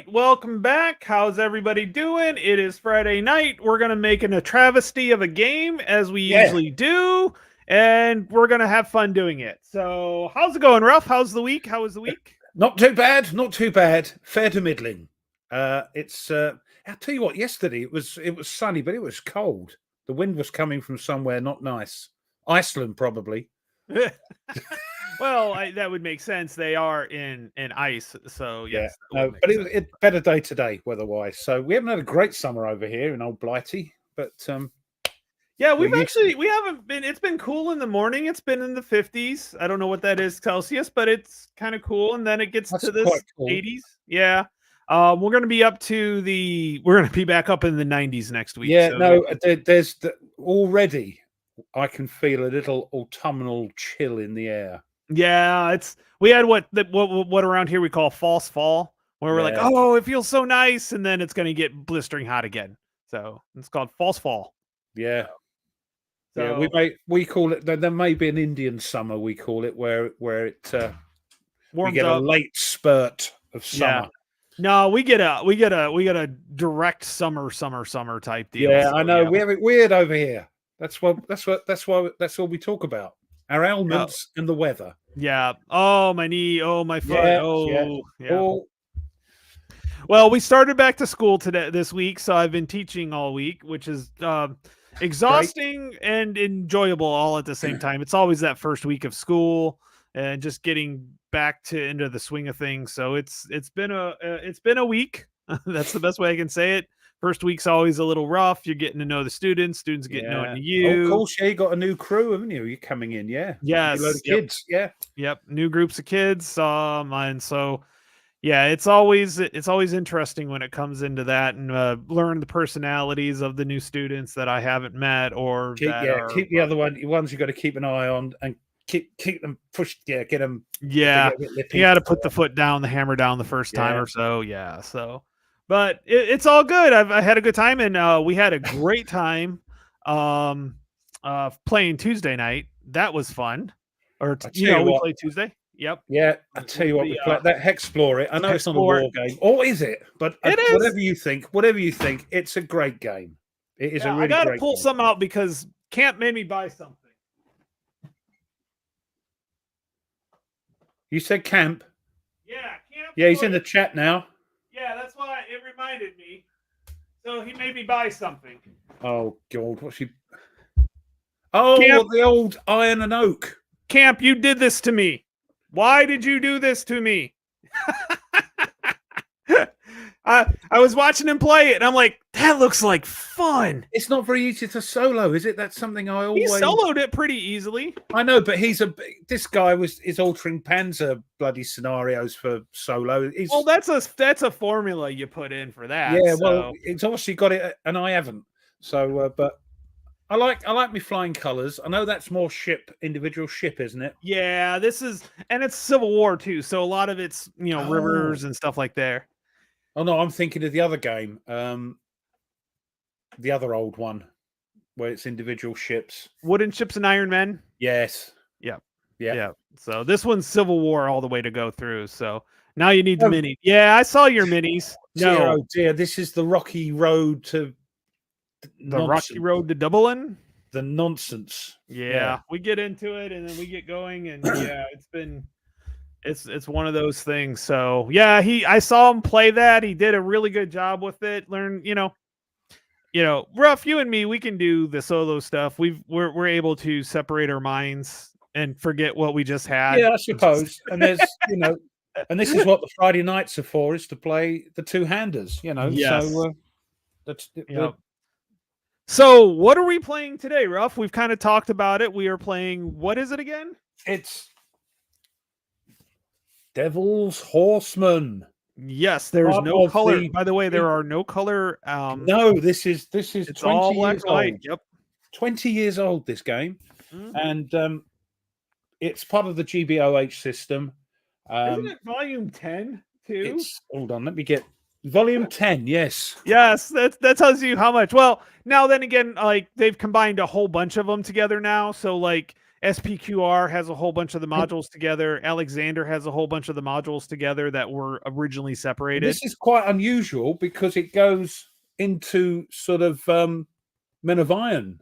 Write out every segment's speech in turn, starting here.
welcome back. How's everybody doing? It is Friday night. We're going to make a travesty of a game as we Yeah, usually do, and we're going to have fun doing it. So, how's it going, Ruff? How's the week? How was the week? not too bad, not too bad. Fair to middling. It's I'll tell you what. Yesterday it was sunny, but it was cold. The wind was coming from somewhere not nice. Iceland, probably. Well, that would make sense. They are in ice, so Yeah, yes. no, but it better day today weather-wise. So we haven't had a great summer over here in Old Blighty, but Yeah, we're used to it. we haven't been. It's been cool in the morning. It's been in the 50s. I don't know what that is Celsius, but it's kind of cool. And then it gets That's to quite this cool. 80s. Yeah. We're gonna be up to we're gonna be back up in the 90s next week. Yeah, So no, there's already I can feel a little autumnal chill in the air. yeah, we had what around here we call false fall, where we're like, Yeah. oh, it feels so nice, and then it's gonna get blistering hot again. So it's called false fall. Yeah. Yeah, So we call it. There may be an Indian summer. We call it where it we warms get a up. late spurt of Yeah. summer. No, we get a direct summer type deal. Yeah, So, I know. yeah. We have it weird over here. That's all we talk about. Our Yeah. ailments and the weather. Yeah. Oh, my knee. Oh, my foot. Yeah, Oh, yeah. All Well, we started back to school this week, so I've been teaching all week, which is exhausting and enjoyable all at the same time. It's always that first week of school and just getting back into the swing of things. So it's been a week. That's the best way I can say it. First week's always a little rough. You're getting to know the students getting knowing Oh, you. of course, yeah, you got a new crew, haven't you? You're coming in, yeah. Yes. A load of Yep. kids, yeah. Yep, new groups of kids. And so yeah, it's always interesting when it comes into that and learn the personalities of the new students that I haven't met or Keep the other ones you got to keep an eye on and keep them pushed. Yeah, get them. Yeah, lippy. you got to put the foot down, the hammer down the first time Yeah. or so. Yeah, so but it's all good. I had a good time and we had a great time playing Tuesday night. That was fun. Or we played Tuesday. Yep. Yeah, I tell you what, we play that Hexplore it. I know it's not a war game, or is it? But it is. Whatever you think, it's a great game. It is a really. I got to great pull game. some out because Camp made me buy something. You said Camp. Yeah, Camp. Yeah, he's in the chat now. Yeah, that's why it reminded me. So he made me buy something. Oh God, what's he? Oh, Camp, the old iron and oak. Camp, you did this to me. Why did you do this to me? I was watching him play it, and I'm like, that looks like fun. It's not very easy to solo, is it? That's something I always. He soloed it pretty easily. I know, but this guy is altering Panzer bloody scenarios for solo. Well, that's a formula you put in for that. Yeah, so. well, it's obviously got it, and I haven't. So, but I like me flying colors. I know that's more individual ship, isn't it? Yeah, and it's Civil War too, so a lot of it's rivers and stuff like there. Oh no, I'm thinking of the other game, the other old one, where it's individual ships, wooden ships and Iron Men. Yes. Yeah. So this one's Civil War all the way to go through. So now you need the minis. Yeah, I saw your minis. No, oh dear, this is the rocky road to. Rocky Road to Dublin. The nonsense. Yeah, we get into it and then we get going, and yeah, it's one of those things. So yeah, I saw him play that. He did a really good job with it. Learn, Ruff, you and me, we can do the solo stuff. We're able to separate our minds and forget what we just had. Yeah, I suppose. And there's and this is what the Friday nights are for, is to play the two-handers. Yes. So that's. So what are we playing today, Ruff? We've kind of talked about it. We are playing, what is it again? It's Devil's Horsemen. Yes, there's no color. By the way, there are no color. No, this is it's 20 all black years and white. old. Yep. 20 years old, this game. And it's part of the GBOH system. Isn't it volume 10 too? Hold on, let me get volume 10. Yes. Yes, that tells you how much. Well, now then again, like they've combined a whole bunch of them together now. So like SPQR has a whole bunch of the modules together. Alexander has a whole bunch of the modules together that were originally separated. This is quite unusual because it goes into sort of Men of Iron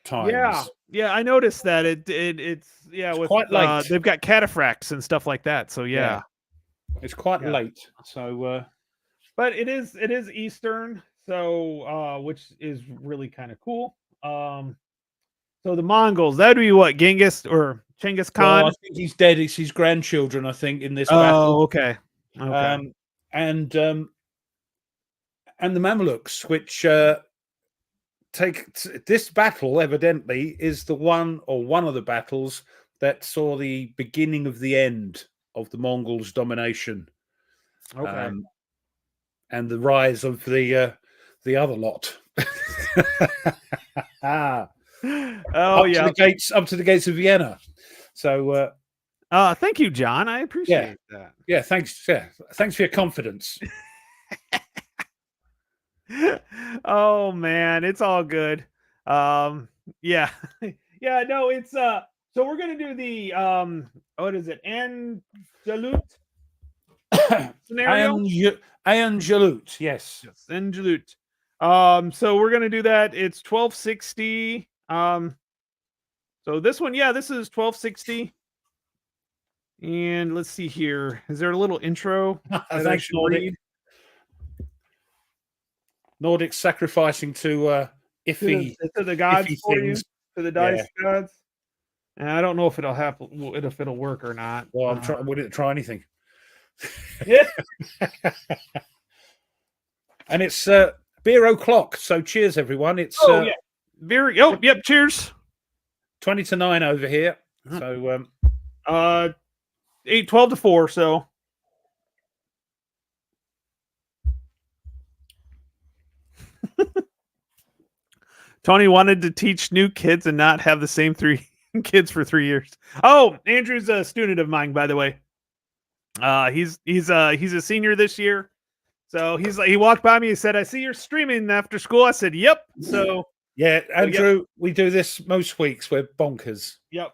times. Yeah, I noticed that it's with quite late. they've got cataphracts and stuff like that. So yeah. It's quite late. So but it is Eastern, so which is really kind of cool. So the Mongols, that'd be what, Genghis or Genghis Khan? Well, I think he's dead. It's his grandchildren, I think, in this battle. battle. Okay. And the Mamluks, which this battle evidently is the one of the battles that saw the beginning of the end of the Mongols' domination. Okay. And the rise of the other lot. Up to the gates of Vienna. So thank you, John. I appreciate that. Yeah, thanks. Yeah, thanks for your confidence. Oh man, it's all good. Yeah. No, it's so we're gonna do the what is it, Angelut scenario? Angelut, yes. Angelut. So we're gonna do that. It's 1260. So this one, this is 1260. And let's see here. Is there a little intro that I should read? Nordic sacrificing to iffy to the gods iffy for things. you, to the dice gods. And I don't know if it'll happen, if it'll work or not. Well, I'm trying. We didn't try anything. Yeah. And it's beer o'clock. So cheers, everyone. It's beer. Oh, yep. Cheers. 20 to 9 over here. So 12 to 4. So. Tony wanted to teach new kids and not have the same 3 kids for 3 years. Oh, Andrew's a student of mine, by the way. He's a senior this year. So he walked by me. He said, "I see you're streaming after school." I said, "Yep." So yeah, Andrew, we do this most weeks. We're bonkers. Yep.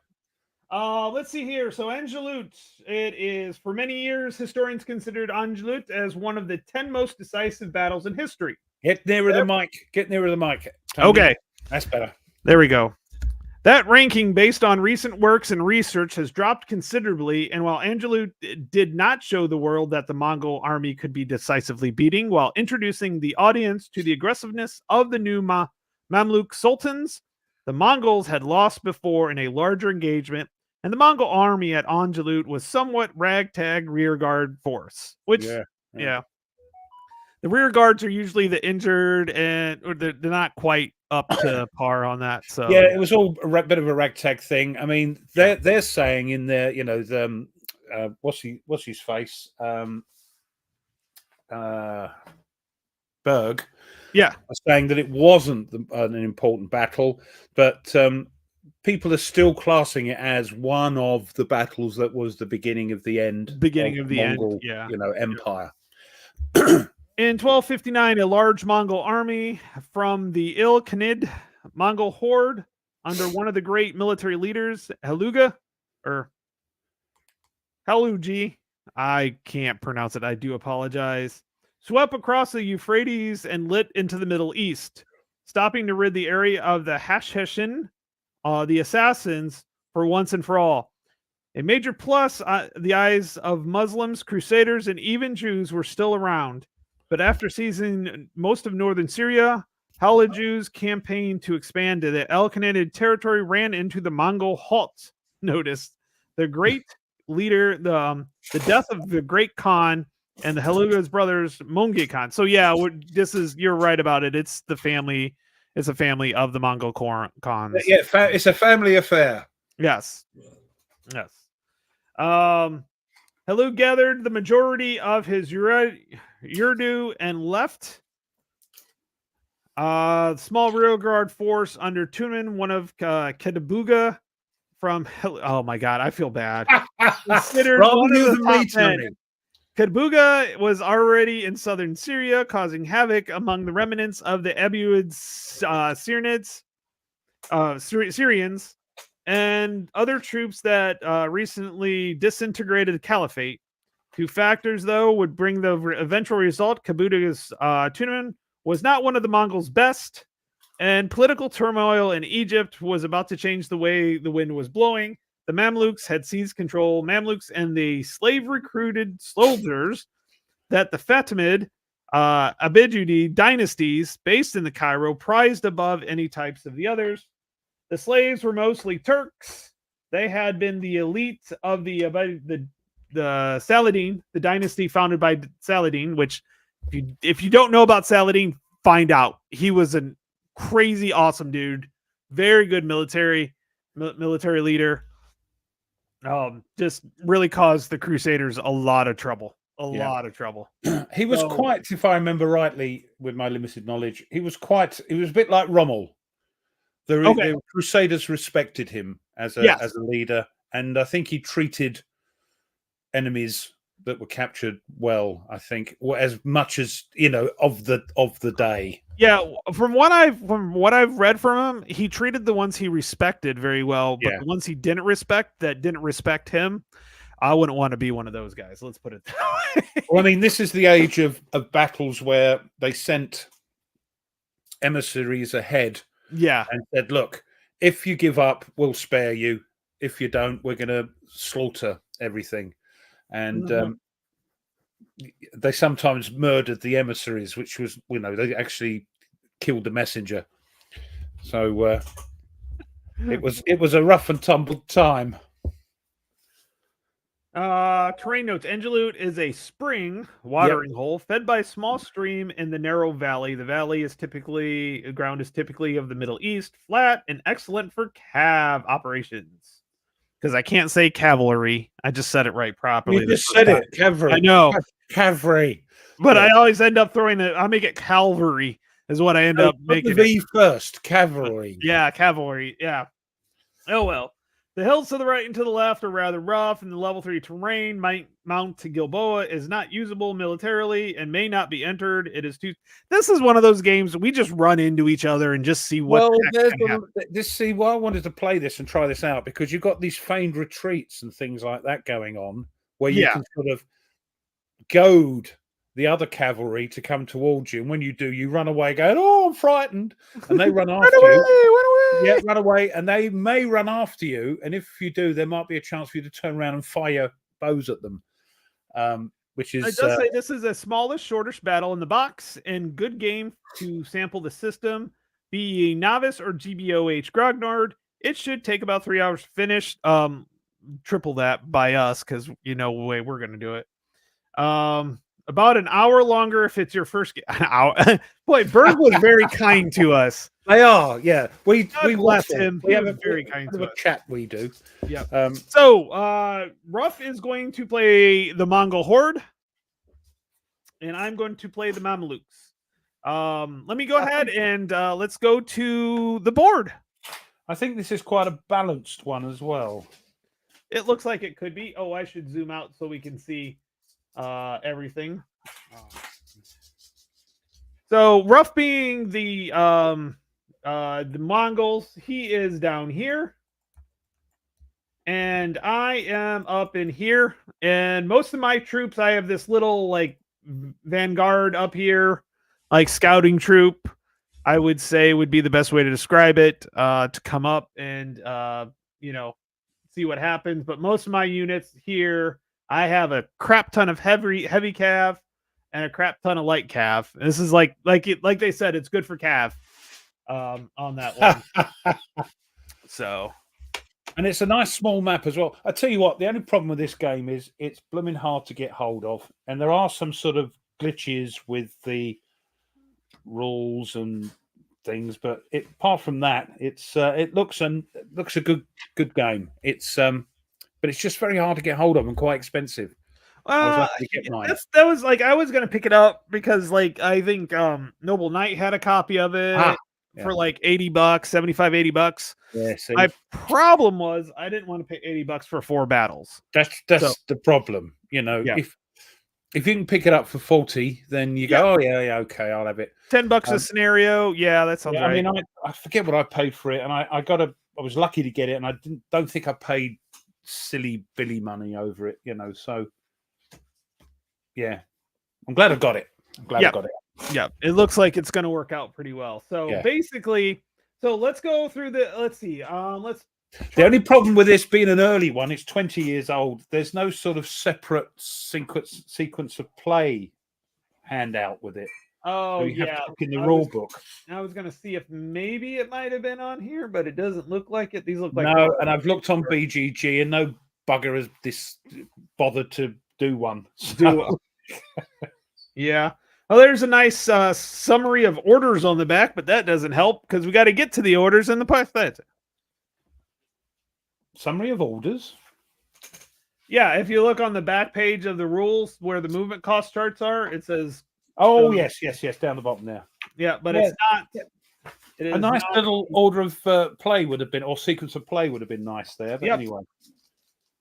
Let's see here. So Angelut, it is for many years historians considered Angelut as one of the 10 most decisive battles in history. Get nearer the mic. Get nearer the mic. Tony. Okay, that's better. There we go. That ranking, based on recent works and research, has dropped considerably, and while Angelut did not show the world that the Mongol army could be decisively beating, while introducing the audience to the aggressiveness of the new Mamluk sultans, the Mongols had lost before in a larger engagement, and the Mongol army at Angelut was somewhat ragtag rearguard force, which, the rear guards are usually the injured, or they're not quite up to par on that. So it was all a bit of a ragtag thing. I mean, they're saying in there, the what's his face, Berg, saying that it wasn't an important battle, but people are still classing it as one of the battles that was the beginning of the end, of the Mongol, empire. In 1259, a large Mongol army from the Ilkhanid Mongol horde under one of the great military leaders, Halugi, I can't pronounce it. I do apologize. Swept across the Euphrates and lit into the Middle East, stopping to rid the area of the Hashashin, the assassins, for once and for all. A major plus, the eyes of Muslims, Crusaders, and even Jews were still around. But after seizing most of northern Syria, Halaju's campaign to expand to the Ilkhanid territory ran into the Mongol halt. Notice the great leader, the death of the great Khan and the Haluga's brothers, Monge Khan. So you're right about it. It's the family. It's a family of the Mongol Khans. Yeah, it's a family affair. Yes. Halu gathered the majority of his Urdu and left small rearguard force under Tumen, one of Kedabuga from. Oh my God, I feel bad. Considered one of the top 10. Kedabuga was already in southern Syria, causing havoc among the remnants of the Abuid Syrians, and other troops that recently disintegrated the caliphate. Two factors, though, would bring the eventual result. Kabuda's Tunaman was not one of the Mongols' best, and political turmoil in Egypt was about to change the way the wind was blowing. The Mamluks had seized control. Mamluks and the slave recruited soldiers that the Fatimid Abidjudi dynasties based in the Cairo prized above any types of the others. The slaves were mostly Turks. They had been the elite of the Saladin, the dynasty founded by Saladin. Which, if you don't know about Saladin, find out. He was a crazy awesome dude, very good military leader. Just really caused the Crusaders a lot of trouble. Lot of trouble. He was quite, if I remember rightly, with my limited knowledge, he was a bit like Rommel. The Crusaders respected him as a leader, and I think he treated enemies that were captured well. I think as much as of the day. Yeah, from what I've read from him, he treated the ones he respected very well, but the ones he didn't respect him, I wouldn't want to be one of those guys. Let's put it that way. Well, I mean, this is the age of battles where they sent emissaries ahead. Yeah. And said, look, if you give up, we'll spare you. If you don't, we're going to slaughter everything. And they sometimes murdered the emissaries, which was, they actually killed the messenger. So it was a rough and tumble time. Terrain notes: Angelut is a spring watering hole fed by a small stream in the narrow valley. The valley is ground is typically of the Middle East, flat and excellent for cav operations. Because I can't say cavalry, I just said it right properly. You just said it, cavalry. I know, cavalry, but I always end up throwing it. I make it cavalry is what I end up making. The V first, cavalry. Yeah, cavalry. Yeah. Oh well. The hills to the right and to the left are rather rough, and the level 3 terrain, Mount Gilboa, is not usable militarily and may not be entered. This is one of those games we just run into each other and just see what. I wanted to play this and try this out because you've got these feigned retreats and things like that going on, where you can sort of goad the other cavalry to come towards you, and when you do, you run away, going, "Oh, I'm frightened," and they run after you. Yeah, run away, and they may run after you. And if you do, there might be a chance for you to turn around and fire bows at them. Which is. It does say this is a smallest, shortest battle in the box, and good game to sample the system. Be a novice or GBOH grognard. It should take about 3 hours to finish. Triple that by us because the way we're gonna do it. About an hour longer if it's your first an hour. Boy, Berg was very kind to us. They are, yeah. We bless him. We have a very kind to us. Chat we do. Yeah. Ruff is going to play the Mongol Horde, and I'm going to play the Mamelukes. Let me go ahead and let's go to the board. I think this is quite a balanced one as well. It looks like it could be. Oh, I should zoom out so we can see everything. So Ruff being the Mongols, he is down here, and I am up in here. And most of my troops, I have this little like vanguard up here, like scouting troop. I would say would be the best way to describe it. To come up and see what happens. But most of my units here, I have a crap ton of heavy cav and a crap ton of light cav. This is like they said, it's good for cav on that one. So, and it's a nice small map as well. I tell you what, the only problem with this game is it's blooming hard to get hold of, and there are some sort of glitches with the rules and things. But apart from that, it looks a good game. It's but it's just very hard to get hold of and quite expensive. That was like I was gonna pick it up because I think Noble Knight had a copy of it for like $80, $75-$80. Yeah, see. My problem was I didn't want to pay $80 for 4 battles. That's the problem. If you can pick it up for 40, then you go, okay, I'll have it. $10 a scenario. Yeah, that sounds right. I mean, I forget what I paid for it, and I got a was lucky to get it, and I don't think I paid silly Billy money over it, So yeah, I'm glad I got it. I got it. Yeah, it looks like it's going to work out pretty well. So Yeah. basically, let's go through the. Let's see. The only problem with this being an early one, it's 20 years old. There's no sort of separate sequence of play handout with it. Oh, so you have to look in the rule book. I was going to see if maybe it might have been on here, but it doesn't look like it. These look like no. And I've looked on BGG, and no bugger has bothered to do one. So. Yeah. Well, there's a nice summary of orders on the back, but that doesn't help because we got to get to the orders in the past. Summary of orders. Yeah, if you look on the back page of the rules where the movement cost charts are, it says. Oh, yes, down the bottom there. Yeah, but it's not. A nice little order of play would have been, or sequence of play would have been nice there. But anyway.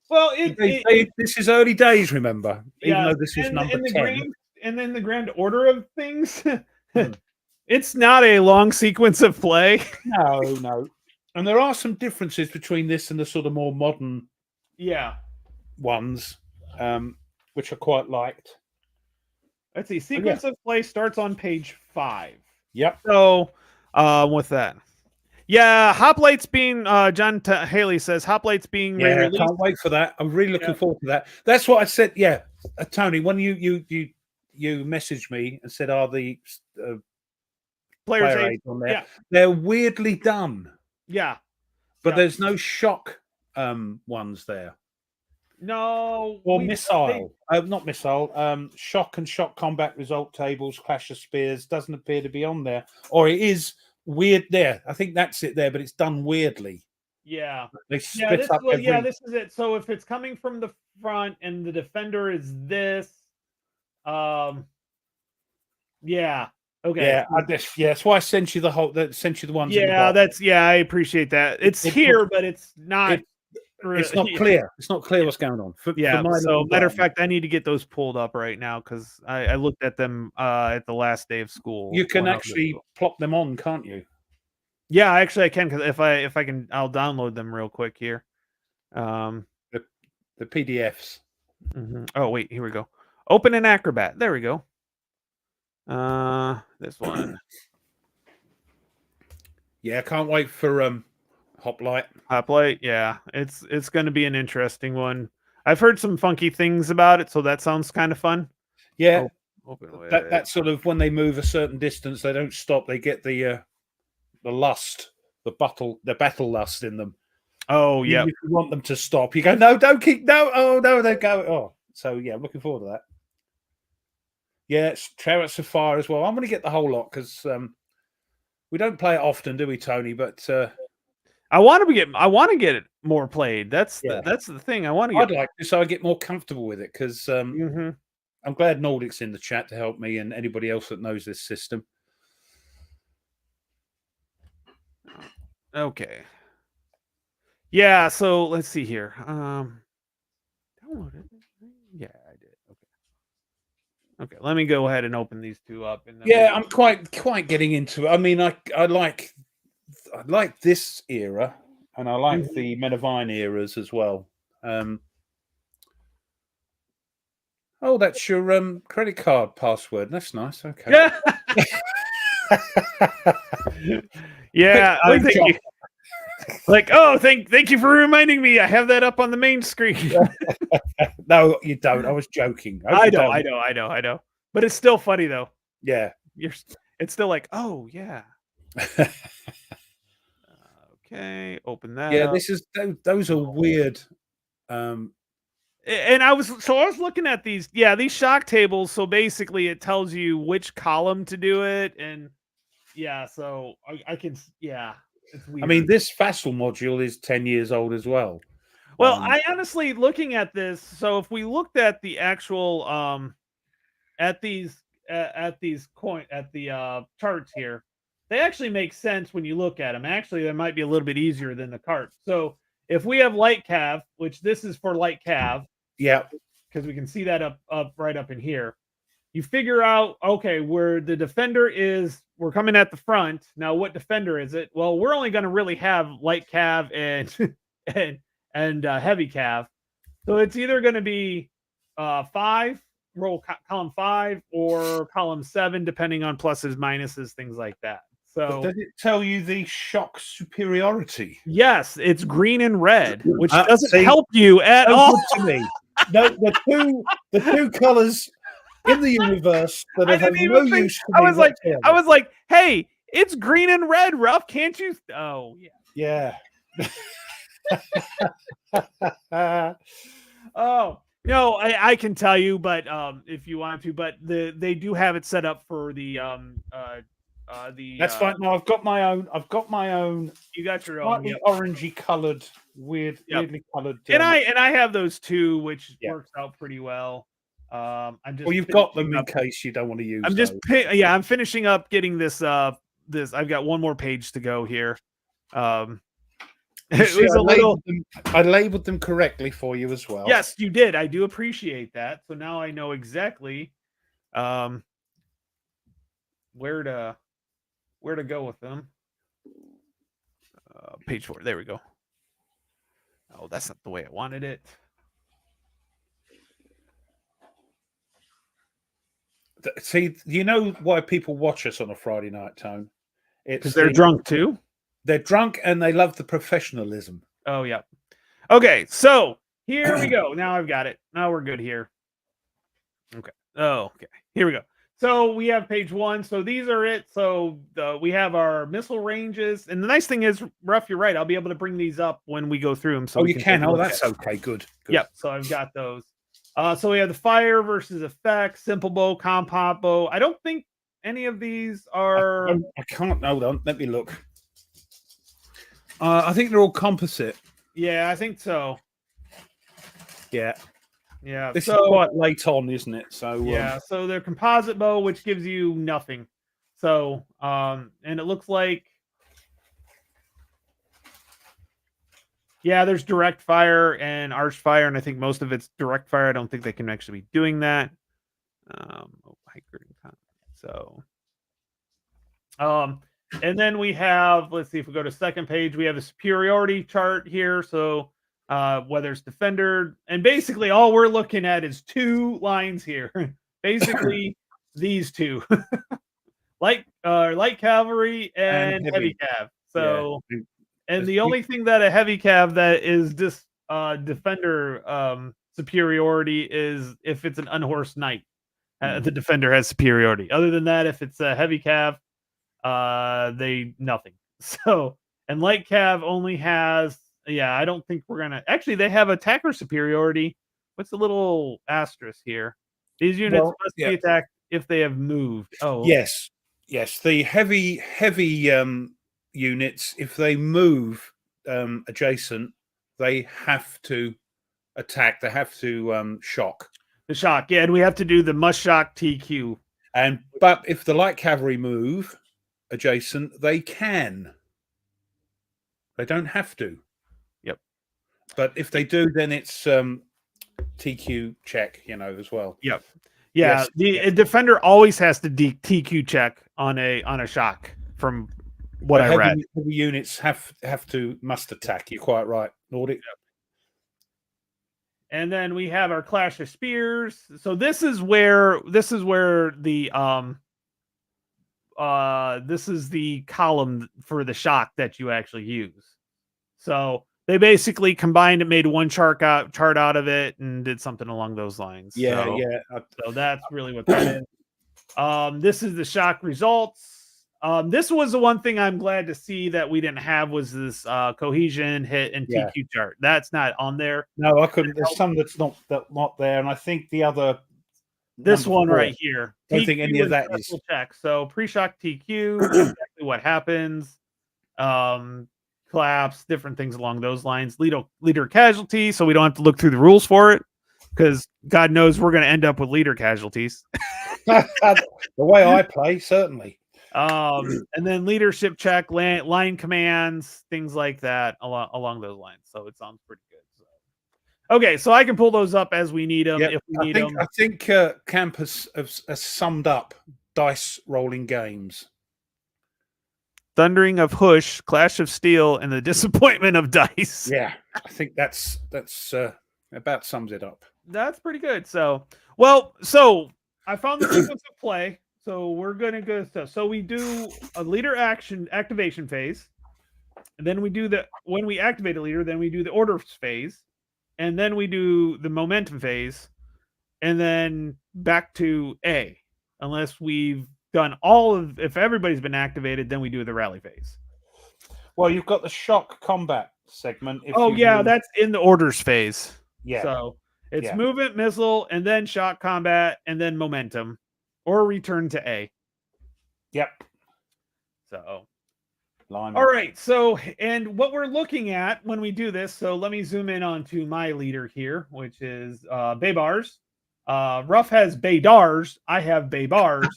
Well, this is early days, remember? Even though this is number 10. And then the grand order of things, it's not a long sequence of play. No. And there are some differences between this and the sort of more modern ones, which I quite liked. Let's see. Sequence of play starts on page 5. Yep. So, with that. Yeah, Hoplites being, John Haley says, Hoplites being re-released. I can't wait for that. I'm really looking forward to that. That's what I said. Yeah, Tony, when you messaged me and said, are the player aids on there? Yeah. They're weirdly done. Yeah. But there's no shock ones there. No. Or missile. Not missile. Shock and shock combat result tables, Clash of Spears doesn't appear to be on there. Or it is weird there. I think that's it there, but it's done weirdly. Yeah. They split up this is it. So if it's coming from the front and the defender is this, okay. Yeah, that's why I sent you the ones. Yeah, I appreciate that. It's here, but it's not. It's not clear. It's not clear what's going on. So matter of fact, I need to get those pulled up right now because I looked at them at the last day of school. You can actually plop them on, can't you? Yeah, actually I can because if I can, I'll download them real quick here. The PDFs. Mm-hmm. Oh wait, here we go. Open an Acrobat. There we go. This one. Yeah, I can't wait for Hoplite, yeah. It's going to be an interesting one. I've heard some funky things about it, so that sounds kind of fun. Yeah. That sort of when they move a certain distance, they don't stop. They get the lust, the battle lust in them. Oh, yeah. If you want them to stop, you go, no, don't keep, no, oh, no, they go, oh. So, yeah, I'm looking forward to that. Yeah, it's Chariots of Fire as well. I'm going to get the whole lot because we don't play it often, do we, Tony? But I want to get it more played. That's the thing. I'd like to, so I get more comfortable with it because I'm glad Nordic's in the chat to help me and anybody else that knows this system. Okay. Yeah, so let's see here. Download it. Yeah, I did. Okay, let me go ahead and open these two up. And then I'm quite getting into it. I mean, I like this era, and I like the Men of Iron eras as well. Oh, that's your credit card password. That's nice. Okay. Yeah. I think you. Like, oh, thank you for reminding me. I have that up on the main screen. No, you don't. I was joking. I know. But it's still funny though. Yeah. It's still like, oh yeah. Okay, open that. Yeah, up. this is those are weird. And I was looking at these. Yeah, these shock tables. So basically, it tells you which column to do it, and so I can. Yeah. It's weird. I mean, this Vassal module is 10 years old as well. Well, I honestly, looking at this, so if we looked at the actual at the charts here, they actually make sense when you look at them. Actually, they might be a little bit easier than the carts. So if we have light cav, which this is for light cav, yeah, because we can see that up right up in here. you figure out, okay, where the defender is, we're coming at the front. Now, what defender is it? Well, we're only going to really have light cav and and heavy cav. So it's either going to be 5, column 5, or column 7, depending on pluses, minuses, things like that. But So does it tell you the shock superiority? yes, it's green and red, which doesn't see, help you at no all. good to me. No, the two colors in the universe that I have didn't no even think. use to I me was like, whatsoever. hey, it's green and red, Ruff. Can't you? Oh yeah. Yeah. Oh no, I can tell you, but if you want to, but they do have it set up for the That's fine. No, I've got my own. I've got my own. You got your own. Slightly Yep. orangey coloured, weirdly coloured. And I have those too, which Yeah. works out pretty well. I'm just. Well, you've got them in case you don't want to use. I'm just. I'm finishing up getting this. This I've got one more page to go here. It See, was a little. I labeled them correctly for you as well. Yes, you did. I do appreciate that. So now I know exactly where to go with them. Page 4. There we go. Oh, that's not the way I wanted it. See, you know why people watch us on a Friday night, Tone? It's because they're drunk too. They're drunk and they love the professionalism. Oh, yeah. Okay, so here we go. Now I've got it. Now we're good here. Okay. Oh, okay. Here we go. So we have page 1. So these are it. So we have our missile ranges. And the nice thing is, Ruff, you're right. I'll be able to bring these up when we go through them. So you can. Oh, that's okay. Good. Yep. So I've got those. So we have the fire versus effects, simple bow, compound bow. I don't think any of these are. I can't. Hold on. Let me look. I think they're all composite. Yeah, I think so. Yeah. Yeah. This is quite late on, isn't it? So yeah. So they're composite bow, which gives you nothing. So and it looks like. Yeah, there's direct fire and arch fire, and I think most of it's direct fire. I don't think they can actually be doing that. So, and then we have, let's see if we go to second page, we have a superiority chart here. So, whether it's defender, and basically all we're looking at is 2 lines here. Basically, these 2, light cavalry and heavy cav. So. Yeah. And the only thing that a heavy cav that is this defender superiority is if it's an unhorsed knight. The defender has superiority. Other than that, if it's a heavy cav, they nothing. So, and light cav only has, I don't think we're gonna. Actually, they have attacker superiority. What's the little asterisk here? These units must be attacked if they have moved. Oh, yes. The heavy units, if they move adjacent, they have to attack. They have to shock. The shock, yeah, and we have to do the must shock TQ. But if the light cavalry move adjacent, they can. They don't have to. Yep. But if they do, then it's TQ check, as well. Yep. Yeah, a defender always has to TQ check on a shock from what I read. Heavy units must attack. You're quite right, Nordic. Yep. And then we have our clash of spears. So this is where the this is the column for the shock that you actually use. So they basically combined it, made one chart out of it, and did something along those lines. Yeah. So that's really what that is. This is the shock results. This was the one thing I'm glad to see that we didn't have was this cohesion, hit, and TQ chart. That's not on there. No, I couldn't. There's some that's not there, and I think the other. This one right here. I don't think any of that is. Check. So pre-shock TQ, exactly what happens. Collapse, different things along those lines. Leader casualty, so we don't have to look through the rules for it, because God knows we're going to end up with leader casualties. The way I play, certainly. And then leadership check, line commands, things like that along those lines. So it sounds pretty good. Okay, so I can pull those up as we need them Yep. if we need them. I think Camp has summed up dice rolling games. Thundering of Hush, Clash of Steel, and the Disappointment of Dice. Yeah, I think that's about sums it up. That's pretty good. So I found the sequence of play. So we're gonna go stuff. So we do a leader activation phase, and then we do when we activate a leader, then we do the orders phase, and then we do the momentum phase, and then back to A, unless we've done if everybody's been activated, then we do the rally phase. Well, you've got the shock combat segment. That's in the orders phase. Yeah. So it's movement, missile, and then shock combat, and then momentum, or return to A. Yep. So, all right. So, and what we're looking at when we do this, so let me zoom in onto my leader here, which is Baybars. Ruff has Baydars. I have Baybars.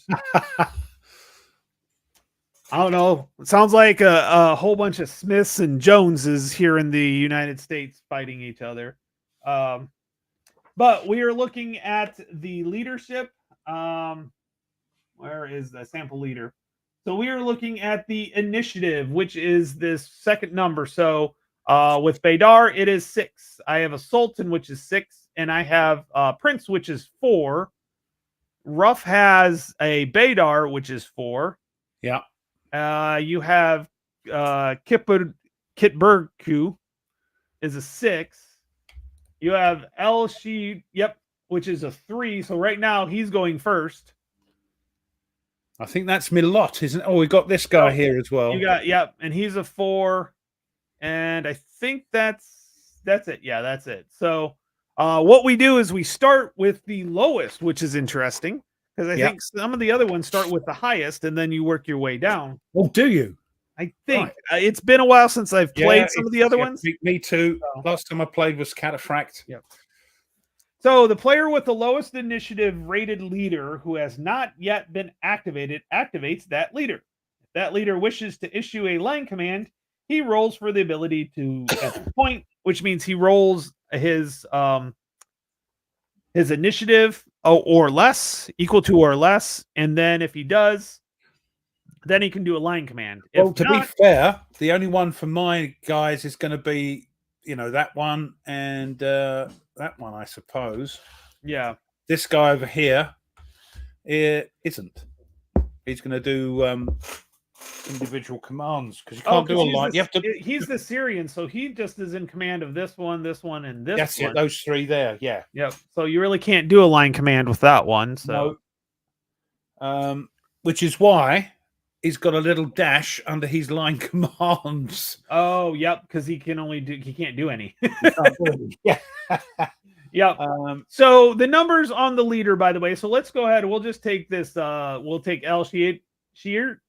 I don't know. It sounds like a whole bunch of Smiths and Joneses here in the United States fighting each other. But we are looking at the leadership. Where is the sample leader? So we are looking at the initiative, which is this second number. So with Baydar, it is 6. I have a Sultan, which is 6, and I have Prince, which is 4. Ruff has a Baydar, which is 4. Yeah. You have Kitburgu is a 6. You have which is a 3. So right now he's going first. I think that's Milot, isn't it? Oh, we got this guy here as well. You got and he's a 4. And I think that's it. Yeah, that's it. So what we do is we start with the lowest, which is interesting. Because I think some of the other ones start with the highest, and then you work your way down. Oh, do you? I think it's been a while since I've played some of the other ones. Me too. Last time I played was Cataphract. Yep. So the player with the lowest initiative rated leader who has not yet been activated activates that leader. If that leader wishes to issue a line command, he rolls for the ability to at the point, which means he rolls his initiative or less, equal to or less, and then if he does, then he can do a line command. Well, to be fair, the only one for my guys is going to be, that one and that one, I suppose. Yeah. This guy over here isn't. He's going to do individual commands because you can't do a line. He's the Syrian, so he just is in command of this one, and this one. That's it. Those 3 there. Yeah. Yep. So you really can't do a line command with that one. So, no. Which is why he's got a little dash under his line commands. Oh, yep. Because he can't do any. Yeah. Yep. So the numbers on the leader, by the way. So let's go ahead. We'll just take this. We'll take El Sheer.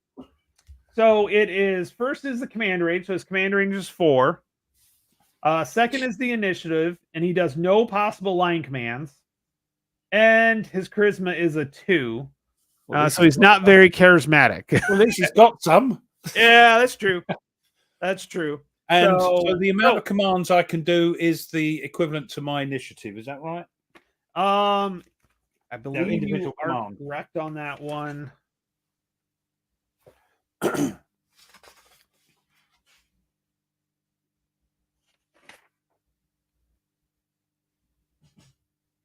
So it is first is the command range. So his command range is 4. Second is the initiative, and he does no possible line commands. And his charisma is a 2. So he's not very charismatic. Well, at least he's got some. Yeah, that's true. That's true. And so the amount of commands I can do is the equivalent to my initiative. Is that right? I believe you are correct on that one.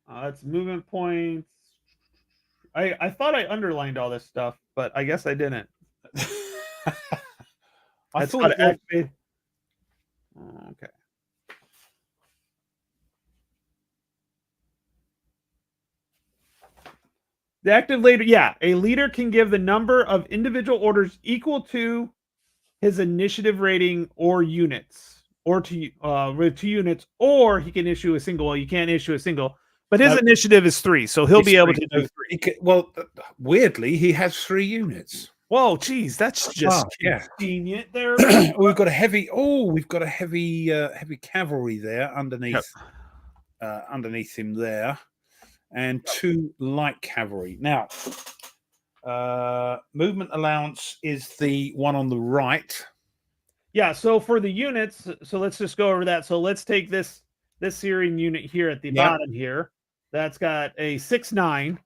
That's movement points. I thought I underlined all this stuff, but I guess I didn't. I thought it actually. Okay. The active leader, a leader can give the number of individual orders equal to his initiative rating or units, or to units, or he can issue a single. Well, you can't issue a single, but his initiative is 3, so he'll be able to do 3. Weirdly, he has 3 units. Whoa, geez, that's just convenient there. We've got a heavy. We've got a heavy cavalry there underneath. Underneath him there. And 2 light cavalry. Now, movement allowance is the one on the right. Yeah, so for the units, so let's just go over that. So let's take this this Syrian unit here at the bottom here, that's got a 6-9.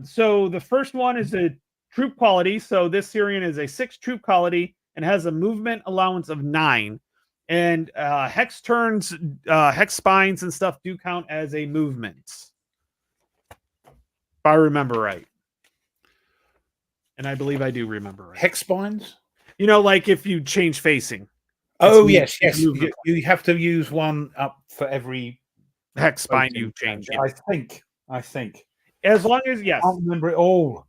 So the first one is a troop quality. So this Syrian is a 6 troop quality and has a movement allowance of 9. And hex turns, hex spines and stuff do count as a movement. If I remember right. And I believe I do remember right. Hex spines? You know, like if you change facing. Oh, yes. You have to use one up for every hex spine you change. Yeah. I think. As long as, yes. I don't remember it all.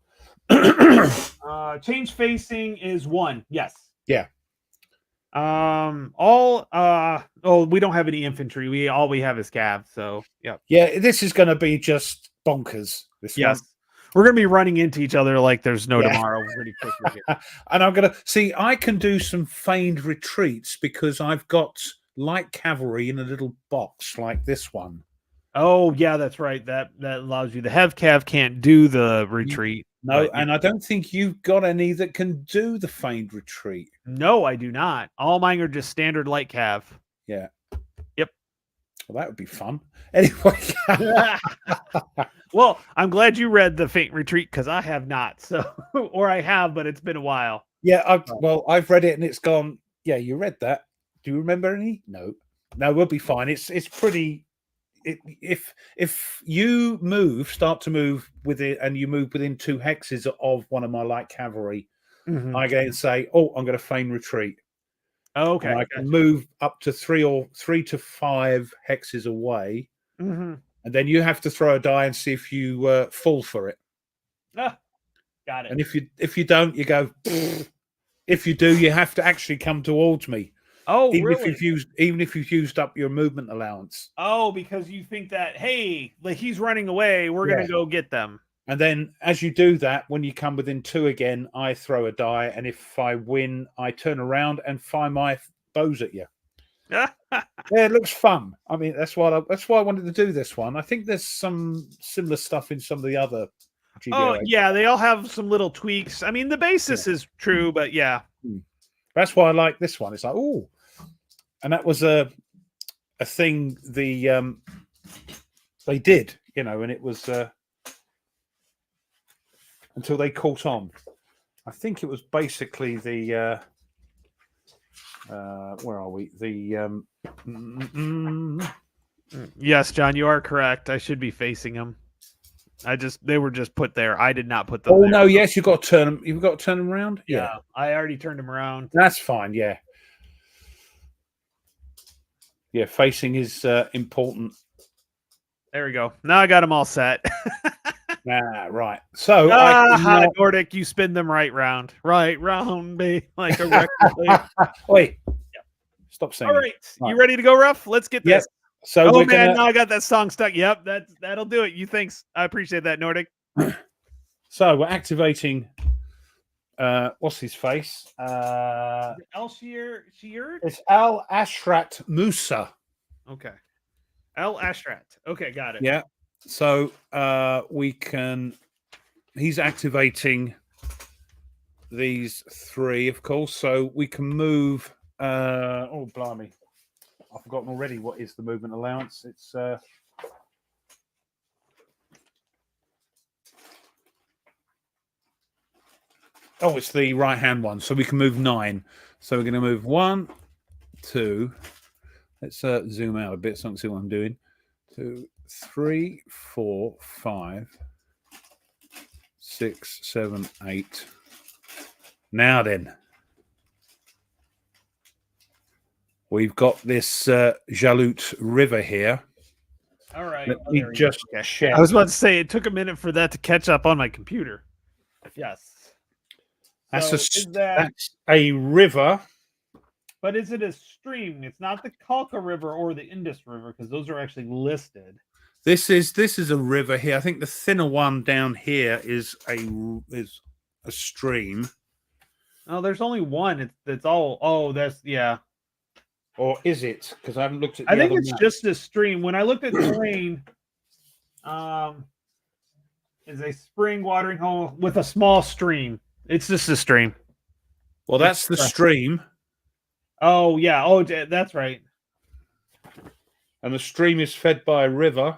Change facing is 1. Yes. Yeah. We don't have any infantry. All we have is cav. So yeah. Yeah, this is going to be just bonkers. Yes. We're going to be running into each other like there's no tomorrow pretty quickly. And I'm going to see, I can do some feigned retreats because I've got light cavalry in a little box like this one. Oh, yeah, that's right. That allows you. The Hev Cav can't do the retreat. No, and I don't think you've got any that can do the feigned retreat. No, I do not. All mine are just standard light cav. Yeah. Yep. Well, that would be fun. Anyway. Well, I'm glad you read the Faint Retreat because I have not. So, or I have, but it's been a while. Yeah. I've read it and it's gone. Yeah, you read that. Do you remember any? No. We'll be fine. It's pretty. If you start to move with it, and you move within 2 hexes of one of my light cavalry, I go and say, "Oh, I'm going to feign retreat." Okay, and I can move up to 3 to 5 hexes away, and then you have to throw a die and see if you fall for it. Got it. And if you don't, you go. If you do, you have to actually come towards me. Oh, even really? Even if you've used up your movement allowance. Oh, because you think that, hey, like he's running away, we're gonna go get them. And then as you do that, when you come within 2 again, I throw a die, and if I win, I turn around and fire my bows at you. Yeah, it looks fun. I mean, that's why I wanted to do this one. I think there's some similar stuff in some of the other GBO. Oh, yeah, they all have some little tweaks. I mean, the basis is true, but yeah. That's why I like this one. It's like, oh, and that was a thing they did, and it was until they caught on. I think it was basically the where are we? The yes, John, you are correct. I should be facing them. They were just put there. I did not put them. Oh there. no, yes, you've got to turn them. You've got to turn them around. Yeah, I already turned them around. That's fine. Yeah. Yeah, facing is important. There we go. Now I got them all set. Right. So, Nordic, you spin them right round, me like a record. Wait. Yeah. Stop saying. All right. You ready to go, Ruff? Let's get this. So now I got that song stuck. Yep, that'll do it. Thanks. I appreciate that, Nordic. So we're activating. What's his face? Al-Shir? It's Al-Ashrat Musa. Okay. Al-Ashrat. Okay, got it. Yeah. So he's activating these 3, of course. So we can move. Oh, blimey. I've forgotten already what is the movement allowance. It's it's the right hand one. So we can move 9. So we're going to move 1, 2. Let's zoom out a bit so I can see what I'm doing. 2, 3, 4, 5, 6, 7, 8. Now then, we've got this Jalout River here. All right. Let me just check. I was about to say it took a minute for that to catch up on my computer. Yes. That's a river. But is it a stream? It's not the Kalka River or the Indus River because those are actually listed. This is a river here. I think the thinner one down here is a stream. Oh, there's only one. It's all. Oh, that's yeah. Or is it? Because I haven't looked at. I think it's just a stream. When I looked at terrain, is a spring watering hole with a small stream. It's just a stream. Well, that's the stream. Oh yeah. Oh, that's right. and the stream is fed by a river.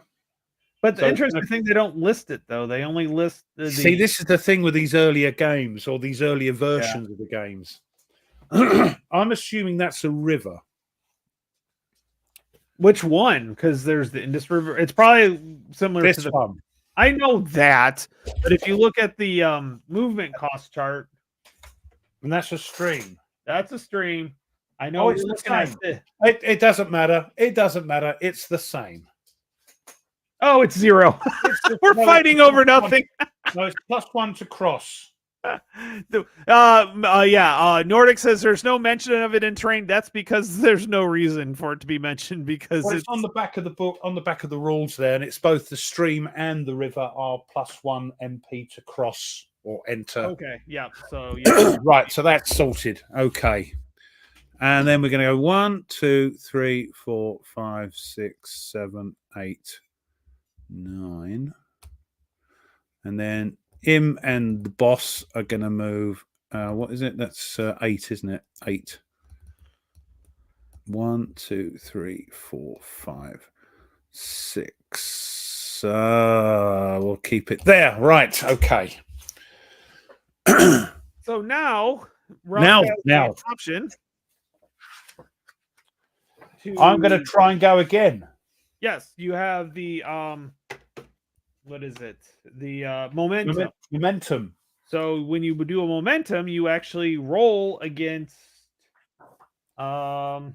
But the interesting thing, they don't list it though. They only list the. See, this is the thing with these earlier games or these earlier versions of the games. I'm assuming that's a river. Which one? Because there's the Indus River. It's probably similar to the one. I know that, but if you look at the movement cost chart, and that's a stream. That's a stream. I know. It's the same. It doesn't matter. It doesn't matter. It's the same. Oh, it's 0. We're fighting over nothing. No, it's +1 to cross. Nordic says there's no mention of it in terrain. That's because there's no reason for it to be mentioned because it's on the back of the book, on the back of the rules there, and it's both the stream and the river are +1 MP to cross or enter. Okay, yeah. So right, so that's sorted. Okay. And then we're going to go 1, 2, 3, 4, 5, 6, 7, 8, 9. And then him and the boss are going to move. What is it? That's 8, isn't it? 8. 1, 2, 3, 4, 5, 6. We'll keep it there. Right. Okay. So now option. I'm going to try and go again. Yes, you have the what is it? The momentum. Momentum. So when you do a momentum, you actually roll against the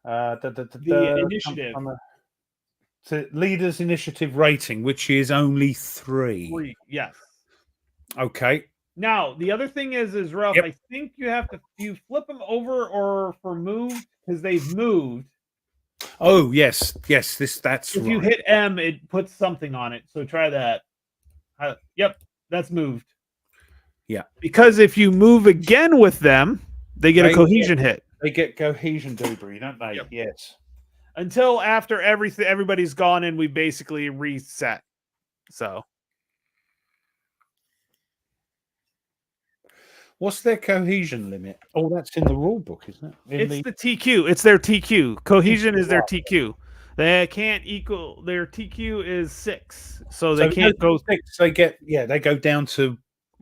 initiative. So leader's initiative rating, which is only 3. Yes. Okay. Now the other thing is Ralph. Yep. I think you flip them over or for move because they've moved. Oh yes. That's if you hit M, it puts something on it. So try that. Yep, that's moved. Yeah. Because if you move again with them, they get a cohesion hit. They get cohesion debris, don't they? Yep. Yes. Until after everybody's gone and we basically reset. So. What's their cohesion limit? Oh, that's in the rule book, isn't it? It's the TQ. It's their TQ. Cohesion is their TQ. They can't equal. Their TQ is 6, so they can't go 6. They go down to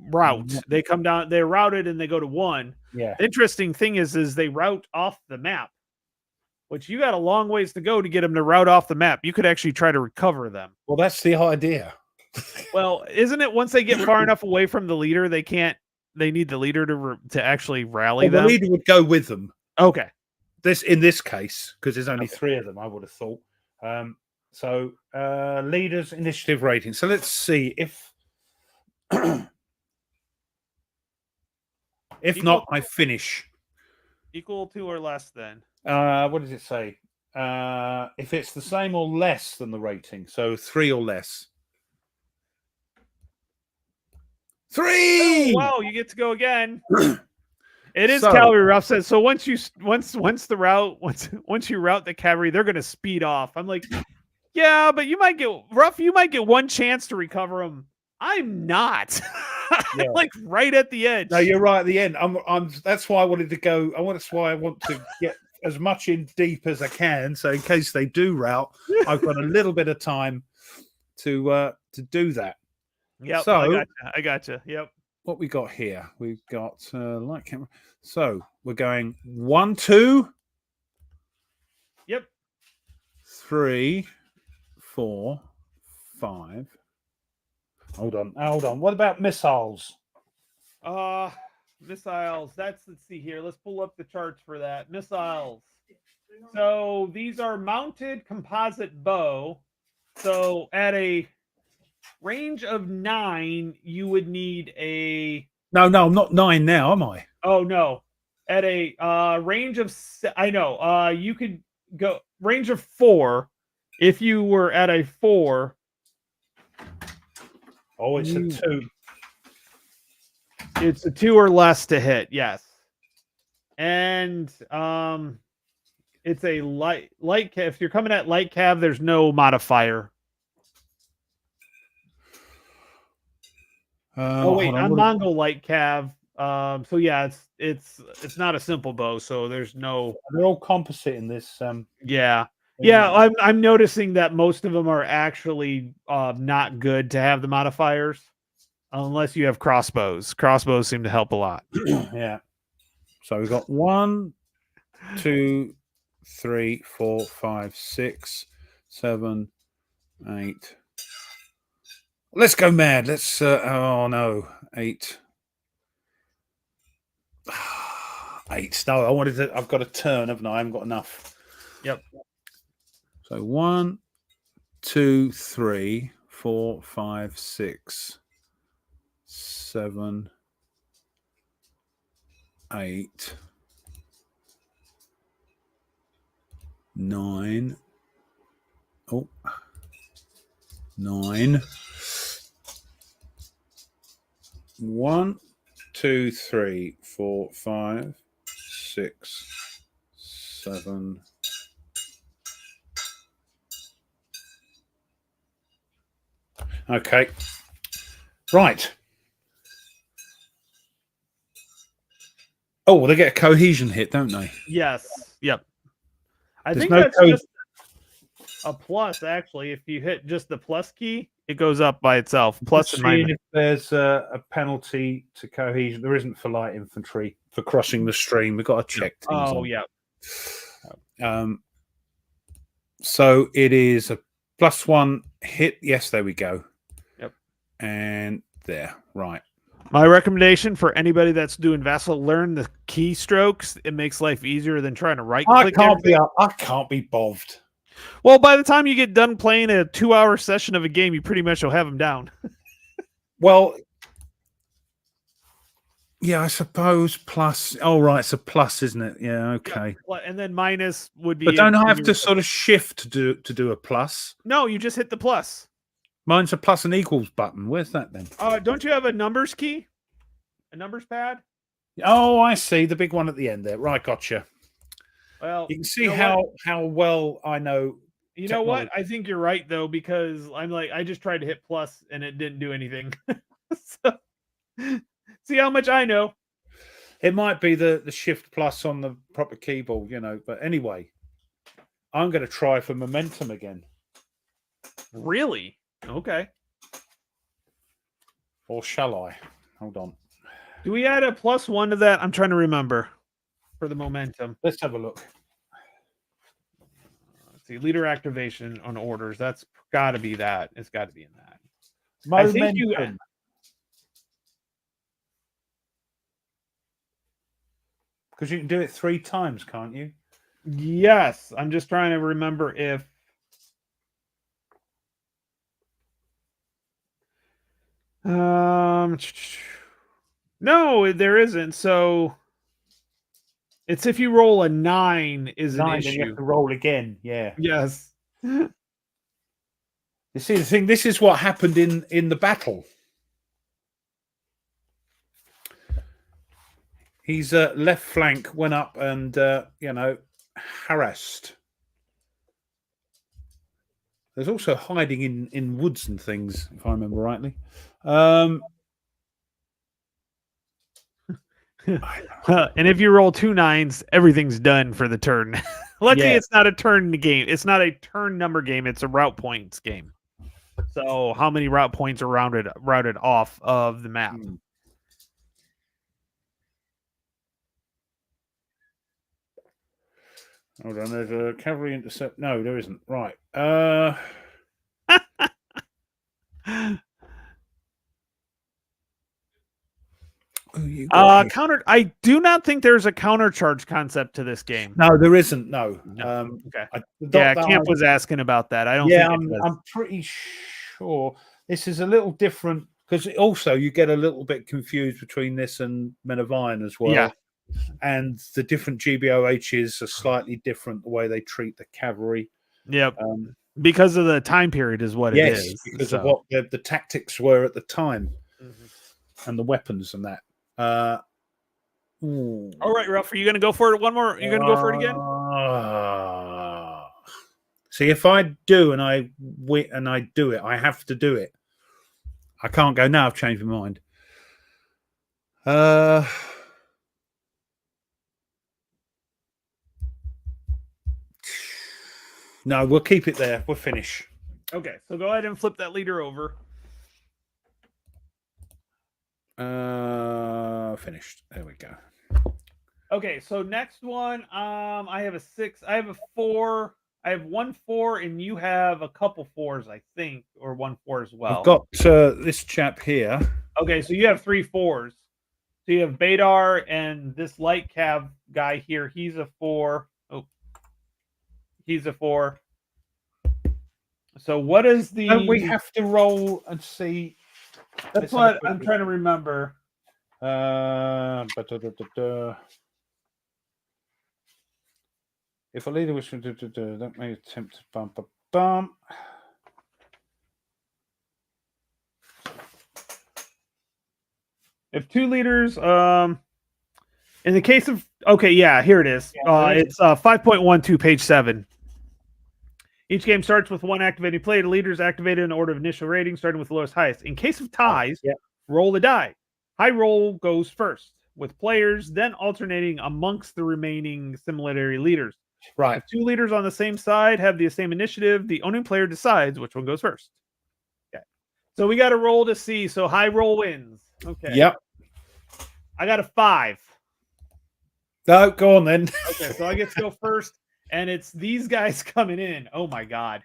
route. They come down. They're routed and they go to 1. Yeah. The interesting thing is they route off the map, which you got a long ways to go to get them to route off the map. You could actually try to recover them. Well, that's the idea. Well, isn't it once they get far enough away from the leader, they can't. They need the leader to actually rally them. The leader would go with them. Okay. In this case, because there's only 3 of them, I would have thought. So leaders initiative rating. So let's see if not, I finish. Equal to or less than. What does it say? If it's the same or less than the rating, so 3 or less. 3. Oh, wow, you get to go again. It is cavalry. Ruff says so. Once you route the cavalry, they're going to speed off. I'm like, yeah, but you might get 1 chance to recover them. I'm not. Yeah. I'm like right at the edge. No, you're right at the end. That's why I wanted to go. That's why I want to get as much in deep as I can. So in case they do route, I've got a little bit of time to do that. Yeah, so I gotcha. Yep. What we got here? We've got light camera. So we're going 1, 2. Yep. 3, 4, 5. Hold on. What about missiles? Missiles. Let's see here. Let's pull up the charts for that. Missiles. So these are mounted composite bow. So at a range of 9, you would need a. No, I'm not 9 now, am I? Oh no, at a range of. I know. You could go range of 4. If you were at a 4. Oh, it's a 2. It's a 2 or less to hit. Yes, and it's a light. If you're coming at light cav, there's no modifier. Oh wait, on Mongol light cav, So yeah, it's not a simple bow. So there's no. They're all composite in this. Yeah. thing. I'm noticing that most of them are actually not good to have the modifiers unless you have crossbows. Crossbows seem to help a lot. Yeah. So we've got 1, 2, 3, 4, 5, 6, 7, 8. Let's go mad. Let's. Oh no, 8. 8. No, I wanted to. I've got a turn, haven't I? I haven't got enough. Yep. So 1, 2, 3, 4, 5, 6, 7, 8, 9. Oh, 9. 1, 2, 3, 4, 5, 6, 7. Okay. Right. Oh, well, they get a cohesion hit, don't they? Yes. Yep. I There's think no that's code. just a plus. Actually, if you hit just the plus key, it goes up by itself. Plus and Seeing minus. if there's a penalty to cohesion. There isn't for light infantry for crossing the stream. We've got to check things. Oh yeah. So it is a +1 hit. Yes, there we go. Yep. And there, right. My recommendation for anybody that's doing Vassal, learn the keystrokes. It makes life easier than trying to right click. I can't be bothered. Well, by the time you get done playing a 2-hour session of a game, you pretty much will have them down. Well, yeah, I suppose plus. Oh, right, it's a plus, isn't it? Yeah, okay. And then minus would be. But don't I have to sort of shift to do a plus? No, you just hit the plus. Mine's a plus and equals button. Where's that then? Don't you have a numbers key? A numbers pad? Oh, I see. The big one at the end there. Right, gotcha. Well, You can see how well I know. You know what? I think you're right though, because I just tried to hit plus and it didn't do anything. So, see how much I know. It might be the shift plus on the proper keyboard, But anyway, I'm going to try for momentum again. Really? Okay. Or shall I? Hold on. Do we add a +1 to that? I'm trying to remember for the momentum. Let's have a look. Let's see. Leader activation on orders. That's got to be that. It's got to be in that. Momentum. Because you can do it 3 times, can't you? Yes. I'm just trying to remember if. No, there isn't. So it's if you roll a 9 is an issue. Then you have to roll again. Yeah. Yes. You see the thing. This is what happened in the battle. His left flank went up and harassed. There's also hiding in woods and things, if I remember rightly. And if you roll 2 9s, everything's done for the turn. Luckily, it's not a turn game. It's not a turn number game. It's a route points game. So how many route points are routed off of the map? Hold on, there's a cavalry intercept. No, there isn't. Right. Counter. I do not think there's a counter charge concept to this game. No, there isn't. No. Okay. Camp was asking about that. I don't. Yeah, I'm pretty sure this is a little different because also you get a little bit confused between this and Men of Iron as well. Yeah. And the different GBOHs are slightly different the way they treat the cavalry. Yep. Because of the time period is what it is. Because of what the tactics were at the time and the weapons and that. All right, Ralph, are you going to go for it one more? Are you going to go for it again? See, if I do and I do it, I have to do it. I can't go now. I've changed my mind. No, we'll keep it there. We'll finish. Okay, so go ahead and flip that leader over. Finished. There we go. Okay, so next one, I have a 6. I have a 4. I have 1 4, and you have a couple 4s, I think, or 1 4 as well. I've got this chap here. Okay, so you have 3 4s. So you have Badar and this light cav guy here. He's a 4. Oh, he's a 4. So what is the? Don't we have to roll and see? That's what I'm trying to remember. If a leader was to that may attempt to bump. If 2 leaders, in the case of, okay, yeah, here it is. It's 5.12, page 7. Each game starts with 1 activating play. The leader is activated in order of initial rating, starting with the lowest highest. In case of ties, roll the die. High roll goes first, with players then alternating amongst the remaining similarity leaders. Right. If 2 leaders on the same side have the same initiative, the owning player decides which one goes first. Okay. So we got a roll to see. So high roll wins. Okay. Yep. I got a 5. No, go on then. Okay, so I get to go first, and it's these guys coming in. Oh my god.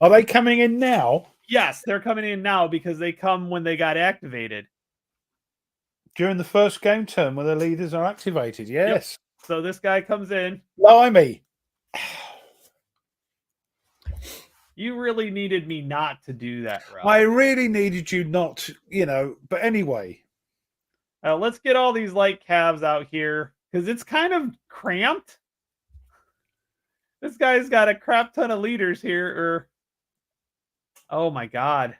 Are they coming in now? Yes, they're coming in now because they come when they got activated. During the first game turn when the leaders are activated, yes. Yep. So this guy comes in. Blimey. You really needed me not to do that, Ralph. I really needed you not to, but anyway. Let's get all these light calves out here because it's kind of cramped. This guy's got a crap ton of leaders here. Oh my god.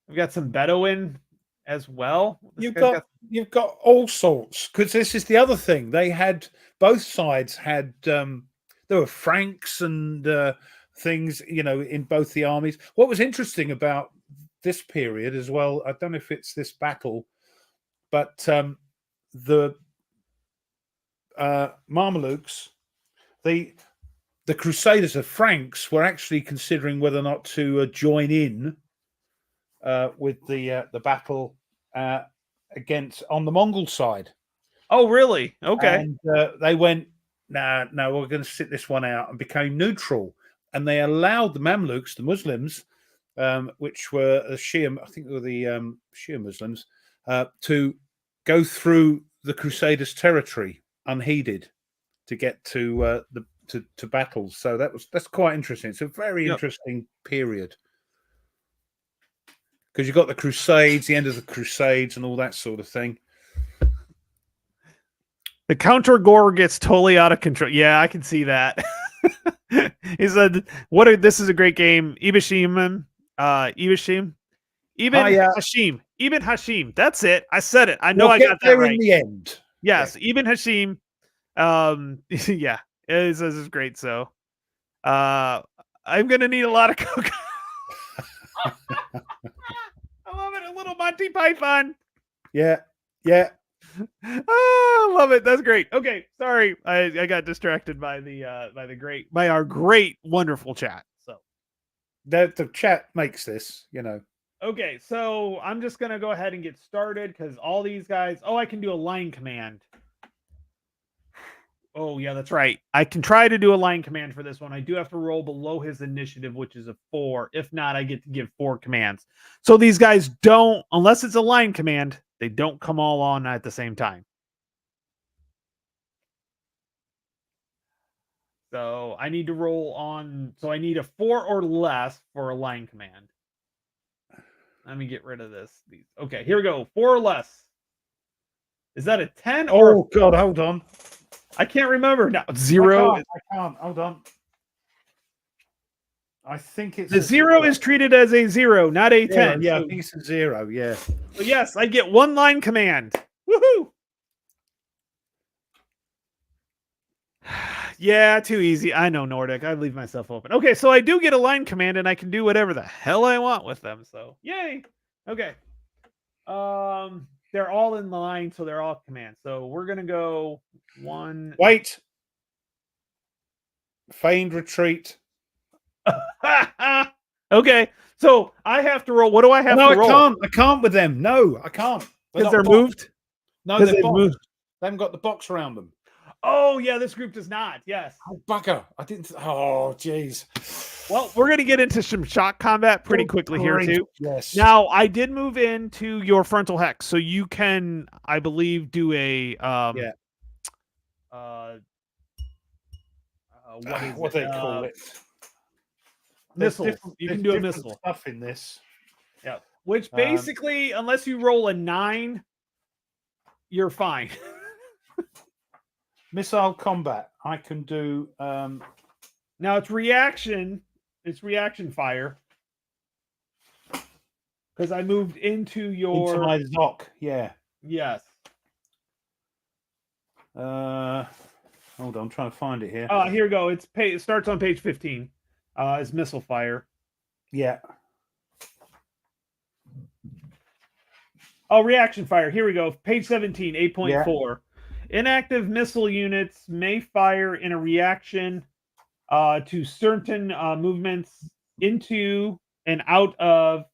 We've got some Bedouin as well. You've got all sorts, because this is the other thing. They had, both sides had, there were Franks and things, in both the armies. What was interesting about this period as well, I don't know if it's this battle, but the Mamelukes, the Crusaders of Franks were actually considering whether or not to join in with the battle against on the Mongol side. Oh, really? Okay. And they went, no, we're going to sit this one out, and became neutral. And they allowed the Mamluks, the Muslims, which were the Shia, I think they were the Shia Muslims, to go through the Crusaders' territory unheeded to get to to battles. So that's quite interesting. It's a very interesting period, because you've got the Crusades, the end of the Crusades, and all that sort of thing. The counter gore gets totally out of control. Yeah, I can see that. He said, this is a great game. Ibn Hashim. Ibn Hashim. That's it. I said it. I know I got that right. In the end. Yes, yeah. Ibn Hashim. Yeah, this is great. So I'm gonna need a lot of coke. I love it. A little Monty Python. Yeah. Oh, I love it. That's great. Okay, sorry, I got distracted by our great, wonderful chat. So the chat makes this, Okay, so I'm just gonna go ahead and get started because all these guys. Oh, I can do a line command. Oh yeah, that's right. I can try to do a line command for this one. I do have to roll below his initiative, which is a 4. If not, I get to give 4 commands. So these guys don't, unless it's a line command, they don't come all on at the same time. So I need to roll on. So I need a 4 or less for a line command. Let me get rid of this. Okay, here we go. 4 or less. Is that a 10 or? Oh God, hold on. I can't remember now. 0. I can't. Hold on. I think it's the 0 is treated as a 0, not a 10. Yeah, I think it's a 0. Yeah. So yes, I get 1 line command. Woohoo! Yeah, too easy. I know, Nordic. I leave myself open. Okay, so I do get a line command, and I can do whatever the hell I want with them. So yay! Okay. They're all in line, so they're all commands. So we're gonna go one. Wait. Feigned retreat. Okay, so I have to roll. What do I have No, to I roll? can't. I can't with them. No, I can't. Because not they're boxed. moved. No, Because they're they boxed. moved. They haven't got the box around them. Oh yeah, this group does not. Yes. Oh, bugger! I didn't. Oh, jeez. Well, we're gonna get into some shock combat pretty quickly here too. Yes. Now, I did move into your frontal hex, so you can, I believe, do a Yeah. what do they call it? Missile. You can do a missile stuff in this. Yeah. Which basically, unless you roll a 9, you're fine. Missile combat. I can do. Now it's reaction. It's reaction fire. Because I moved into your into my Zoc. Yeah. Yes. Hold on, I'm trying to find it here. Here we go. It starts on page 15. It's missile fire. Yeah. Oh, reaction fire. Here we go. Page 17, 8.4. Yeah. Inactive missile units may fire in a reaction to certain movements into and out of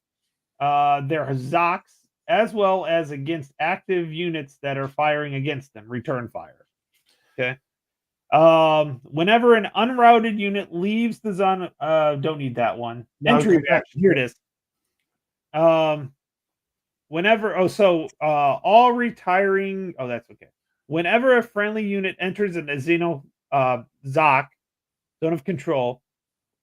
their Zocs, as well as against active units that are firing against them. Return fire. Okay. Whenever an unrouted unit leaves the zone, don't need that one. No, Entry reaction. Here it is. Whenever, all retiring. Oh, that's okay. Whenever a friendly unit enters an Xeno Zoc, zone of control,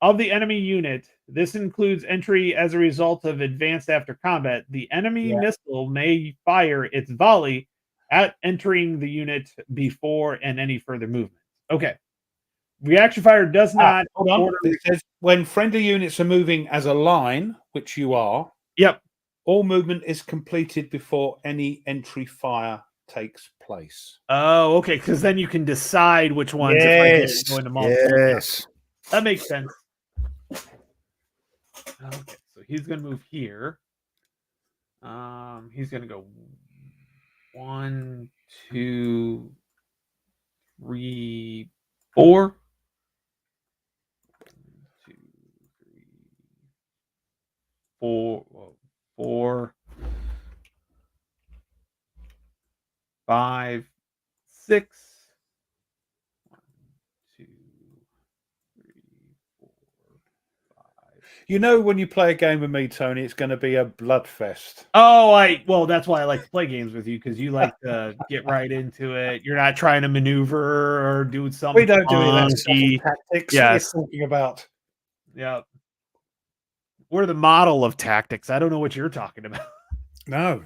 of the enemy unit, this includes entry as a result of advanced after combat, the enemy missile may fire its volley at entering the unit before and any further movement. Okay. Reaction fire does not. Hold on. It says when friendly units are moving as a line, which you are. Yep. All movement is completed before any entry fire takes place. Oh, okay. Because then you can decide which ones. Yes. Go into multiple. Yes. That makes sense. Okay, so he's going to move here. He's going to go 1, 2, 3, 4. 1, 2, 3, 4, 4, 5, 6. 1, 2, 3, 4, 5. You know, when you play a game with me, Tony, it's going to be a bloodfest. Oh, well, that's why I like to play games with you, because you like to get right into it. You're not trying to maneuver or do something. We don't do that tactics. Yes. What are you talking about? Yeah. We're the model of tactics. I don't know what you're talking about. No.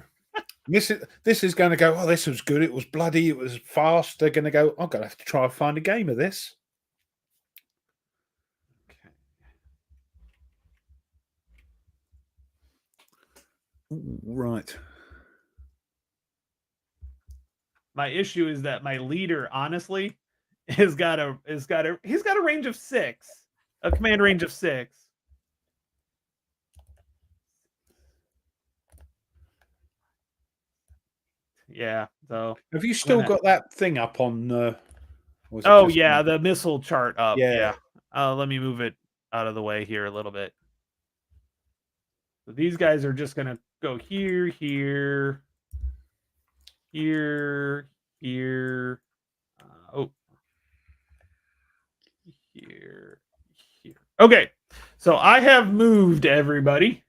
This is going to go, oh, this was good. It was bloody. It was fast. They're going to go, I'm going to have to try and find a game of this. Okay. Right. My issue is that my leader, honestly, he's got a range of 6, a command range of 6. Yeah. So have you still got that thing up on? Oh yeah, the missile chart up. Yeah. Let me move it out of the way here a little bit. So these guys are just gonna go here, here, here, here. Here, here. Okay, so I have moved everybody.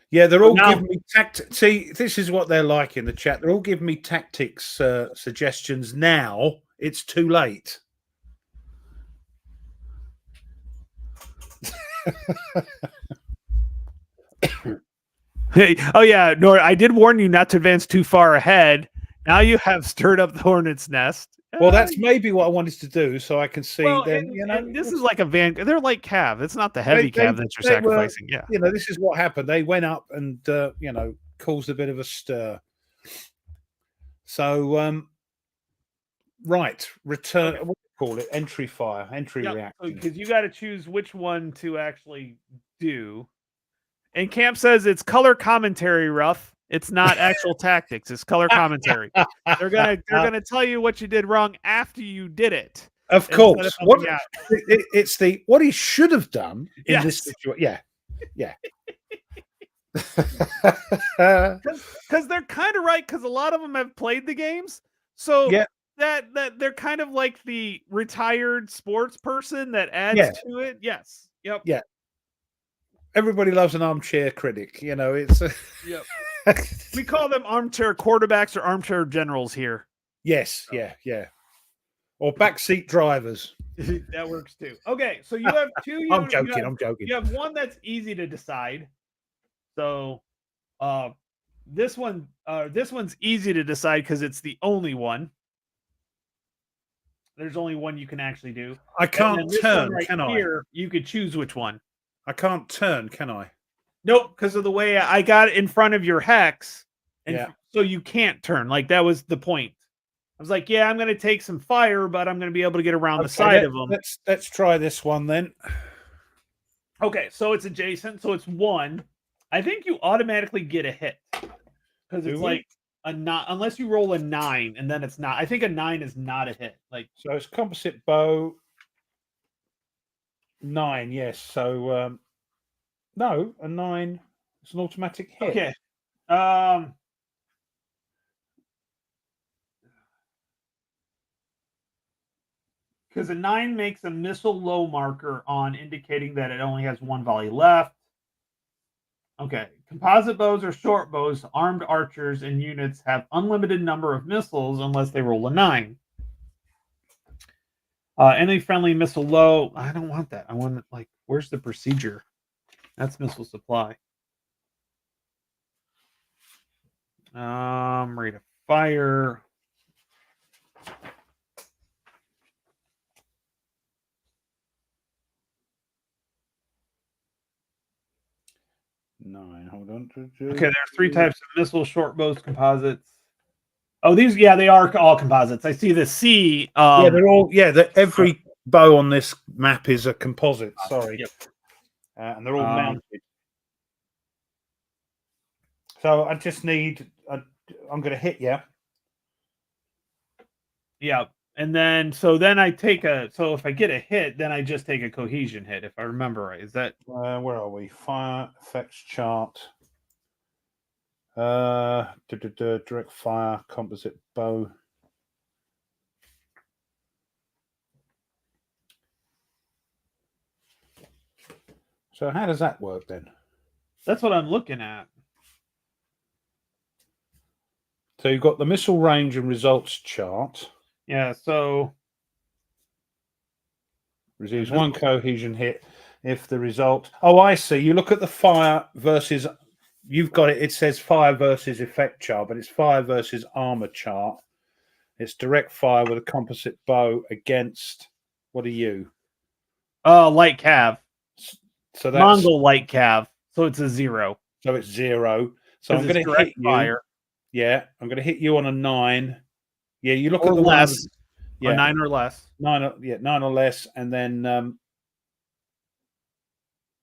Yeah, they're all giving me See, this is what they're like in the chat. They're all giving me tactics suggestions now. It's too late. Hey, oh yeah, Nora, I did warn you not to advance too far ahead. Now you have stirred up the hornet's nest. Well, that's maybe what I wanted to do, so I can see. Well, then and this is like a van. They're like cav. It's not the heavy cav that you're sacrificing. Yeah, this is what happened. They went up and caused a bit of a stir. So, right, return. Okay. What do you call it? Entry fire, entry reaction. Because you got to choose which one to actually do. And Camp says it's color commentary, Ruff. It's not actual tactics. It's color commentary. They're gonna tell you what you did wrong after you did it. Of course. It's what he should have done in this situation. Yeah. Yeah. Because they're kind of right, because a lot of them have played the games. So that they're kind of like the retired sports person that adds to it. Yes. Yep. Yeah. Everybody loves an armchair critic. You know, it's yep. We call them armchair quarterbacks or armchair generals here. Yes. Yeah. Yeah. Or backseat drivers. That works too. Okay, so you have two. I'm joking. You have one that's easy to decide. So, this one's easy to decide because it's the only one. There's only one you can actually do. I can't turn, can I? You could choose which one. I can't turn, can I? Nope, because of the way I got it in front of your hex, and so you can't turn. Like that was the point. I was like, yeah, I'm going to take some fire, but I'm going to be able to get around the side of them. Let's try this one then. Okay, so it's adjacent, so it's 1. I think you automatically get a hit because it's like a 9, unless you roll a 9, and then it's not. I think a 9 is not a hit. Like so, it's composite bow 9. Yes. So no, a 9. It's an automatic hit. Okay. Because a 9 makes a missile low marker on, indicating that it only has 1 volley left. Okay. Composite bows or short bows, armed archers and units have unlimited number of missiles unless they roll a 9. Any friendly missile low. I don't want that. I want like, where's the procedure? That's missile supply. Rate of fire. Hold on. Okay, there's 3 types of missiles: short bows, composites. Oh, these, they are all composites. I see the C. They're all. Every bow on this map is a composite. Sorry. Yep. And they're all mounted. So I just need. I'm going to hit you. Yeah. And then, I take so if I get a hit, then I just take a cohesion hit, if I remember right. Is that where are we? Fire effects chart. Direct fire, composite bow. So how does that work then? That's what I'm looking at. So you've got the missile range and results chart. Yeah, so receives 1 cohesion hit if the result. Oh, I see. You look at the fire versus. You've got it. It says fire versus effect chart, but it's fire versus armor chart. It's direct fire with a composite bow against. What are you? Light cav. So that's Mongol light cav. So it's a 0. So it's 0. So I'm going to hit you. Fire. Yeah, I'm going to hit you on a 9. Yeah, you look or at the less. ones, yeah, or 9 or less. 9 or less, and then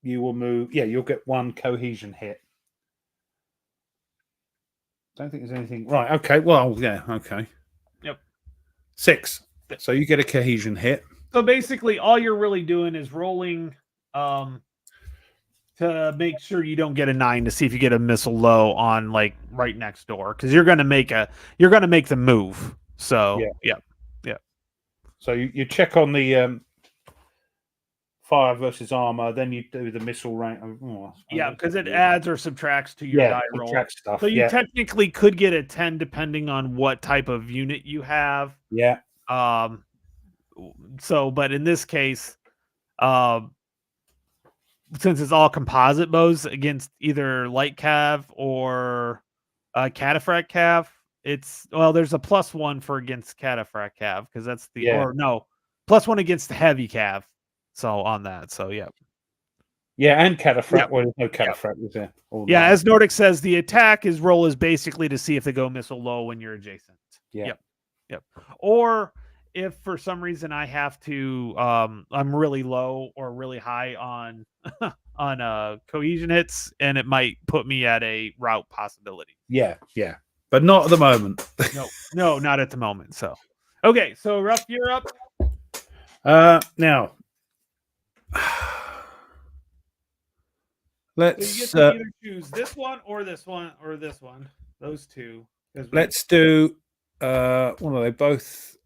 you will move. Yeah, you'll get 1 cohesion hit. Don't think there's anything. Right. Okay. Well. Yeah. Okay. Yep. 6. So you get a cohesion hit. So basically, all you're really doing is rolling to make sure you don't get a 9 to see if you get a missile low on like right next door, because you're gonna make the move. So yeah. So you check on the fire versus armor, then you do the missile range. Because it adds or subtracts to your die roll. Stuff. So you technically could get a 10 depending on what type of unit you have. Yeah. So, but in this case, since it's all composite bows against either light cav or cataphract cav, there's a +1 for against cataphract cav, because that's the or no +1 against the heavy cav. So on that, so yeah, and cataphract. Well, there's no cataphract, is there? As Nordic says, the attack roll is basically to see if they go missile low when you're adjacent. Yep. Or if for some reason I have to, I'm really low or really high on on cohesion hits, and it might put me at a route possibility. Yeah, yeah, but not at the moment. No, not at the moment. So, okay, so Ruff, you're up. Now, So you get let's to either choose this one or this one or this one. Those two. let's do. What are they both?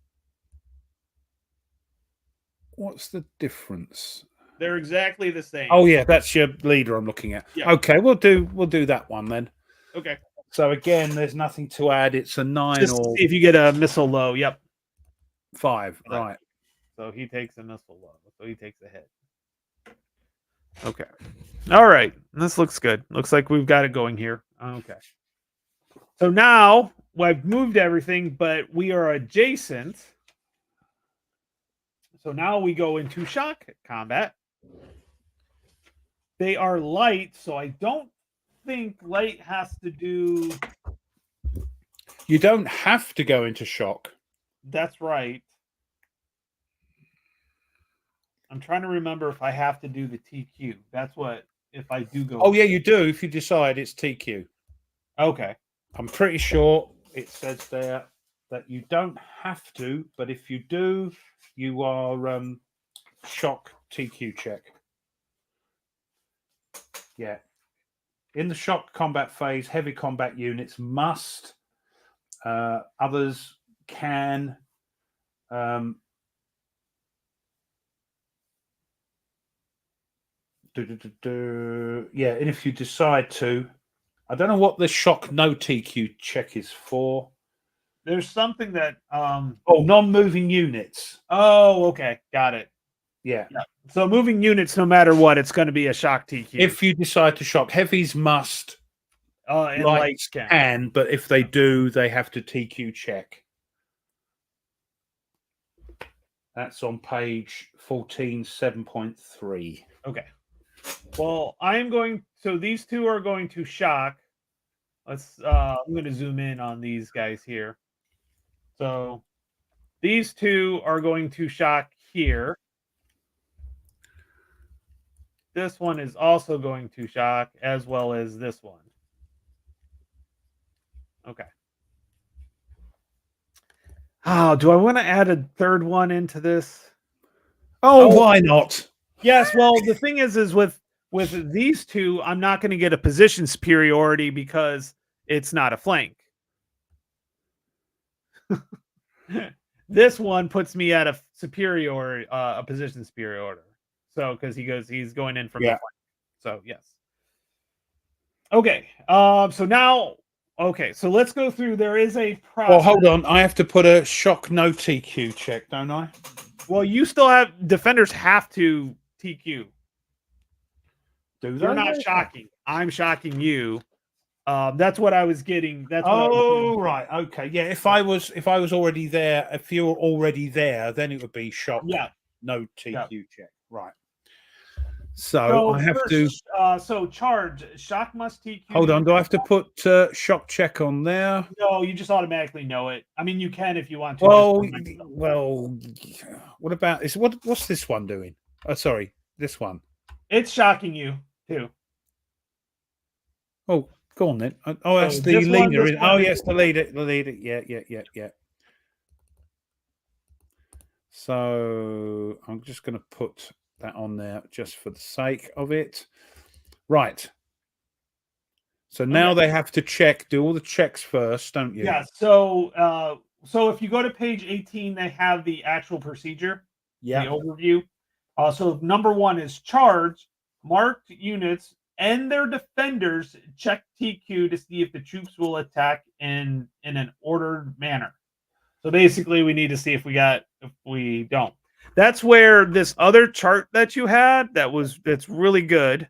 What's the difference? They're exactly the same. Oh yeah, that's your leader I'm looking at. Yeah. Okay, we'll do that one then. Okay. So again, there's nothing to add. It's a 9 Just or see if you get a missile low. Yep. 5. Right. So he takes a missile low. So he takes a hit. Okay. All right. This looks good. Looks like we've got it going here. Okay. So now I've moved everything, but we are adjacent. So now we go into shock combat. They are light, so I don't think light has to do. You don't have to go into shock. That's right. I'm trying to remember if I have to do the TQ. That's what, if I do go. Oh yeah, you do if you decide it's TQ. Okay. I'm pretty sure it says there that you don't have to, but if you do, you are shock TQ check. Yeah. In the shock combat phase, heavy combat units must. Others can. Yeah, and if you decide to, I don't know what the shock no TQ check is for. There's something that non-moving units. Oh, okay, got it. Yeah. So moving units, no matter what, it's going to be a shock TQ. If you decide to shock, heavies must. And lights can, but if they do, they have to TQ check. That's on page 14, 7.3. Okay. Well, I'm going. So these two are going to shock. Let's. I'm going to zoom in on these guys here. So these two are going to shock here. This one is also going to shock, as well as this one. Okay. Oh, do I want to add a third one into this? Oh, why not? Yes. Well, the thing is with these two, I'm not going to get a position superiority because it's not a flank. This one puts me at a superior, a position superiority. So because he's going in from the flank. So yes. Okay. So now, okay. So let's go through. There is a process. Well, hold on. I have to put a shock no TQ check, don't I? Well, you still have defenders have to TQ. Do they? You're not shocking. I'm shocking you. That's what I was getting. That's what right. Okay. Yeah. If I was already there, if you were already there, then it would be shock. Yeah. No TQ check. Right. So I have first, to. So charge shock must TQ. Hold on. Do I have to put shock check on there? No, you just automatically know it. I mean, you can if you want to. Well. What about this? What's this one doing? Oh, sorry, this one. It's shocking you too. Oh, go on then. Oh, that's the leader. Oh, yes, the leader. The leader. Yeah. So I'm just going to put that on there just for the sake of it. Right. So now they have to do all the checks first, don't you? Yeah. So if you go to page 18, they have the actual procedure. Yeah. The overview. So number 1 is charge. Marked units and their defenders check TQ to see if the troops will attack in an ordered manner. So basically, we need to see if we don't. That's where this other chart that you had that's really good.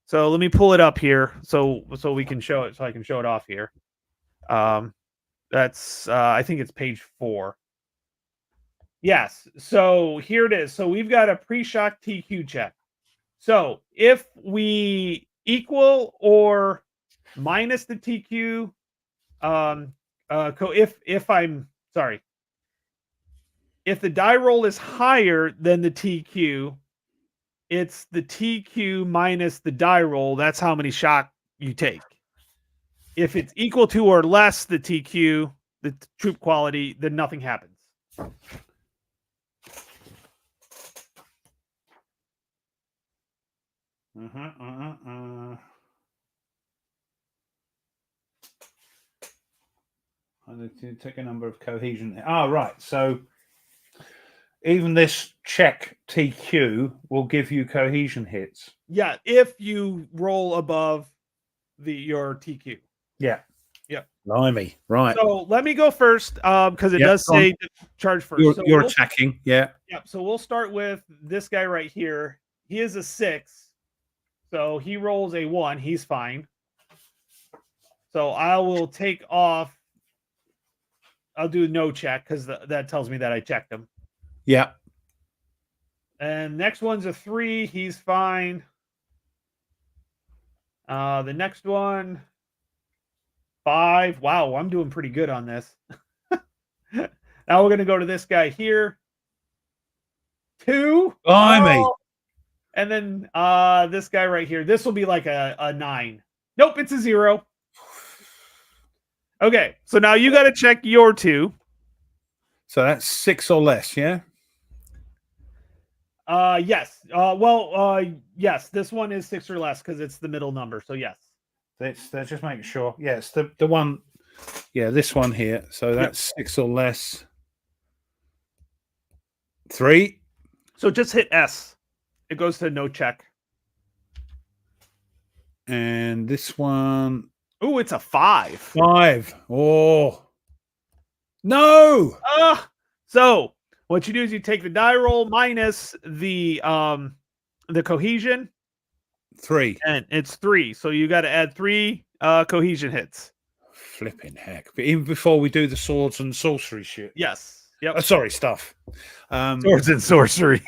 So let me pull it up here so we can show it. So I can show it off here. That's I think it's page 4. Yes. So here it is. So we've got a pre-shock TQ check. So if we equal or minus the TQ, If the die roll is higher than the TQ, it's the TQ minus the die roll. That's how many shock you take. If it's equal to or less the TQ, the troop quality, then nothing happens. Take a number of cohesion. Right. So even this check TQ will give you cohesion hits. Yeah, if you roll above your TQ. Yeah. Yep. Blimey. Right. So let me go first because it does say to charge first. You're attacking. Yeah. Yep. So we'll start with this guy right here. He is a 6. So he rolls a 1. He's fine. So I will take off. I'll do no check because that tells me that I checked him. Yeah. And next one's a 3. He's fine. The next one, 5. Wow, I'm doing pretty good on this. Now we're going to go to this guy here. 2. Blimey. And then this guy right here. This will be like a 9. Nope, it's a 0. Okay, so now you got to check your 2. So that's 6 or less, yeah? Yes. Yes, this one is 6 or less because it's the middle number. So yes. They're just making sure. Yes, the one. Yeah, this one here. So that's 6 or less. 3. So just hit S. It goes to no check. And this one. Oh, it's a 5. 5. Oh. No. So what you do is you take the die roll minus the cohesion. 3. And it's 3. So you got to add 3 cohesion hits. Flipping heck. But even before we do the swords and sorcery shit. Yes. Yep. Sorry, stuff. Swords and sorcery.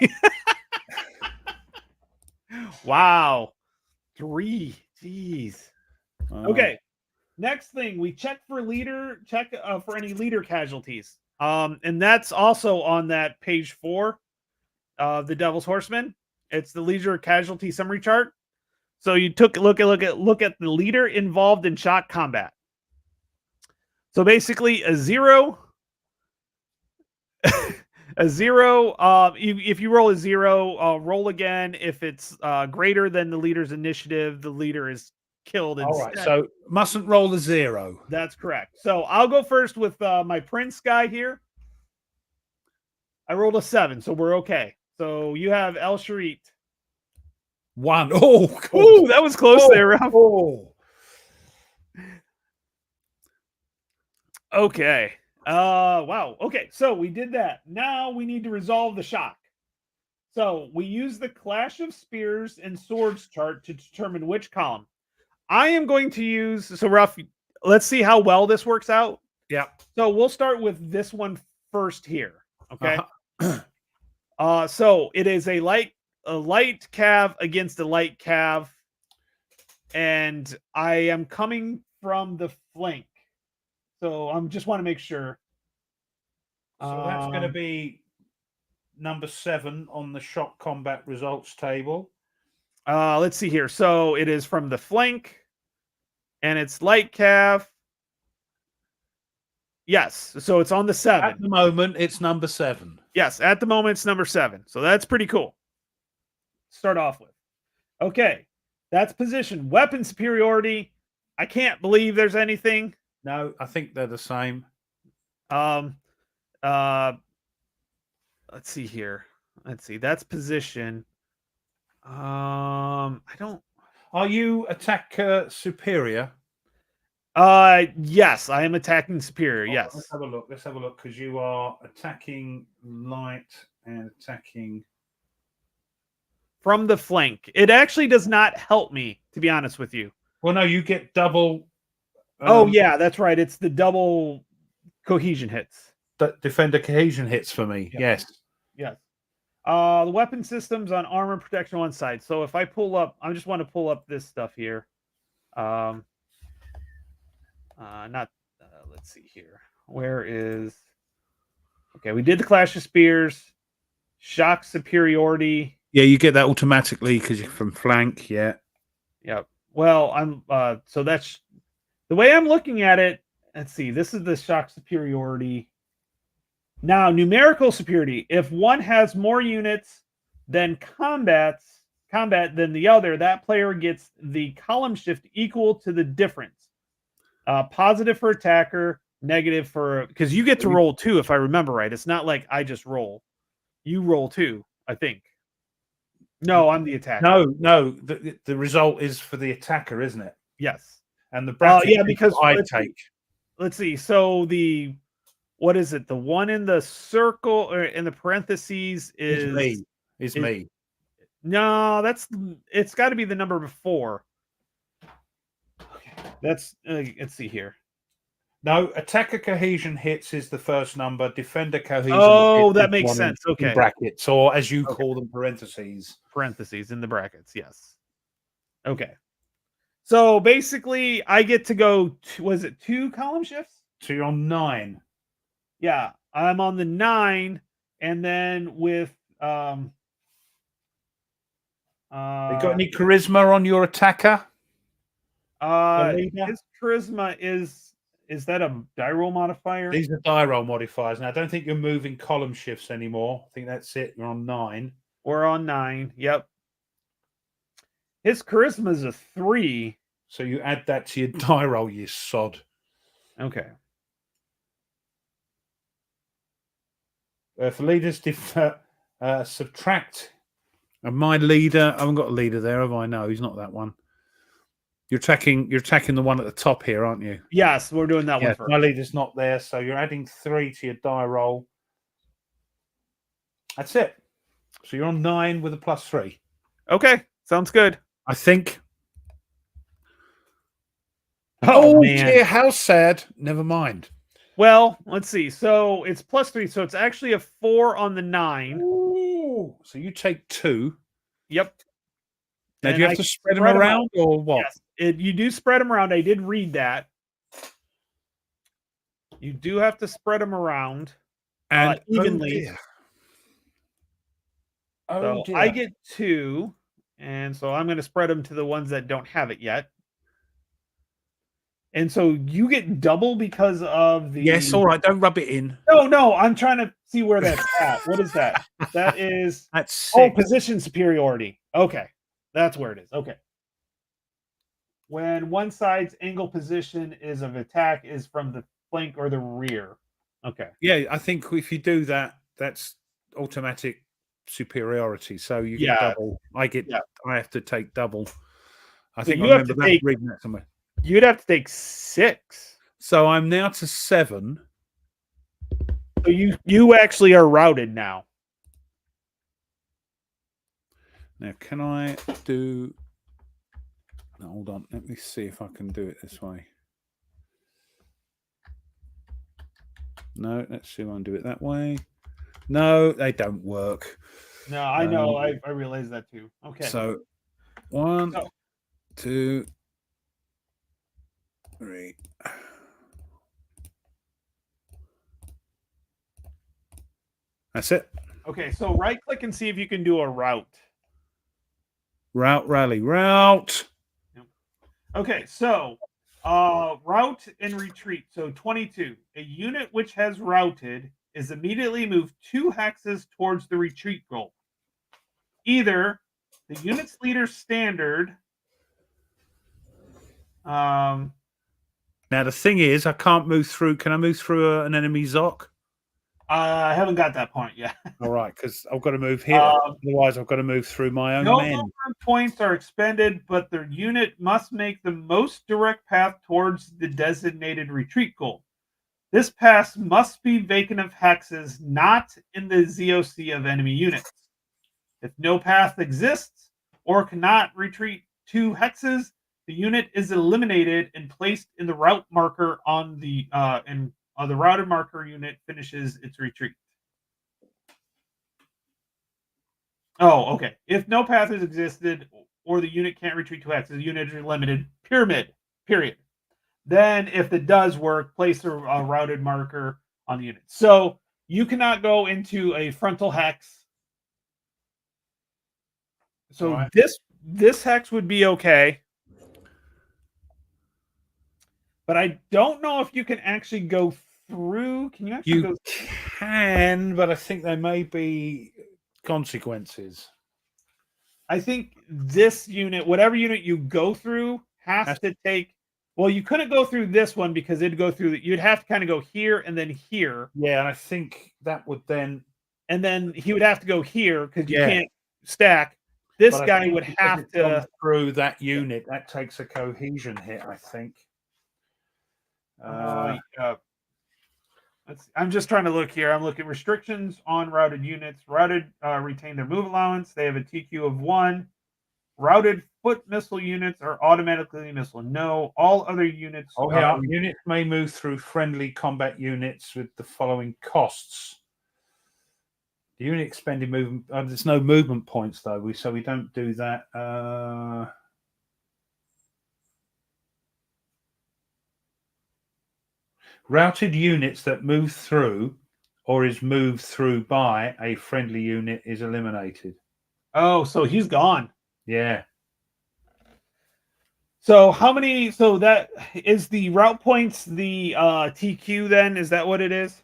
Wow. 3. Jeez. Okay. Next thing, we check for for any leader casualties. And that's also on that page 4 of the Devil's Horsemen. It's the leader casualty summary chart. So you took look at the leader involved in shock combat. So basically a 0 a 0 if you roll a 0, roll again. If it's greater than the leader's initiative, the leader is killed instead. All right, so mustn't roll a 0. That's correct. So I'll go first with my prince guy here. I rolled a 7, so we're okay. So you have El Sharit. 1. Oh, ooh, that was close there, Ralph. Oh. Okay. Wow. Okay, so we did that. Now we need to resolve the shock. So we use the Clash of Spears and Swords chart to determine which column. I am going to use, so Ralph, let's see how well this works out. Yeah. So we'll start with this one first here. Okay. So it is a light cav against a light cav, and I am coming from the flank. So I just want to make sure. So that's going to be number 7 on the shock combat results table. Let's see here. So it is from the flank, and it's light cav. Yes. So it's on the 7. At the moment, it's number 7. Yes. At the moment, it's number 7. So that's pretty cool. Start off with. Okay. That's position. Weapon superiority. I can't believe there's anything. No, I think they're the same. Let's see here. Let's see. That's position. I don't. Are you attack superior? Yes, I am attacking superior. Yes. Let's have a look. Let's have a look because you are attacking light and attacking from the flank. It actually does not help me, to be honest with you. Well, no, you get double. Oh yeah, that's right. It's the double cohesion hits. Defender cohesion hits for me. Yes. Yes. The weapon systems on armor protection one side. So if I pull up, I just want to pull up this stuff here. Let's see here. Where is? Okay, we did the Clash of Spears, shock superiority. Yeah, you get that automatically because you're from flank. Yeah. Yep. Well, I'm so that's the way I'm looking at it. Let's see. This is the shock superiority. Now, numerical superiority. If one has more units than combat than the other, that player gets the column shift equal to the difference. Positive for attacker, negative for because you get to roll two, if I remember right. It's not like I just roll. You roll two, I think. No, I'm the attacker. No. The result is for the attacker, isn't it? Yes. And the bracket Yeah, because I take. Let's see. So what is it? The one in the circle or in the parentheses is me. Is me. No, it's got to be the number before. Okay, let's see here. No, attacker cohesion hits is the first number. Defender cohesion. Oh, that makes sense. Okay. In brackets, or as you call them, parentheses. Parentheses in the brackets. Yes. Okay. So basically, I get to go. Was it 2 column shifts? So you're on 9. Yeah, I'm on the 9, and then with you got any charisma on your attacker? His charisma is that a die roll modifier? These are die roll modifiers. Now, I don't think you're moving column shifts anymore. I think that's it. You're on 9. We're on 9. Yep. His charisma is a 3. So you add that to your die roll, you sod. Okay. For leaders, subtract. And my leader, I haven't got a leader there, have I? No, he's not that one. You're attacking the one at the top here, aren't you? Yes, we're doing that one first. My leader's not there, so you're adding 3 to your die roll. That's it. So you're on 9 with a +3. Okay, sounds good. I think. Oh man. Dear, how sad. Never mind. Well, let's see. So it's +3, so it's actually a 4 on the 9. Ooh, so you take 2. Yep. Now, do you have to spread them around or what? Yes, you do spread them around. I did read that. You do have to spread them around and evenly. Oh, so I get 2, and so I'm going to spread them to the ones that don't have it yet. And so you get double because of the... Yes, all right. Don't rub it in. No. I'm trying to see where that's at. What is that? That is... That's 6. Position superiority. Okay. That's where it is. Okay. When one side's angle position is of attack is from the flank or the rear. Okay. Yeah, I think if you do that, that's automatic superiority. So you get double. I have to take double. I think I remember reading that somewhere. You'd have to take 6. So I'm now to 7. So you actually are routed now. Now, can I do... No, hold on. Let me see if I can do it this way. No, let's see if I can do it that way. No, they don't work. No, I know. I realize that too. Okay. So 1, 2, 3. That's it. Okay, so right click and see if you can do a route. Route, rally, route. Okay, so route and retreat. So 22. A unit which has routed is immediately moved 2 hexes towards the retreat goal. Either the unit's leader standard. Now the thing is, I can't move through. Can I move through an enemy Zoc? I haven't got that point yet. All right, because I've got to move here. Otherwise, I've got to move through my own men. No points are expended, but the unit must make the most direct path towards the designated retreat goal. This pass must be vacant of hexes, not in the ZOC of enemy units. If no path exists or cannot retreat 2 hexes, the unit is eliminated and placed in the route marker on the the routed marker unit finishes its retreat. Oh, okay. If no path has existed or the unit can't retreat 2 hexes, the unit is limited. Period. Then, if it does work, place a routed marker on the unit. So You cannot go into a frontal hex. So Right. this hex would be okay. But I don't know if you can actually go through. Can you actually You go? can, but I think there may be consequences. I think this unit, whatever unit you go through, has to take. Well, you couldn't go through this one because it'd go through. You'd have to kind of go here and then here. Yeah, and I think that would then. And then he would have to go here because you Yeah. can't stack. This But I guy think would because have it's gone to. through that unit. That takes a cohesion hit, I think. Yeah. I'm just trying to look here. I'm looking restrictions on routed units. Routed retain their move allowance. They have a TQ of 1. Routed foot missile units are automatically missile. No, all other units. Oh, yeah. Units may move through friendly combat units with the following costs. The unit expended movement. There's no movement points though, so we don't do that. Routed units that move through or is moved through by a friendly unit is eliminated. Oh, so he's gone. Yeah. So how many? So that is the route points. The TQ. Then is that what it is?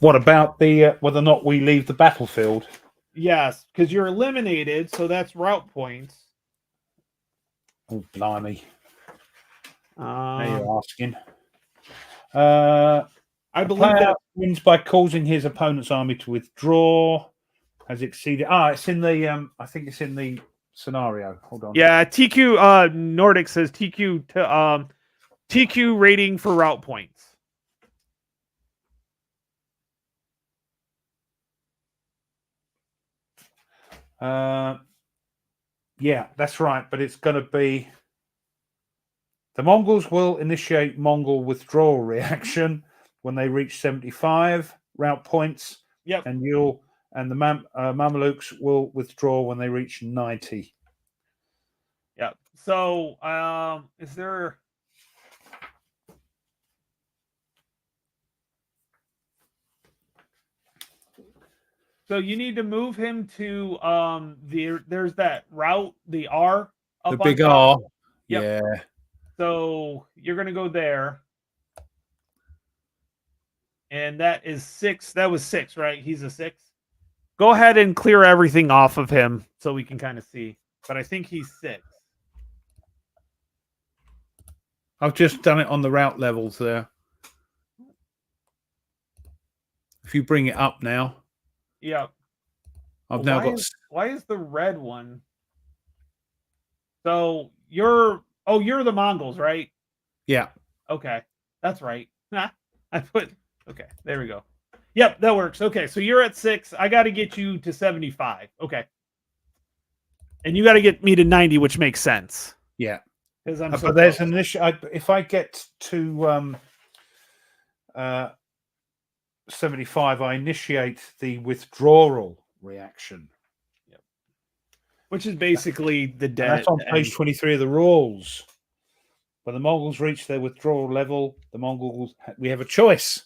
What about the whether or not we leave the battlefield? Yes, because you're eliminated, so that's route points. Oh, blimey! Now you're asking. I believe that wins by causing his opponent's army to withdraw. Has exceeded. It's in the. I think it's in the scenario. Hold on. Yeah, TQ. Nordic says TQ to TQ rating for route points. Yeah, that's right. But it's going to be the Mongols will initiate Mongol withdrawal reaction when they reach 75 route points. Yep. And the Mamelukes will withdraw when they reach 90. Yep. So, is there? So you need to move him to there's that route, the R up the big on top. R. Yep. Yeah. So you're gonna go there. And that is 6. That was 6, right? He's a 6. Go ahead and clear everything off of him so we can kind of see. But I think he's 6. I've just done it on the route levels there. If you bring it up now. Yep. I've now got. Why is the red one? So you're the Mongols, right? Yeah. Okay. That's right. Okay, there we go. Yep, that works. Okay, so you're at 6. I got to get you to 75. Okay. And you got to get me to 90, which makes sense. Yeah. Because but there's an issue. If I get to 75, I initiate the withdrawal reaction. Yep. Which is basically the dead. That's on page 23 of the rules. When the Mongols reach their withdrawal level, we have a choice.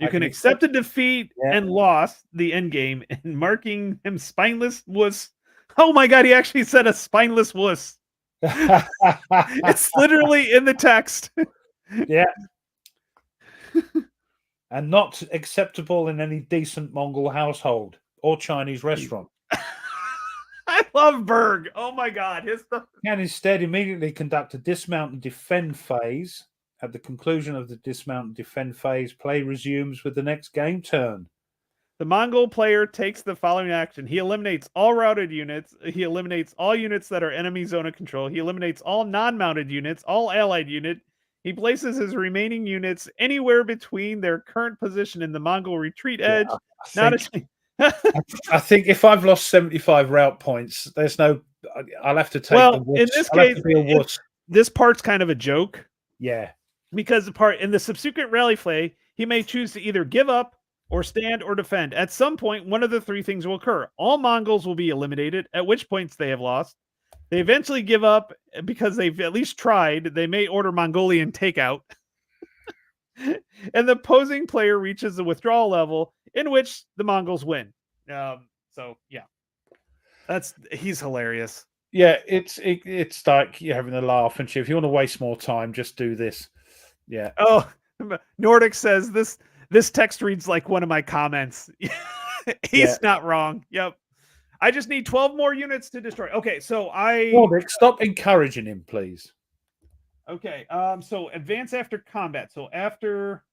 You can accept a defeat and loss, the end game, and marking him spineless wuss. Oh my god, he actually said a spineless wuss. It's literally in the text. Yeah. And not acceptable in any decent Mongol household or Chinese restaurant. I love Berg. Oh my god. His stuff. Can instead immediately conduct a dismount and defend phase. At the conclusion of the dismount and defend phase, play resumes with the next game turn. The Mongol player takes the following action. He eliminates all routed units. He eliminates all units that are enemy zone of control. He eliminates all non-mounted units, all allied unit. He places his remaining units anywhere between their current position in the Mongol retreat edge. I think if I've lost 75 route points, there's no. I'll have to take. Well, in this case, this part's kind of a joke. Yeah. Because in the subsequent rally play, he may choose to either give up or stand or defend. At some point, one of the 3 things will occur. All Mongols will be eliminated, at which points they have lost. They eventually give up because they've at least tried. They may order Mongolian takeout. and the opposing player reaches the withdrawal level, in which the Mongols win. So yeah, he's hilarious. Yeah, it's like you're having a laugh, and if you want to waste more time, just do this. Yeah. Oh, Nordic says this text reads like one of my comments. He's not wrong. Yep. I just need 12 more units to destroy. Okay, so Nordic, stop encouraging him, please. Okay, so advance after combat. So after.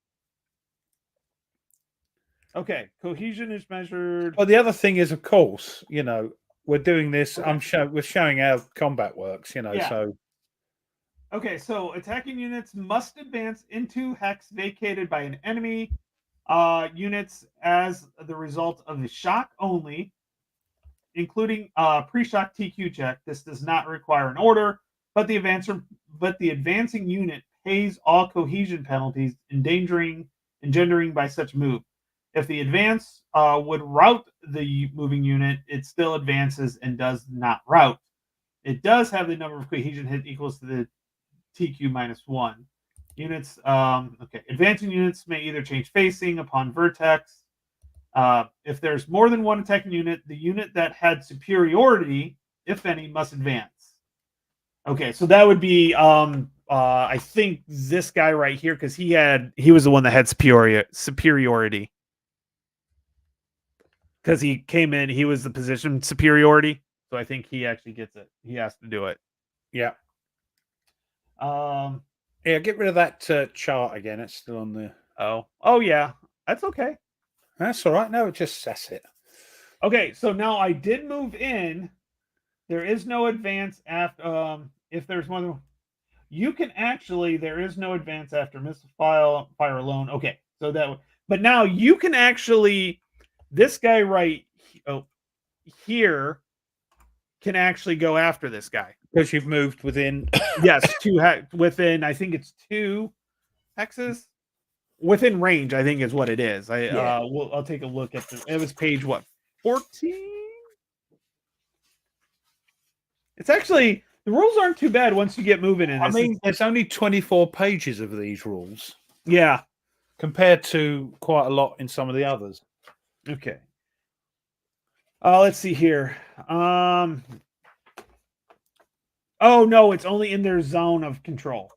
Okay, cohesion is measured. Well, the other thing is, of course, we're doing this. We're showing how combat works. So. Okay, so attacking units must advance into hex vacated by an enemy units as the result of the shock only, including pre-shock TQ check. This does not require an order, but the advancing unit pays all cohesion penalties engendering by such move. If the advance would rout the moving unit, it still advances and does not rout. It does have the number of cohesion hit equals to the TQ -1. Units, okay. Advancing units may either change facing upon vertex. If there's more than one attacking unit, the unit that had superiority, if any, must advance. Okay, so that would be I think this guy right here, because he was the one that had superiority. Because he came in, he was the position superiority. So I think he actually gets it. He has to do it. Yeah. Yeah, get rid of that chart again. It's still on the. Oh yeah, that's okay. That's all right. No, just says it. Okay, so now I did move in. There is no advance after. If there's more than you can actually, there is no advance after missile fire alone. Okay, so but now you can actually. This guy right here can actually go after this guy. Because you've moved within. Yes, within, I think it's 2 hexes. Within range, I think is what it is. I'll take a look at it was page 14? It's actually, the rules aren't too bad once you get moving in this. I mean, there's only 24 pages of these rules. Yeah. Compared to quite a lot in some of the others. Okay. Let's see here. Oh no, it's only in their zone of control.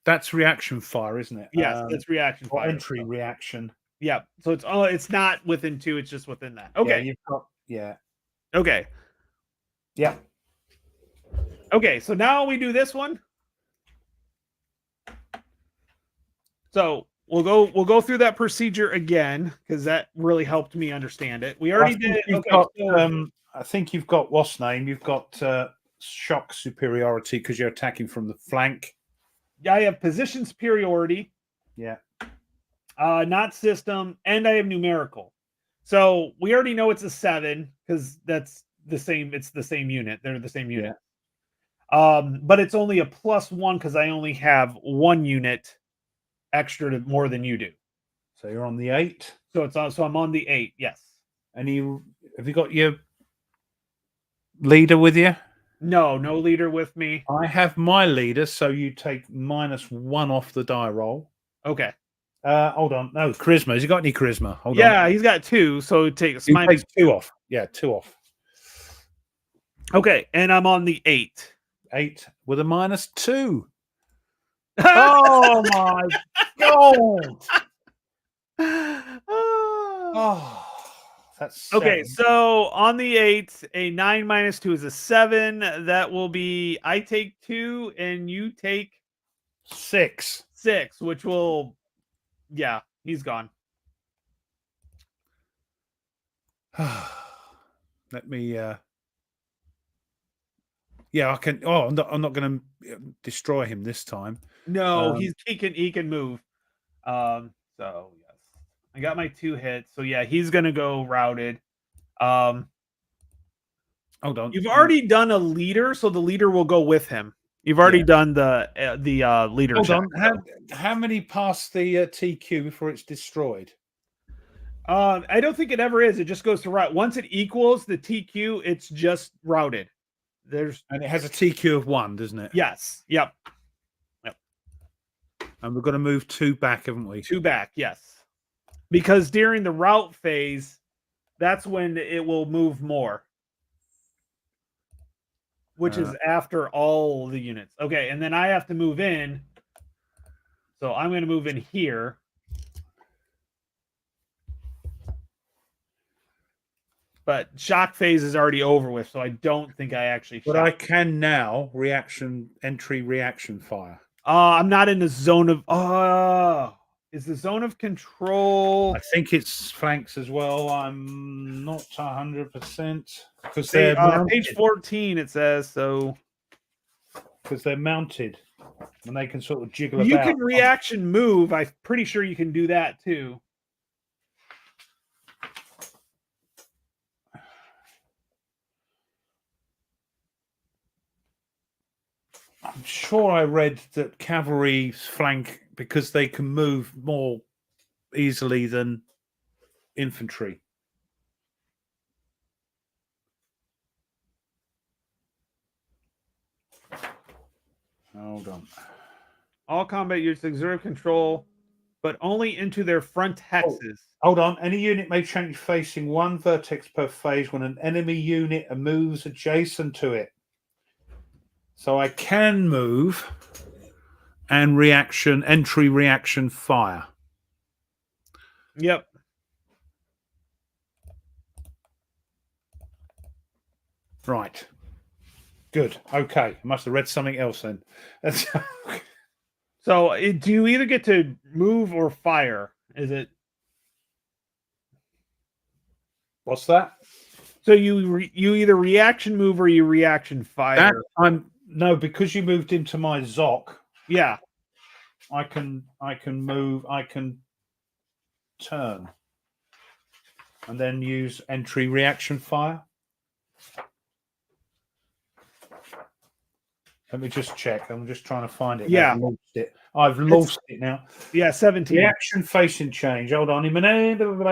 That's reaction fire, isn't it? Yes, that's reaction fire. Entry reaction. Yeah. So it's not within 2, it's just within that. Okay. Yeah, you've got Okay. Yeah. Okay, so now we do this one. So we'll go through that procedure again because that really helped me understand it. We already did it. Okay. I think you've got what's name. You've got shock superiority because you're attacking from the flank. Yeah, I have position superiority. Yeah. Not system, and I have numerical. So we already know it's a 7 because that's the same. It's the same unit. They're the same unit. Yeah. But it's only a +1 because I only have 1 unit extra to more than you do. So you're on the 8. So I'm on the 8. Yes. And have you got your leader with you? No leader with me. I have my leader, so you take -1 off the die roll. Okay. Hold on. No, charisma. Has he got any charisma? Hold on. Yeah, he's got 2, so it takes -2 off. Yeah, 2 off. Okay, and I'm on the 8. 8 with a -2. Oh my god! Oh, that's 7. Okay. So on the 8, a 9 -2 is a 7. That will be I take 2 and you take 6. 6, which will, yeah, he's gone. Let me. Yeah, I can. Oh, I'm not going to destroy him this time. No, he can move. So yes, I got my 2 hits. So yeah, he's gonna go routed. Hold on. You've already done a leader, so the leader will go with him. You've already done the leader. Hold on. How many pass the TQ before it's destroyed? I don't think it ever is. It just goes to route. Once it equals the TQ, it's just routed. And it has a TQ of 1, doesn't it? Yes. Yep. And we're going to move 2 back, haven't we? 2 back, yes. Because during the route phase, that's when it will move more. Which is after all the units. Okay, and then I have to move in. So I'm going to move in here. But shock phase is already over with, so I don't think I actually But shock. I can now entry reaction fire. I'm not in the zone of is the zone of control. I think it's flanks as well. I'm not 100% because They, they're mounted. page 14 it says so. Because they're mounted and they can sort of jiggle You about. can reaction move. I'm pretty sure you can do that too. I'm sure I read that cavalry flank because they can move more easily than infantry. Hold on. All combat units exert control, but only into their front hexes. Hold on. Any unit may change facing one vertex per phase when an enemy unit moves adjacent to it. So I can move and entry reaction fire. Yep. Right. Good. Okay. I must have read something else then. So do you either get to move or fire? Is it? What's that? So you either reaction move or you reaction fire. No, because you moved into my Zoc. Yeah. I can move. I can turn and then use entry reaction fire. Let me just check. I'm just trying to find it. Yeah. I've lost it now. Yeah, 17. Reaction facing change. Hold on a minute. Hold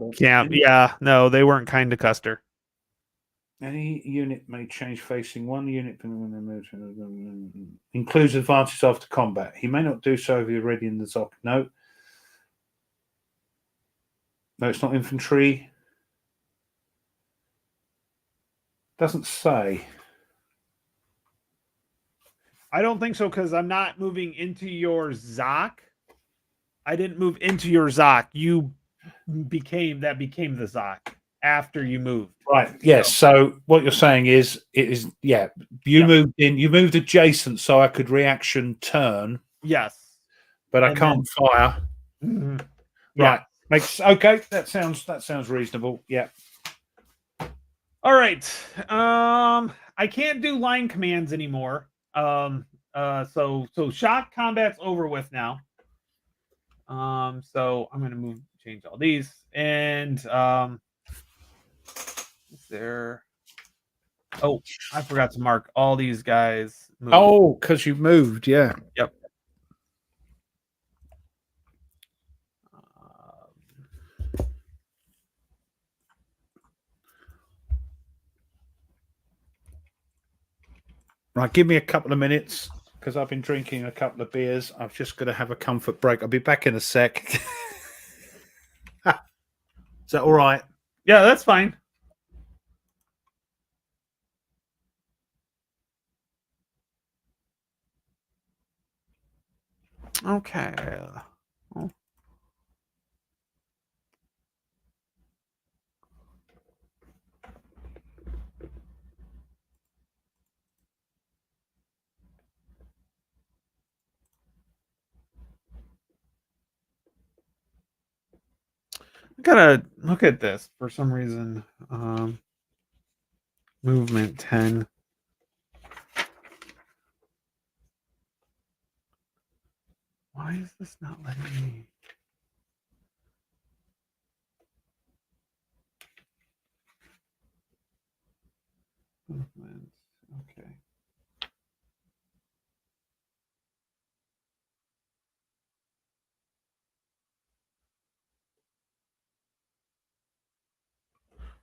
on. Yeah. No, they weren't kind to Custer. Any unit may change facing one unit. Includes advances after combat. He may not do so if you're already in the Zoc. No. No, it's not infantry. Doesn't say. I don't think so because I'm not moving into your Zoc. I didn't move into your Zoc. You became the Zoc after you moved. Right. Yes. So what you're saying is you moved in, you moved adjacent so I could reaction turn. Yes. But I can't fire. Mm-hmm. Right. Okay. That sounds reasonable. Yeah. All right. I can't do line commands anymore. So shock combat's over with now. So I'm gonna change all these, and is there? Oh, I forgot to mark all these guys. Moved. Oh, because you moved, yeah. Yep. Right, give me a couple of minutes because I've been drinking a couple of beers. I've just got to have a comfort break. I'll be back in a sec. Is that all right? Yeah, that's fine. Okay. Oh. I gotta look at this for some reason. Movement 10. Why is this not letting me? Movement. Okay.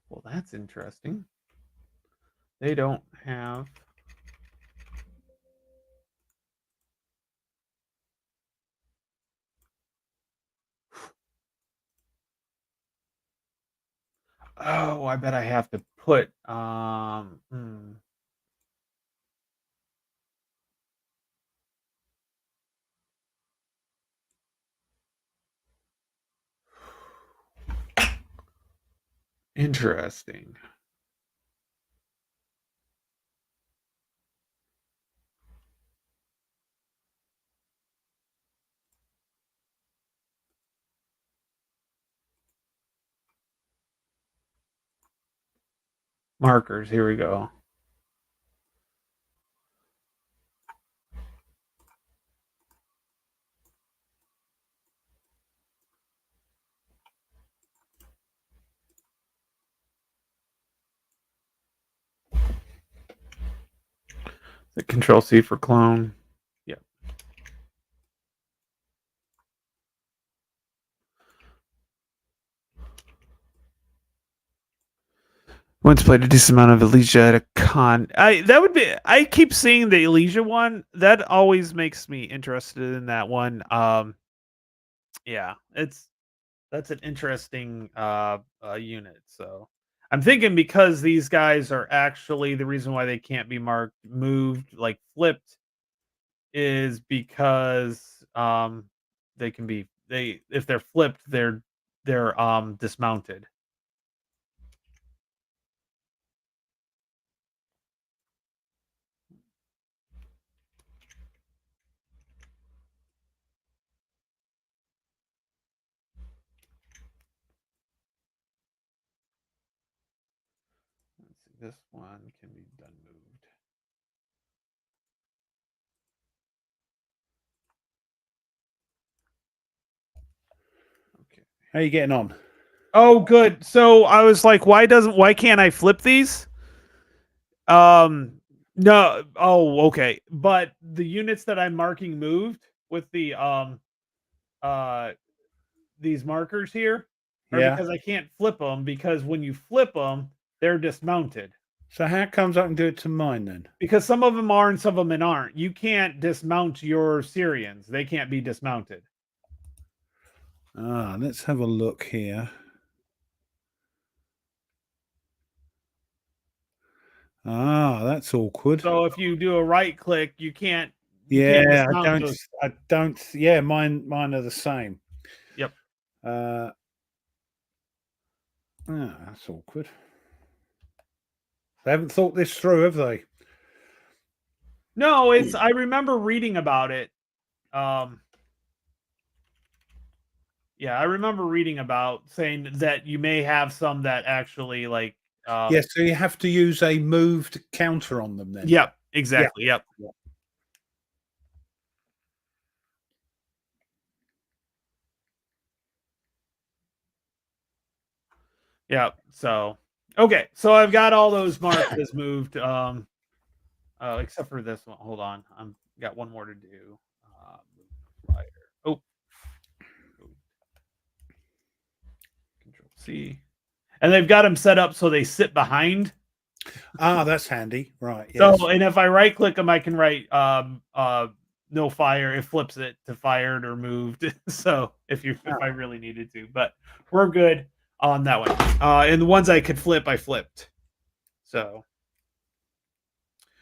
Well, that's interesting. They don't have. Oh, I bet I have to put interesting. Markers, here we go. The Control C for clone. Yep. Once played a decent amount of Elysia at a con. I keep seeing the Elysia one. That always makes me interested in that one. Yeah, that's an interesting unit. So I'm thinking because these guys are actually the reason why they can't be moved, like flipped, is because they can be they if they're flipped, they're dismounted. Let's see, this one can be done moved. Okay. How are you getting on? Oh, good. So I was like, why can't I flip these? No. Oh, okay. But the units that I'm marking moved with the uh these markers here are Yeah. because I can't flip them because when you flip them, they're dismounted. So how comes I can do it to mine then? Because some of them are and some of them aren't. You can't dismount your Syrians. They can't be dismounted. Let's have a look here. That's awkward. So if you do a right click, you can't Yeah, dismount those. I don't. Yeah, mine are the same. Yep. That's awkward. They haven't thought this through, have they? No, it's I remember reading about it. Yeah, I remember reading about saying that you may have some that actually like Yeah, so you have to use a moved counter on them then. Yep, exactly. Yep. Yeah. Yep. So okay. So I've got all those marked as moved. Except for this one. Hold on. I'm got one more to do. Flyer. Oh. Control C. And they've got them set up so they sit behind. That's handy. Right. Yes. So, and if I right click them, I can write no fire. It flips it to fired or moved. So if I really needed to, but we're good on that one. And the ones I could flip, I flipped. So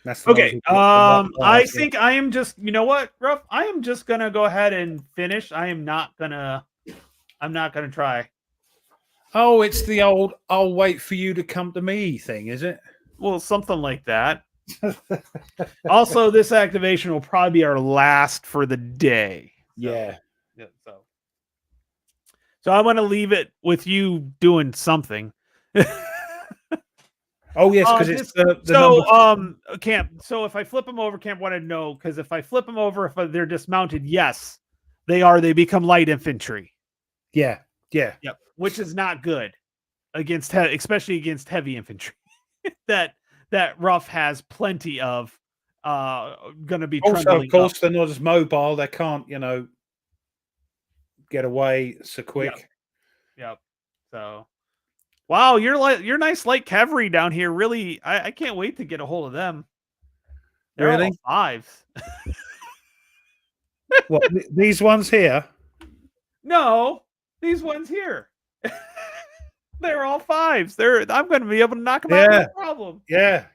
That's okay. I think I am just, you know what, Ruff? I am just gonna go ahead and finish. I'm not gonna try. Oh, it's the old "I'll wait for you to come to me" thing, is it? Well, something like that. Also, this activation will probably be our last for the day. Yeah. So I want to leave it with you doing something. Oh yes, because it's the number. Camp. So if I flip them over, Camp wanted to know because if I flip them over, if they're dismounted, yes, they are. They become light infantry. Yeah. Yeah. Yep. Which is not good against, especially against heavy infantry. that Ruff has plenty of. Going to be also, of course, up. they're not as mobile. They can't, get away so quick. Yep. So Wow, you're nice light cavalry down here. Really, I can't wait to get a hold of them. They're Really? all fives. What, these ones here? No, these ones here. They're all fives. I'm going to be able to knock them out no Yeah. problem. Yeah.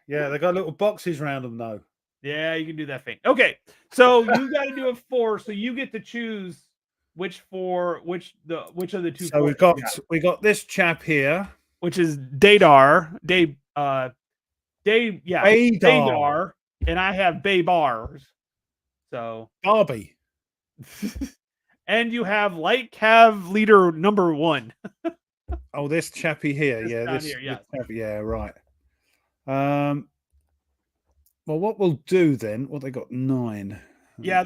They got little boxes around them, though. Yeah, you can do that thing. Okay, so you got to do a 4. So you get to choose which of the two. So we got this chap here, which is Dadar, Dadar, and I have Baybars. So Barbie. and you have light cav leader number 1. Oh, this chappy here. Here, Right. Well, what we'll do then? Well, they got 9. Yeah,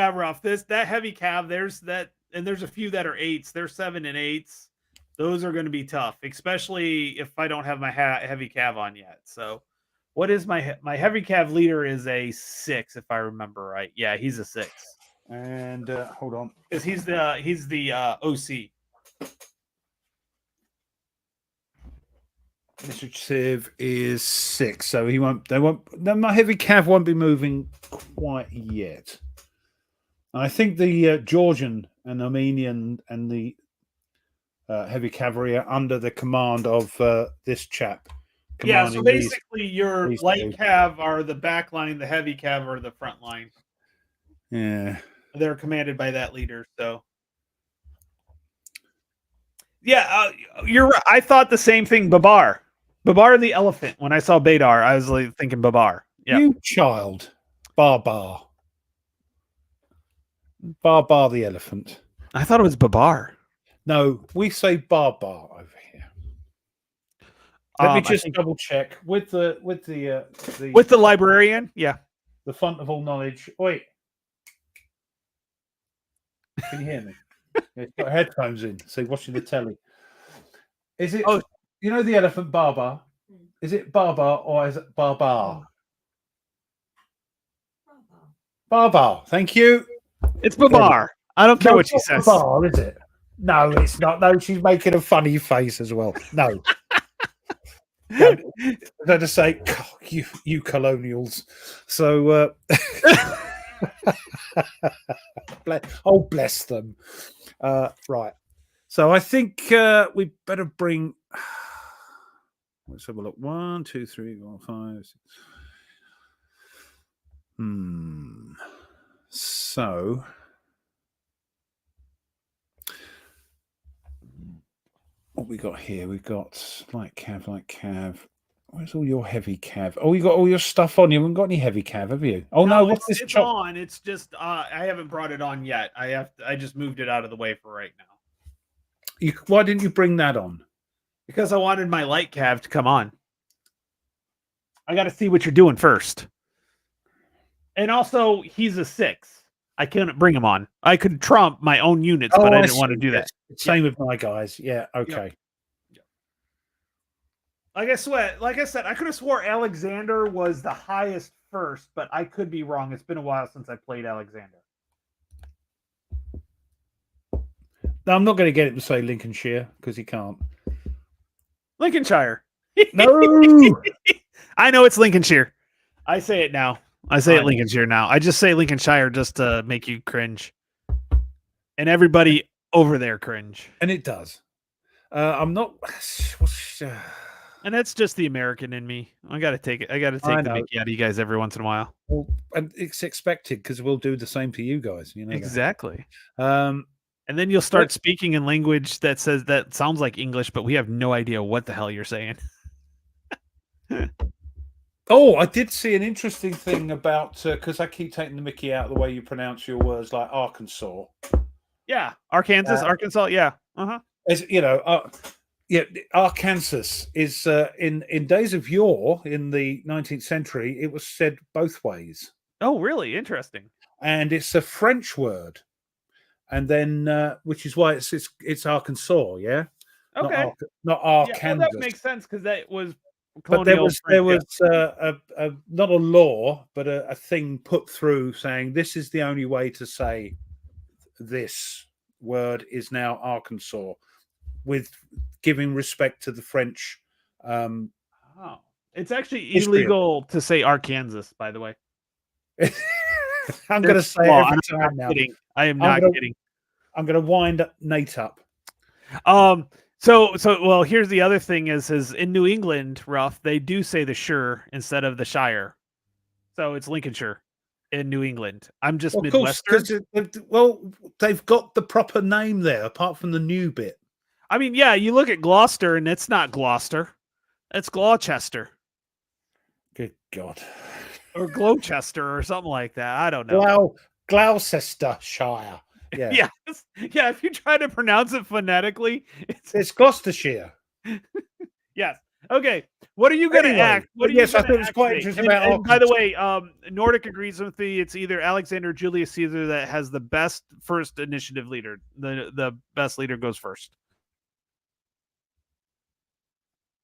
rough. That heavy cav. There's that, and there's a few that are 8s. They're 7 and 8s. Those are going to be tough, especially if I don't have my heavy cav on yet. So, what is my heavy cav leader is a 6, if I remember right. Yeah, he's a 6. And hold on, because he's the OC. Initiative is 6, so my heavy cav won't be moving quite yet. I think the Georgian and Armenian and the heavy cavalry are under the command of this chap. Yeah, so basically your light cav are the back line, the heavy cav are the front line. Yeah. They're commanded by that leader, so. Yeah, you're right. I thought the same thing, Babar the elephant. When I saw Badar, I was like thinking Babar. Yeah. You child. Barbar the elephant. I thought it was Babar. No, we say Barbar over here. Let me just double check with the librarian. Yeah. The font of all knowledge. Wait. Can you hear me? He's got headphones in, so watching the telly. Is it? Oh, you know the elephant Barbar? Is it Barbar or is it Barbar? Barbar. Thank you. It's Babar. I don't care what she says. Babar, is it? No, it's not. No, she's making a funny face as well. No. They're to say, you colonials. So, bless them. Right. So I think we better bring. Let's have a look. 1, 2, 3, 4, 5, 6. So. What we got here? We've got light cav. Where's all your heavy cav? Oh, you got all your stuff on. You haven't got any heavy cav, have you? Oh no, what's this? It's on. It's just I haven't brought it on yet. I just moved it out of the way for right now. Why didn't you bring that on? Because I wanted my light cav to come on. I got to see what you're doing first. And also, he's a 6. I couldn't bring him on. I could trump my own units, but I didn't want to do that. Same with my guys. Yeah, okay. Yep. Like I said, I could have swore Alexander was the highest first, but I could be wrong. It's been a while since I played Alexander. No, I'm not going to get him to say Lincolnshire because he can't. Lincolnshire. No. I know it's Lincolnshire. I say it now. I say it Lincolnshire now. I just say Lincolnshire just to make you cringe. And everybody over there cringe. And it does. I'm not. And that's just the American in me. I got to take it. I got to take the mickey out of you guys every once in a while. Well, and it's expected because we'll do the same to you guys. You know exactly. And then you'll start speaking in language that sounds like English, but we have no idea what the hell you're saying. Oh, I did see an interesting thing about because I keep taking the mickey out of the way you pronounce your words, like Arkansas. Yeah, Arkansas. Yeah, as you know, Arkansas is in days of yore in the 19th century. It was said both ways. Oh, really? Interesting. And it's a French word, and then which is why it's Arkansas. Yeah. Okay. Not Arkansas. Yeah, well, that makes sense because that was. But there was not a law, but a thing put through saying this is the only way to say this word is now Arkansas. with giving respect to the French. Oh, it's actually History of illegal to say Arkansas, by the way. I'm going to That's say it law. every I'm time not now. kidding. I am I'm not gonna, kidding. I'm going to wind Nate up. So well, here's the other thing is in New England, Ruff, they do say the shire instead of the shire. So it's Lincolnshire in New England. I'm just Of course, Midwestern. because they've got the proper name there, apart from the new bit. I mean, yeah, you look at Gloucester and it's not Gloucester. It's Gloucester. Good God. Or Gloucester or something like that. I don't know. Gloucestershire. Yeah. Yeah. Yeah, if you try to pronounce it phonetically, It's Gloucestershire. yes. Okay. What are you going to Anyway, act? What are yes, you I going thought it to was quite activate? interesting about And by the Arkansas. way, Nordic agrees with me. It's either Alexander or Julius Caesar that has the best first initiative leader. The best leader goes first.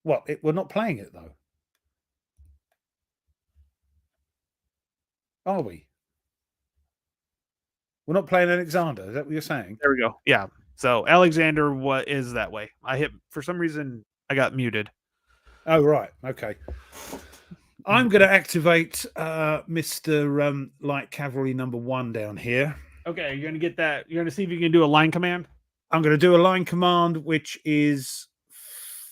What? We're not playing it though, are we? We're not playing Alexander. Is that what you're saying? There we go. Yeah. So Alexander, what is that way? I hit for some reason. I got muted. Oh right. Okay. I'm going to activate Mr. Light Cavalry #1 down here. Okay, you're gonna get that. You're gonna see if you can do a line command. I'm going to do a line command, which is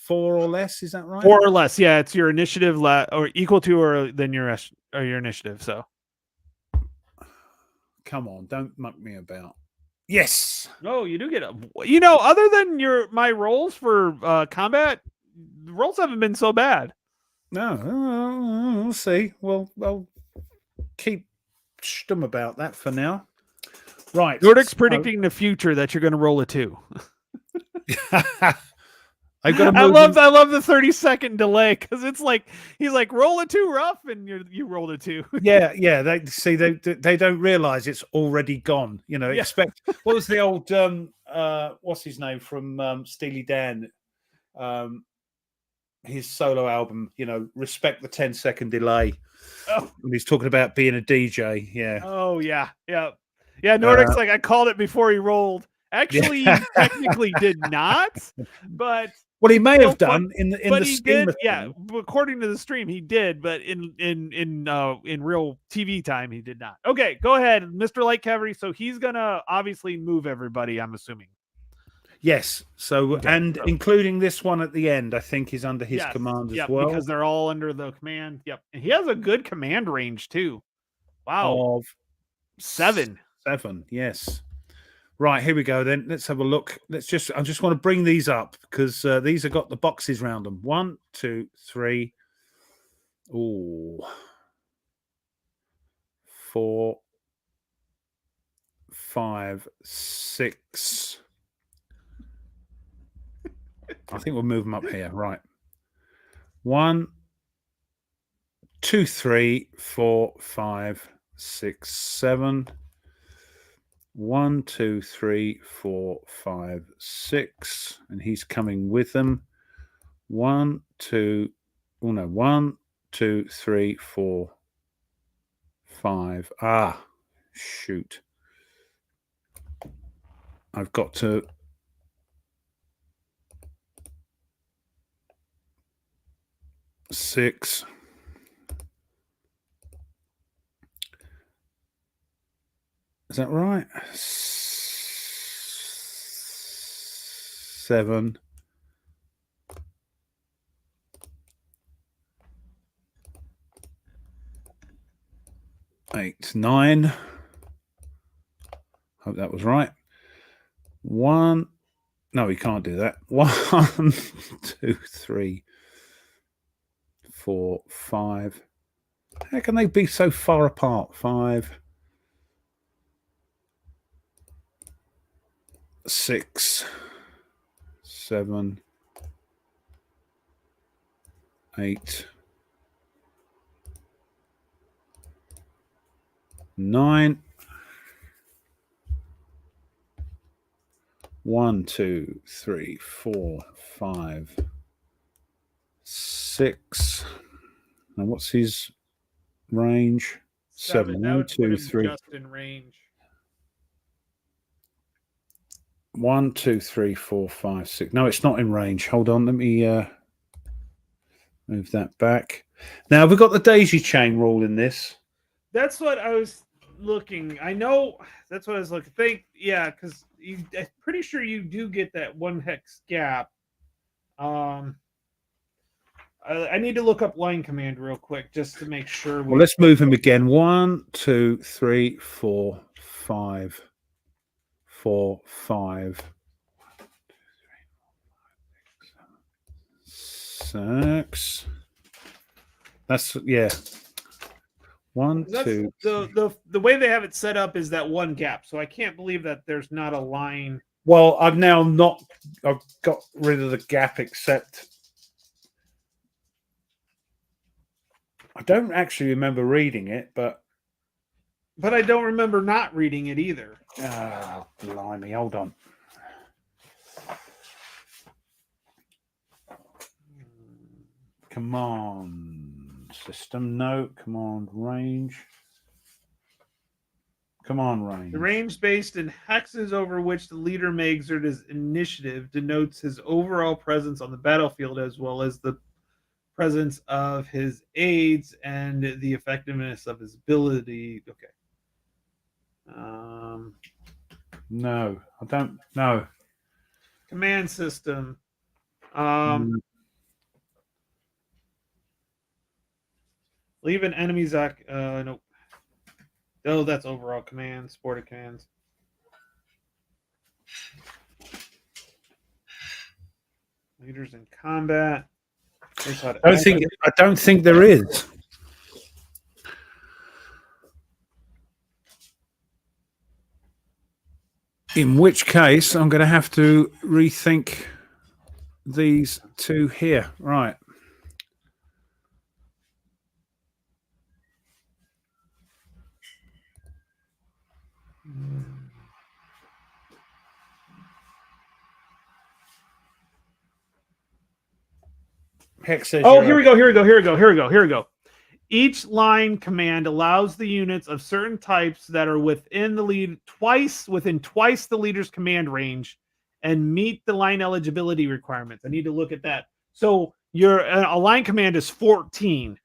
4 or less. Is that right? 4 or less. Yeah, it's your initiative or equal to or than your initiative. So Come on, don't muck me about. Yes. no, you do get a. You know, other than my rolls for combat, the rolls haven't been so bad. No, we'll see. Well, I'll keep stum about that for now. Right. Nordic's predicting the future that you're going to roll a 2. I've got to I move. love the 30-second delay because it's like he's like roll a 2 rough and you rolled a 2. Yeah. They don't realize it's already gone. You know, Yeah. expect. What was the old what's his name from Steely Dan? His solo album. You know, respect the 10-second delay. Oh. When he's talking about being a DJ. Yeah. Oh yeah. Nordic's like I called it before he rolled. Actually, he technically did not, but well, he may have done in the scheme of yeah, according to the stream, he did, but in real TV time, he did not. Okay, go ahead, Mr. Light Cavalry. So he's gonna obviously move everybody. I'm assuming. Yes. So including this one at the end, I think is under his command as well, because they're all under the command. Yep, and he has a good command range too. Wow, of 7. 7. Yes. Right, here we go then. Let's have a look. I just want to bring these up because these have got the boxes around them. 1, 2, 3. Ooh. 4, 5, 6. I think we'll move them up here. Right. 1, 2, 3, 4, 5, 6, 7. 1, 2, 3, 4, 5, 6, and he's coming with them. 1, 2, 3, 4, 5. Ah, shoot! I've got to. Six. Is that right? 7. 8, 9. Hope that was right. 1. No, we can't do that. 1, 2, 3, 4, 5. How can they be so far apart? 5, 6, 7, 8, 9. 1, 2, 3, 4, 5, 6. Now, what's his range? 7. 1, 2, 3. Just in range. 1, 2, 3, 4, 5, 6. No, it's not in range. Hold on. Let me move that back. Now, have we got the daisy chain rule in this? That's what I was looking. I know that's what I was looking. Because I'm pretty sure you do get that 1 hex gap. I need to look up line command real quick just to make sure. Well, let's move him again. 1, 2, 3, 4, 5, 4, 5, 6. That's yeah. 1, 2. The way they have it set up is that 1 gap. So I can't believe that there's not a line. Well, I've got rid of the gap, except I don't actually remember reading it, but I don't remember not reading it either. oh, blimey, hold on. Command system, no. Command range. Command range. The range based in hexes over which the leader may exert his initiative denotes his overall presence on the battlefield, as well as the presence of his aides and the effectiveness of his ability. Okay. No, I don't know. Command system. Leave an enemy's nope. Oh, that's overall commands, supported commands. Leaders in combat. I don't think there is. In which case, I'm going to have to rethink these two here. Right. Hex says here we go. Each line command allows the units of certain types that are within twice the leader's command range and meet the line eligibility requirements. I need to look at that. So a line command is 14.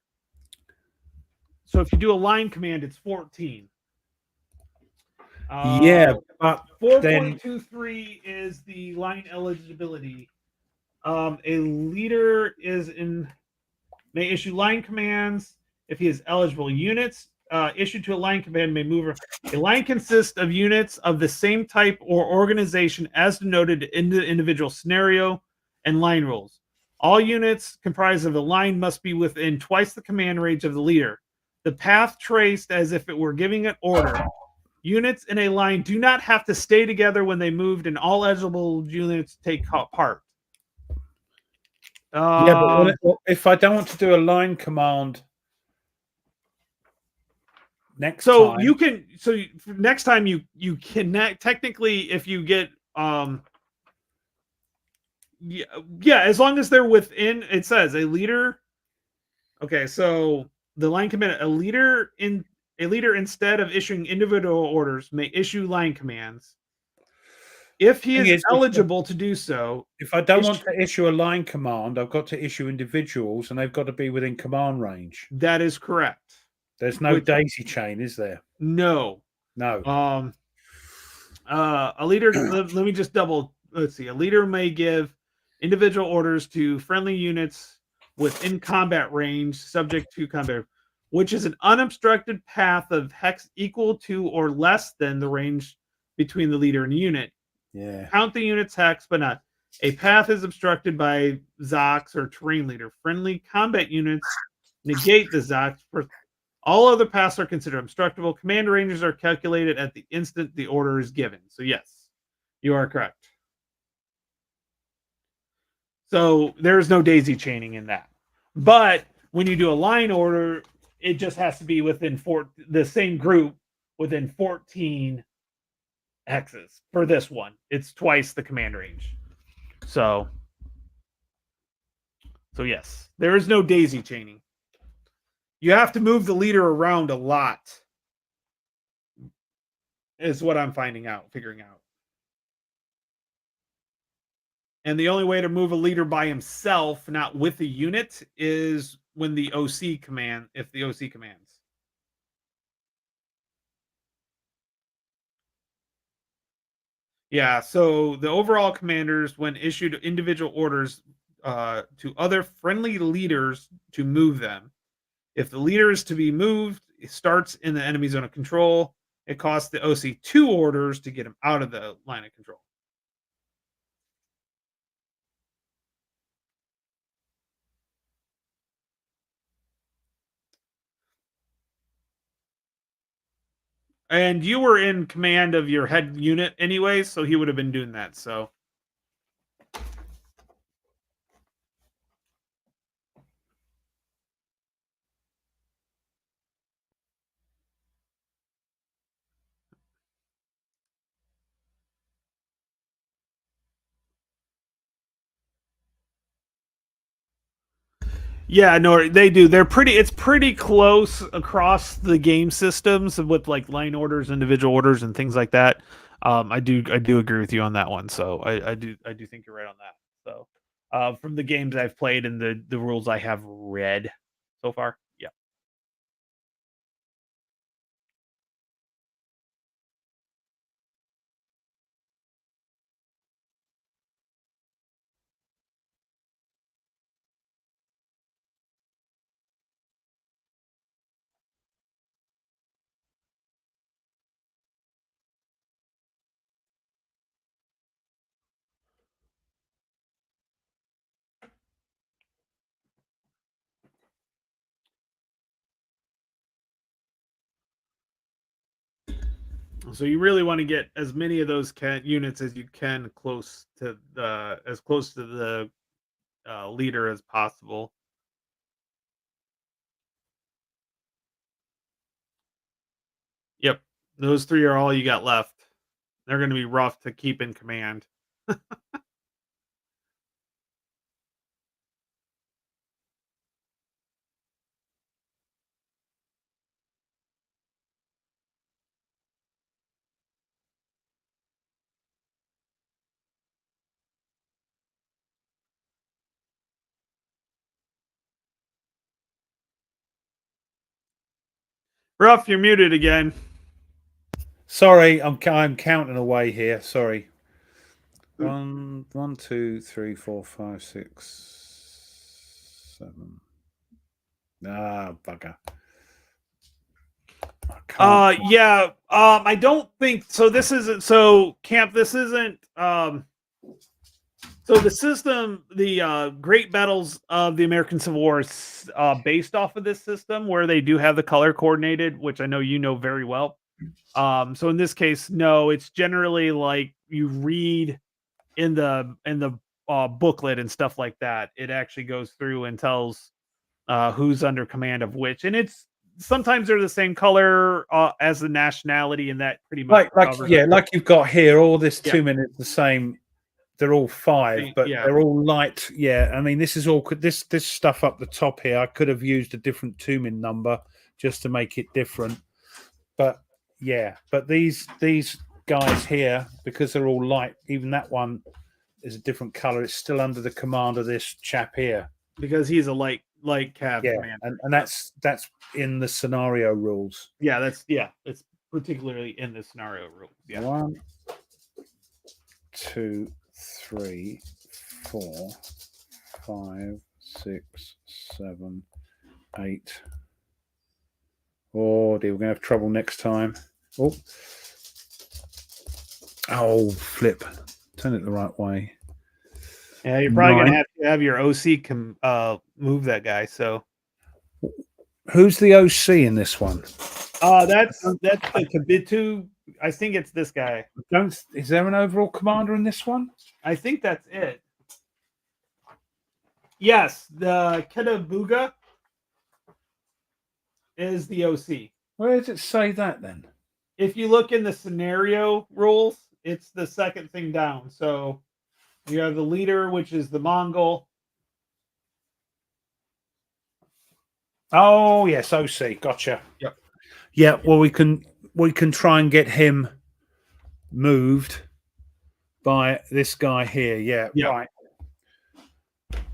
So if you do a line command, it's 14. Yeah, but 4.23 is the line eligibility. A leader may issue line commands if he is eligible. Units issued to a line command may move. A line consists of units of the same type or organization as denoted in the individual scenario and line rules. All units comprised of a line must be within twice the command range of the leader. The path traced as if it were giving an order. Units in a line do not have to stay together when they moved, and all eligible units take part. Yeah, but if I don't want to do a line command next time, next time you can technically, if you get as long as they're within, it says a leader. Okay, so the line command, a leader instead of issuing individual orders may issue line commands if he is eligible to do so. If I don't want to issue a line command, I've got to issue individuals, and they've got to be within command range. That is correct. There's no daisy chain, is there? No. A leader. Let me just let's see. A leader may give individual orders to friendly units within combat range, subject to combat, which is an unobstructed path of hex equal to or less than the range between the leader and the unit. Yeah. Count the unit's hex, but not. A path is obstructed by Zox or terrain leader. Friendly combat units negate the Zox. All other paths are considered obstructable. Command ranges are calculated at the instant the order is given. So yes, you are correct. So there's no daisy chaining in that. But when you do a line order, it just has to be within the same group within 14 hexes. For this one, it's twice the command range. So yes, there is no daisy chaining. You have to move the leader around a lot, is what I'm figuring out. And the only way to move a leader by himself, not with the unit, is when the OC command if the OC commands. Yeah, so the overall commanders, when issued individual orders to other friendly leaders to move them. If the leader is to be moved, it starts in the enemy zone of control. It costs the OC 2 orders to get him out of the line of control. And you were in command of your head unit anyway, so he would have been doing that. So yeah, no, they do. They're pretty. It's pretty close across the game systems with like line orders, individual orders, and things like that. I do agree with you on that one. So I do think you're right on that. So from the games I've played and the rules I have read so far, yeah. So you really want to get as many of those units as you can close to the leader as possible. Yep, those 3 are all you got left. They're going to be rough to keep in command. Rough, you're muted again. Sorry, I'm counting away here. Sorry. 1, 2, 3, 4, 5, 6, 7. Ah, bugger. Yeah. I don't think so. This isn't so camp. This isn't. So the system, the Great Battles of the American Civil War, is based off of this system where they do have the color coordinated, which I know you know very well. So in this case, no, it's generally like you read in the booklet and stuff like that. It actually goes through and tells who's under command of which, and it's sometimes they're the same color as the nationality, and that pretty much covers it. like you've got here. All this Yeah, 2 minutes the same. They're all 5, but yeah. they're all light. Yeah, I mean, this is all this stuff up the top here. I could have used a different 2-min number just to make it different, but yeah. But these guys here, because they're all light, even that one is a different color. It's still under the command of this chap here Because he's a light cav Yeah, commander. and that's in the scenario rules. It's particularly in the scenario rules. Yeah. 1, 2, 3, 4, 5, 6, 7, 8. Oh dear, we're gonna have trouble next time. Oh, flip! Turn it the right way. Yeah, you're probably gonna have to have your OC move that guy. So who's the OC in this one? that's the Kabitu. I think it's this guy. Is there an overall commander in this one? I think that's it. Yes, the Ketabuga is the OC. Where does it say that then? If you look in the scenario rules, it's the second thing down. So you have the leader, which is the Mongol. Oh yes, OC. Gotcha. Yep. Yeah. Well, we can try and get him moved. by this guy here. Yeah, Yeah. right.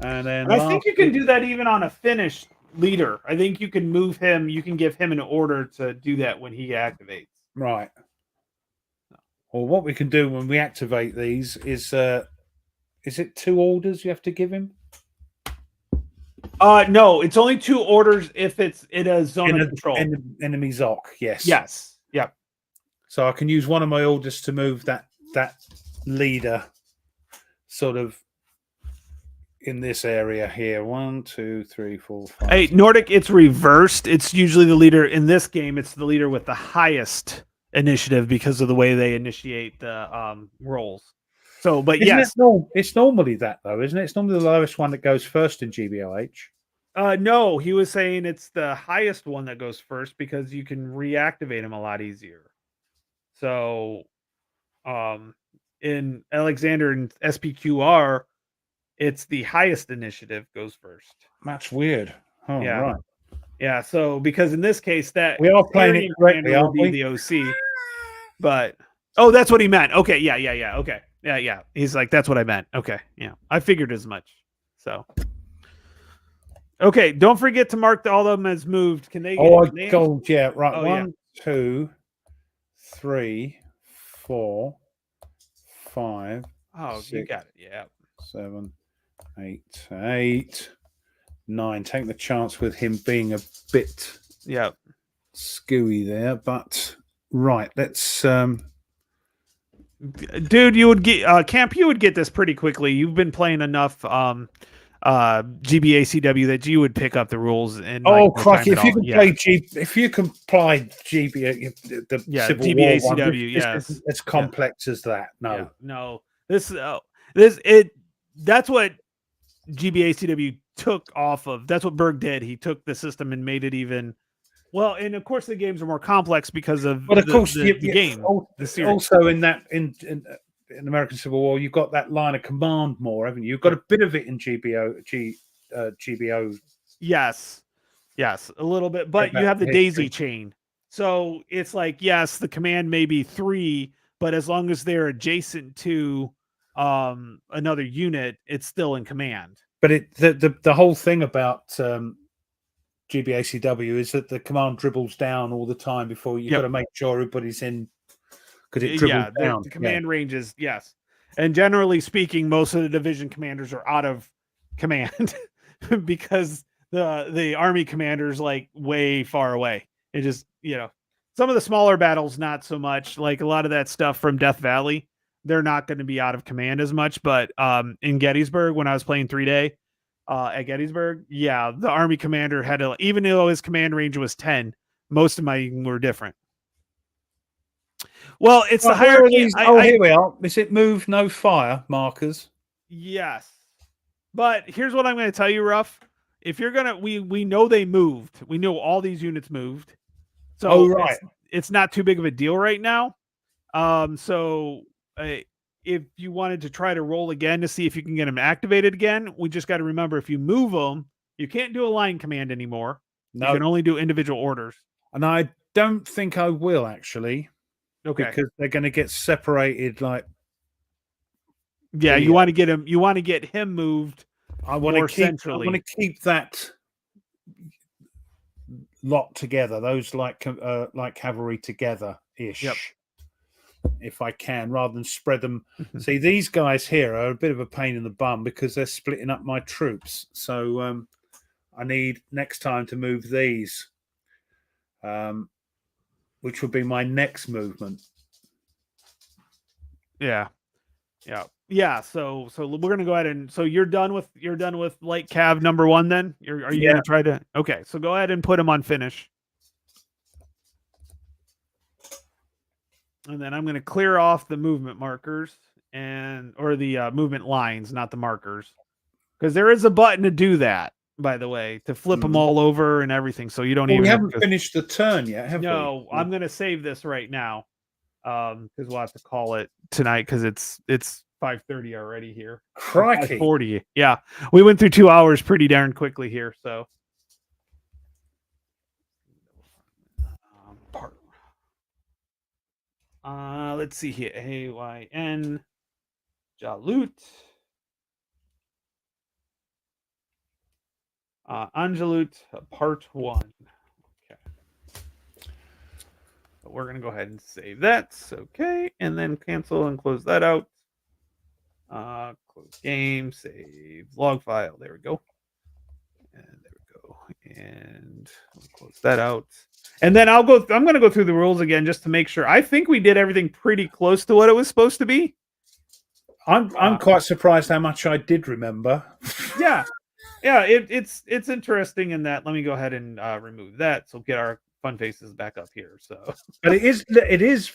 And then And I think you can do that even on a finished leader. I think you can move him. You can give him an order to do that when he activates. Right. Well, what we can do when we activate these is it 2 orders you have to give him? No, it's only 2 orders if it's in a zone of control. Enemy Zoc, yes. Yes. Yep. So I can use one of my orders to move that leader sort of in this area here. 1, 2, 3, 4, 5. Hey, Nordic, it's reversed. It's usually the leader in this game. It's the leader with the highest initiative because of the way they initiate the rolls. So, but yes, it's normally that though, isn't it? It's normally the lowest one that goes first in GBOH. No, he was saying it's the highest one that goes first because you can reactivate him a lot easier. So, in Alexander and SPQR, it's the highest initiative goes first. That's weird. Oh, Yeah. right. Yeah. So, because in this case, that We are playing it correctly, will aren't be we? the OC, but that's what he meant. Okay. Yeah. Okay. Yeah. He's like, that's what I meant. Okay. Yeah. I figured as much. So. Okay, don't forget to mark all of them as moved. Can they? Gold, yeah, right. Oh, 1, 2, 3, 4, 5. Oh, 6, you got it. Yeah. 7, 8, 9. Take the chance with him being a bit skewy there, but right. Let's. Dude, you would get Camp. You would get this pretty quickly. You've been playing enough GBACW that you would pick up the rules. And crikey! If you can play GBA, the Civil War one, yes, as complex as that. No, no. That's what GBACW took off of. That's what Berg did. He took the system and made it even. Well, and of course the games are more complex because of the game. The series. Also, in American Civil War, you've got that line of command more, haven't you? You've got a bit of it in GBO. Yes, a little bit, but you have the daisy chain. So it's like, yes, the command may be 3, but as long as they're adjacent to another unit, it's still in command. But the whole thing about GBACW is that the command dribbles down all the time before you've got to make sure everybody's in, because it dribbles down. The command ranges, yes. And generally speaking, most of the division commanders are out of command because the army commander's like way far away. It just, some of the smaller battles, not so much. Like a lot of that stuff from Death Valley, they're not going to be out of command as much. But in Gettysburg, when I was playing 3-day at Gettysburg, the army commander had to, even though his command range was 10, most of mine were different. Well, it's the hierarchy. Here we are. Is it move, no fire markers? Yes. But here's what I'm going to tell you, Ruff. If you're going to, we know they moved. We know all these units moved. So it's not too big of a deal right now. So if you wanted to try to roll again to see if you can get them activated again, we just got to remember, if you move them, you can't do a line command anymore. No. You can only do individual orders. And I don't think I will, actually. Okay. Because they're going to get separated, like. Yeah, you want to get him. You want to get him moved. I want to keep that lot together. Those like cavalry together ish. Yep. If I can, rather than spread them. See, these guys here are a bit of a pain in the bum because they're splitting up my troops. So I need next time to move these, which would be my next movement. Yeah. So we're gonna go ahead and you're done with light cav number 1 then. Are you gonna try to? Okay, so go ahead and put them on finish. And then I'm going to clear off the movement markers or the movement lines, not the markers, because there is a button to do that, by the way, to flip them all over and everything. So you don't even. We haven't finished the turn yet, have we? No, I'm going to save this right now because we'll have to call it tonight because it's 5:30 already here. Crikey. 5:40. Yeah, we went through 2 hours pretty darn quickly here. So. Let's see here. AYN. Jalut. Angelut, part 1. Okay. So we're going to go ahead and save that. Okay. And then cancel and close that out. Close game, save log file. There we go. And there we go. And we'll close that out. And then I'm going to go through the rules again just to make sure. I think we did everything pretty close to what it was supposed to be. I'm quite surprised how much I did remember. Yeah. Yeah, it's interesting in that. Let me go ahead and remove that. So get our fun faces back up here. So, but it is,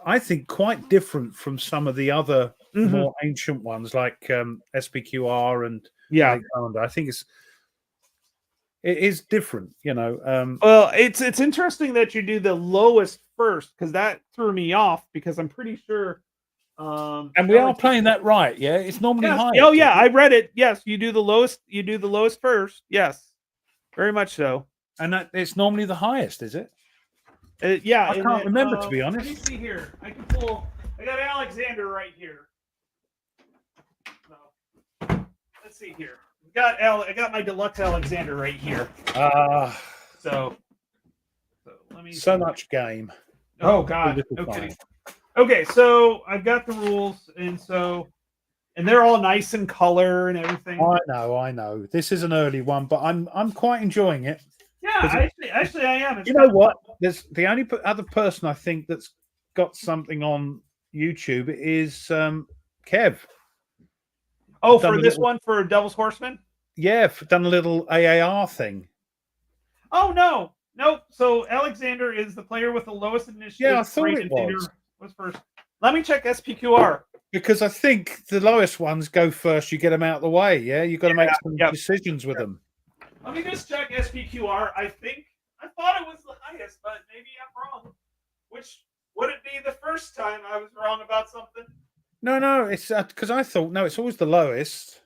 I think, quite different from some of the other more ancient ones like SPQR and Alexander. I think it is different, you know. Well, it's interesting that you do the lowest first because that threw me off because I'm pretty sure. And we are playing that right, yeah. It's normally high. Oh yeah, I read it. Yes, you do the lowest. You do the lowest first. Yes, very much so. And it's normally the highest, is it? Yeah, I can't remember, to be honest. Let me see here. I got Alexander right here. So, let's see here. I got my deluxe Alexander right here. So let me. So much game. Oh God. Okay. Okay, so I've got the rules, and they're all nice in color and everything. I know. This is an early one, but I'm quite enjoying it. Yeah, actually, I am. You know what? There's the only other person I think that's got something on YouTube is Kev. Oh, for this one for Devil's Horsemen? Yeah, done a little AAR thing. Oh no. So Alexander is the player with the lowest initiative. Yeah, I thought it was first. Let me check SPQR. Because I think the lowest ones go first. You get them out of the way. Yeah, you've got to make some decisions with them. Let me just check SPQR. I thought it was the highest, but maybe I'm wrong. Which would it be the first time I was wrong about something? No, it's because I thought it's always the lowest.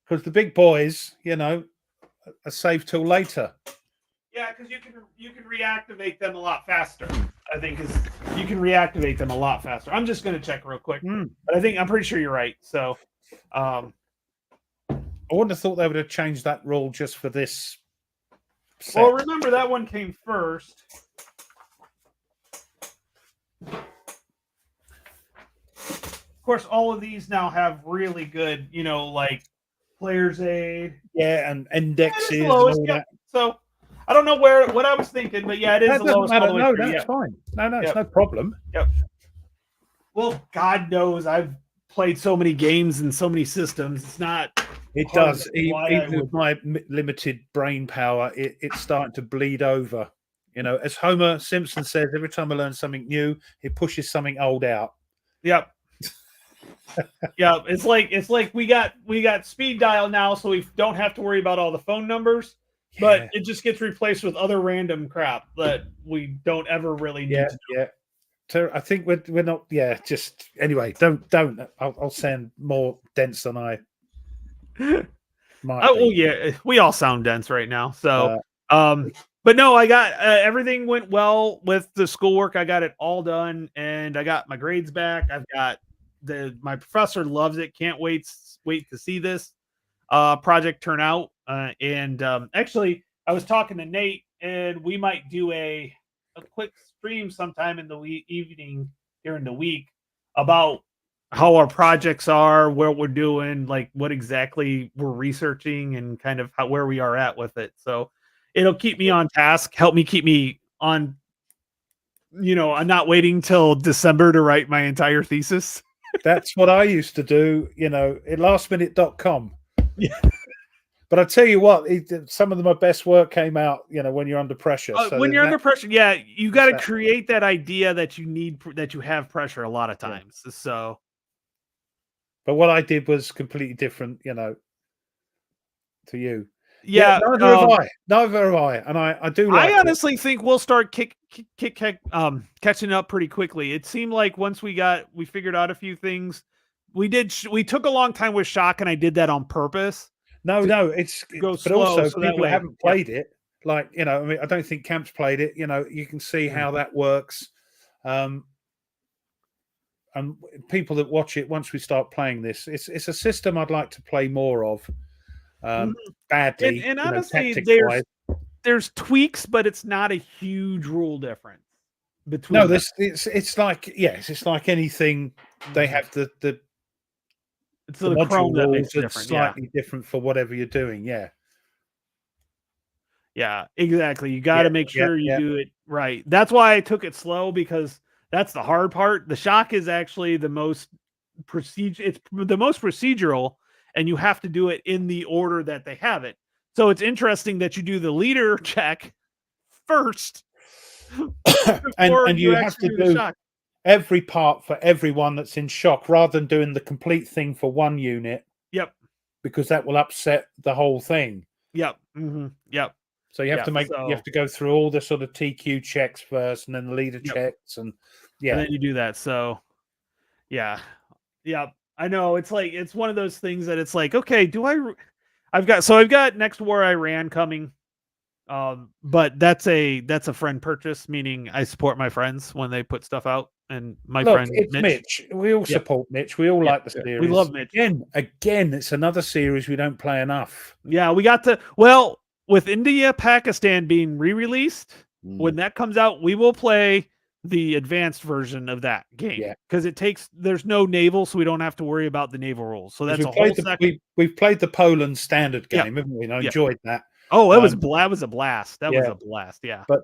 Because the big boys, you know, are saved till later. Yeah, because you can reactivate them a lot faster. I think you can reactivate them a lot faster. I'm just going to check real quick, but I'm pretty sure you're right. So, I wouldn't have thought they would have changed that rule just for this set. Well, remember that one came first. Of course, all of these now have really good, like player's aid. Yeah, and indexes. And all that. So I don't know what I was thinking, but yeah, it is that the lowest. No, that's fine. No, it's no problem. Yep. Well, God knows I've played so many games and so many systems. It's not. It does. Even with my limited brain power, it's starting to bleed over. You know, as Homer Simpson says, every time I learn something new, it pushes something old out. Yep. Yeah, it's like we got speed dial now, so we don't have to worry about all the phone numbers. Yeah. But it just gets replaced with other random crap that we don't ever really need to do. Yeah. So I think we're not. Yeah, just anyway. Don't. I'll sound more dense than I. Oh yeah, we all sound dense right now. So, but no, I got everything went well with the schoolwork. I got it all done, and I got my grades back. I've got my professor loves it. Can't wait to see this project turn out. And actually, I was talking to Nate, and we might do a quick stream sometime in the evening during the week about how our projects are, what we're doing, like what exactly we're researching, and kind of where we are at with it. So it'll keep me on task, help me keep me on. I'm not waiting till December to write my entire thesis. That's what I used to do, at lastminute.com. Yeah. But I tell you what, some of my best work came out, when you're under pressure. So when you're under pressure, yeah, you got to create that idea that you have pressure a lot of times. Yeah. So. But what I did was completely different, to you. Yeah, neither have I. And I do. I honestly think we'll start catching up pretty quickly. It seemed like once we figured out a few things. We took a long time with Shock, and I did that on purpose. No, it's go but slow, also so people haven't played it. Like, I don't think Camp's played it. You can see how that works. and people that watch it, once we start playing this, it's a system I'd like to play more of. Badly, and honestly, tactics wise. there's tweaks, but it's not a huge rule difference between. No, it's like it's like anything. They have the it's the the module Chrome that makes rules it are different. slightly different for whatever you're doing. Yeah. Yeah, exactly. You got to make sure you do it right. That's why I took it slow, because that's the hard part. The shock is actually the most it's the most procedural, and you have to do it in the order that they have it. So it's interesting that you do the leader check first and you have to do do the shock. every part for everyone that's in shock, rather than doing the complete thing for one unit. Yep. Because that will upset the whole thing. Yep. Yep. So you have to you have to go through all the sort of TQ checks first, and then the leader checks, and and then you do that. So yeah, I know, it's like, it's one of those things that it's like, okay, I've got Next War Iran coming, but that's a friend purchase, meaning I support my friends when they put stuff out, and my friend it's Mitch. We all support Mitch. We all like the series. We love Mitch. Again, it's another series we don't play enough. Yeah, we got to with India, Pakistan being re-released, when that comes out, we will play the advanced version of that game, because there's no naval, so we don't have to worry about the naval rules. So that's we've played the Poland standard game, haven't we? And I enjoyed that. Oh, that was a blast. That was a blast. Yeah. But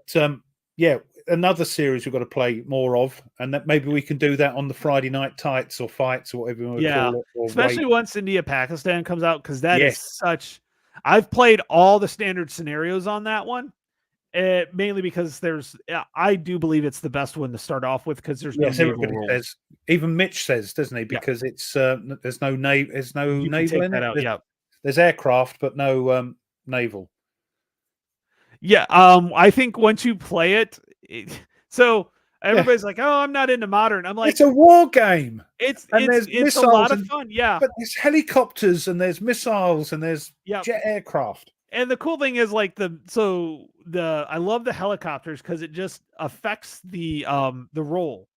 another series we've got to play more of, and that maybe we can do that on the Friday night tights or fights or whatever you want to call it. Or especially once India Pakistan comes out, because that is such. I've played all the standard scenarios on that one, mainly because I do believe it's the best one to start off with, because there's no naval rules. Says, even Mitch says, doesn't he? Because it's there's no naval in it. There's aircraft, but no naval. Yeah, I think once you play it, so everybody's like, "Oh, I'm not into modern." I'm like, it's a war game. It's a lot of fun. Yeah, but there's helicopters and there's missiles and there's jet aircraft. And the cool thing is, like, I love the helicopters, because it just affects the roll.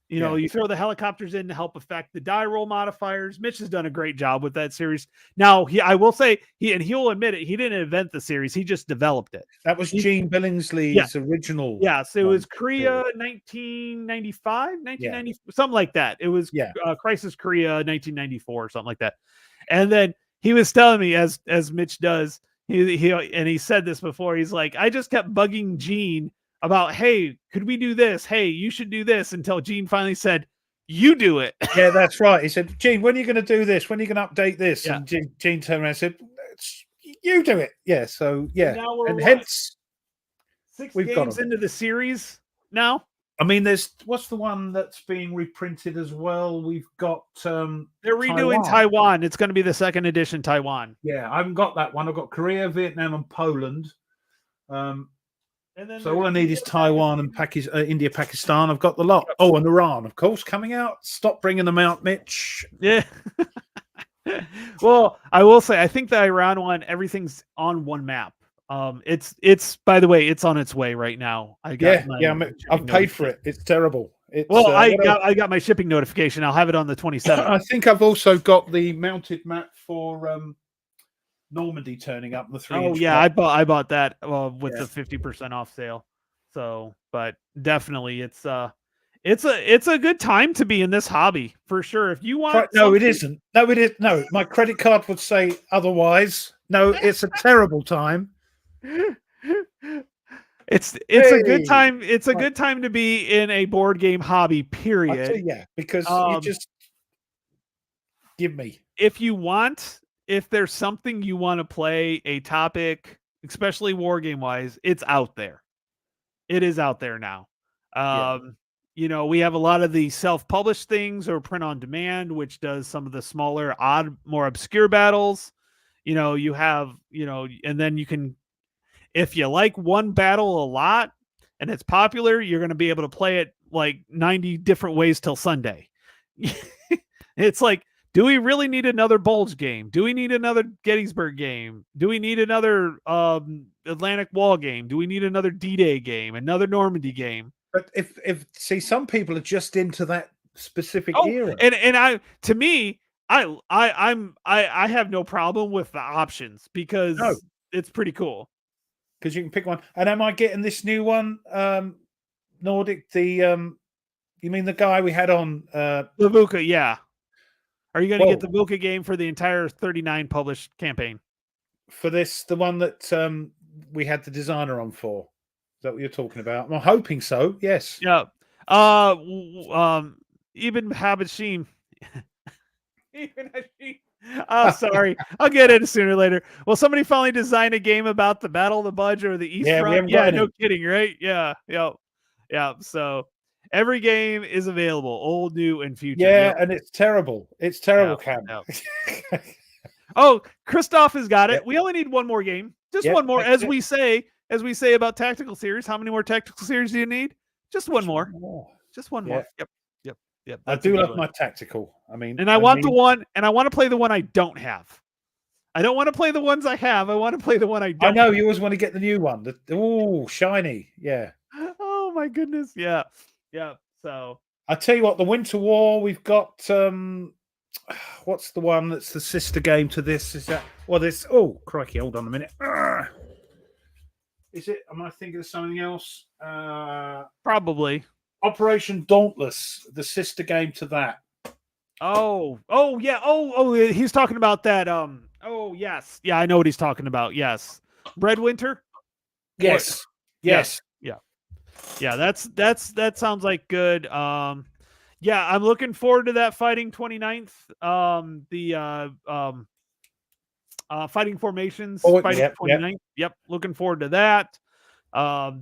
You throw the helicopters in to help affect the die roll modifiers. Mitch has done a great job with that series. Now, I will say, he'll admit it, he didn't invent the series, he just developed it. That was Gene Billingsley's original. Yeah, so it was Korea 1995, 1990, something like that. It was Crisis Korea 1994 or something like that. And then he was telling me, as Mitch does, he said this before, he's like, I just kept bugging Gene about, hey, could we do this? Hey, you should do this, until Gene finally said, you do it. Yeah, that's right. He said, Gene, when are you going to do this? When are you going to update this? And Gene turned around and said, you do it. Yeah, so, and hence, 6 games into the series now. I mean, what's the one that's being reprinted as well? We've got they're redoing Taiwan. It's going to be the second edition Taiwan. Yeah, I haven't got that one. I've got Korea, Vietnam, and Poland. And then so all I need is Taiwan and India, Pakistan. I've got the lot. Oh, and Iran, of course, coming out. Stop bringing them out, Mitch. Yeah. Well, I will say, I think the Iran one, everything's on one map. It's by the way, it's on its way right now. I've paid for it. It's terrible. I got my shipping notification. I'll have it on the 27th. I think I've also got the mounted map for Normandy turning up, the 3-inch. Oh yeah, I bought that with the 50% off sale. So, but definitely it's a good time to be in this hobby for sure. If you want, it isn't. No, it is. No, my credit card would say otherwise. No, it's a terrible time. It's a good time. It's a good time to be in a board game hobby. Period. Because you just give me, if you want. If there's something you want to play, a topic, especially war game wise, it's out there. It is out there now. We have a lot of the self-published things or print on demand, which does some of the smaller, odd, more obscure battles. You have, and then you can, if you like one battle a lot and it's popular, you're going to be able to play it like 90 different ways till Sunday. It's like, do we really need another Bulge game? Do we need another Gettysburg game? Do we need another Atlantic Wall game? Do we need another D-Day game? Another Normandy game? But if some people are just into that specific Oh, era. and to me, I have no problem with the options No, because it's pretty cool. because you can pick one. And am I getting this new one, Nordic? You mean the guy we had on? The VUCA, yeah. Are you going to get the Well, VUCA game for the entire 39 published campaign? for this, the one that we had the designer on for. Is that what you're talking about? I'm hoping so. Yes. Yeah. Ibn Habashim. Ibn Hashim. Oh, sorry. I'll get it sooner or later. Will somebody finally design a game about the Battle of the Budge or the East Yeah, we Front? haven't got Yeah, any. no kidding, right? Yeah, yeah. So every game is available, old, new, and future. Yeah, Yep. and it's terrible. It's terrible, Cam. Yep. Oh, Christoph has got it. Yep. We only need one more game. Just Yep, one more. that's As we say about tactical series. How many more tactical series do you need? Just one more. Just one more. Yeah. Yep. I That's a do good love one. my tactical. I mean, And I want to play the one I don't have. I don't want to play the ones I have. I want to play the one I don't. I know you always want to get the new one. Oh, shiny. Yeah. Oh my goodness. Yeah. So I tell you what, the Winter War, we've got what's the one that's the sister game to this? Is that this? Oh, crikey, hold on a minute. Is it? Am I thinking of something else? probably. Operation Dauntless, the sister game to that. Oh yeah. He's talking about that. Oh yes. Yeah, I know what he's talking about. Yes. Breadwinter? Yes. Yes. Yeah, that sounds like good. Yeah, I'm looking forward to that Fighting 29th. Fighting Formations, Fighting 29th. Yep, looking forward to that.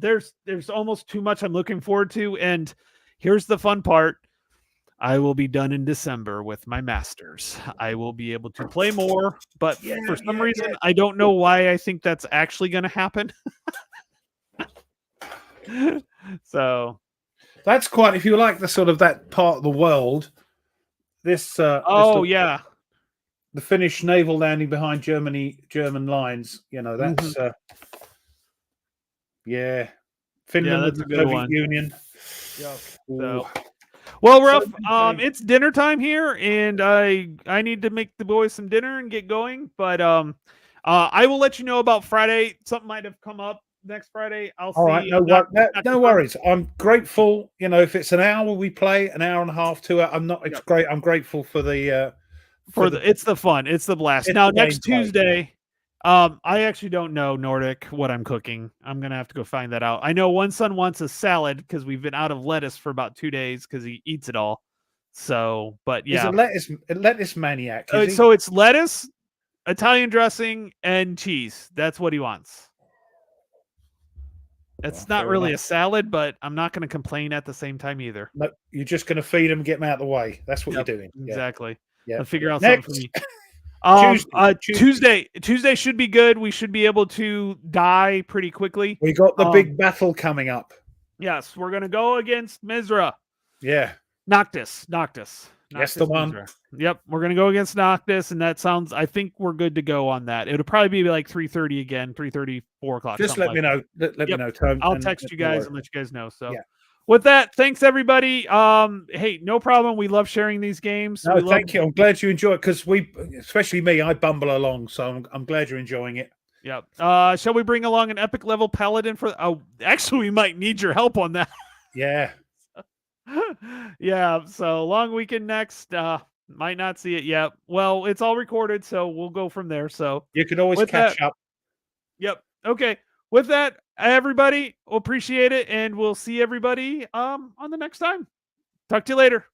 There's almost too much I'm looking forward to, and here's the fun part. I will be done in December with my masters. I will be able to play more, but for some reason, I don't know why I think that's actually going to happen. So that's quite, if you like the sort of that part of the world, this the Finnish naval landing behind German lines, that's Finland with the Soviet Union. Yep. So, well, Ruff, it's dinner time here, and I need to make the boys some dinner and get going. But I will let you know about Friday. Something might have come up next Friday. I'll see. Right, no worries. I'm grateful. If it's an hour we play, an hour and a half, 2 hours. It's great. I'm grateful for the it's the fun. It's the blast. Now next Tuesday. I actually don't know, Nordic, what I'm cooking. I'm gonna have to go find that out. I know one son wants a salad because we've been out of lettuce for about 2 days because he eats it all. So, but yeah, he's a lettuce maniac. So it's lettuce, Italian dressing, and cheese. That's what he wants. It's not really a salad, but I'm not going to complain at the same time either. No, you're just going to feed him and get him out of the way. That's what you're doing. Exactly. Yeah. I'll figure out something for me. Tuesday should be good. We should be able to die pretty quickly. We got the big battle coming up. Yes, we're going to go against Mizra. Yeah. Noctis. That's the one. Mizra. Yep, we're going to go against Noctis, and I think we're good to go on that. It'll probably be like 3:30 again, 3:30, 4 o'clock. Just let me know. Let me know, Tom. I'll text you guys and let you guys know. So with that, thanks everybody. Hey, no problem. We love sharing these games. No, thank you. I'm glad you enjoy it because especially me, I bumble along. So I'm glad you're enjoying it. Yep. Shall we bring along an epic level paladin for? Oh, actually, we might need your help on that. Yeah. Yeah. So long weekend next. Might not see it yet. Well, it's all recorded, so we'll go from there. So you can always catch up. Yep. Okay. With that, everybody, we'll appreciate it, and we'll see everybody on the next time. Talk to you later.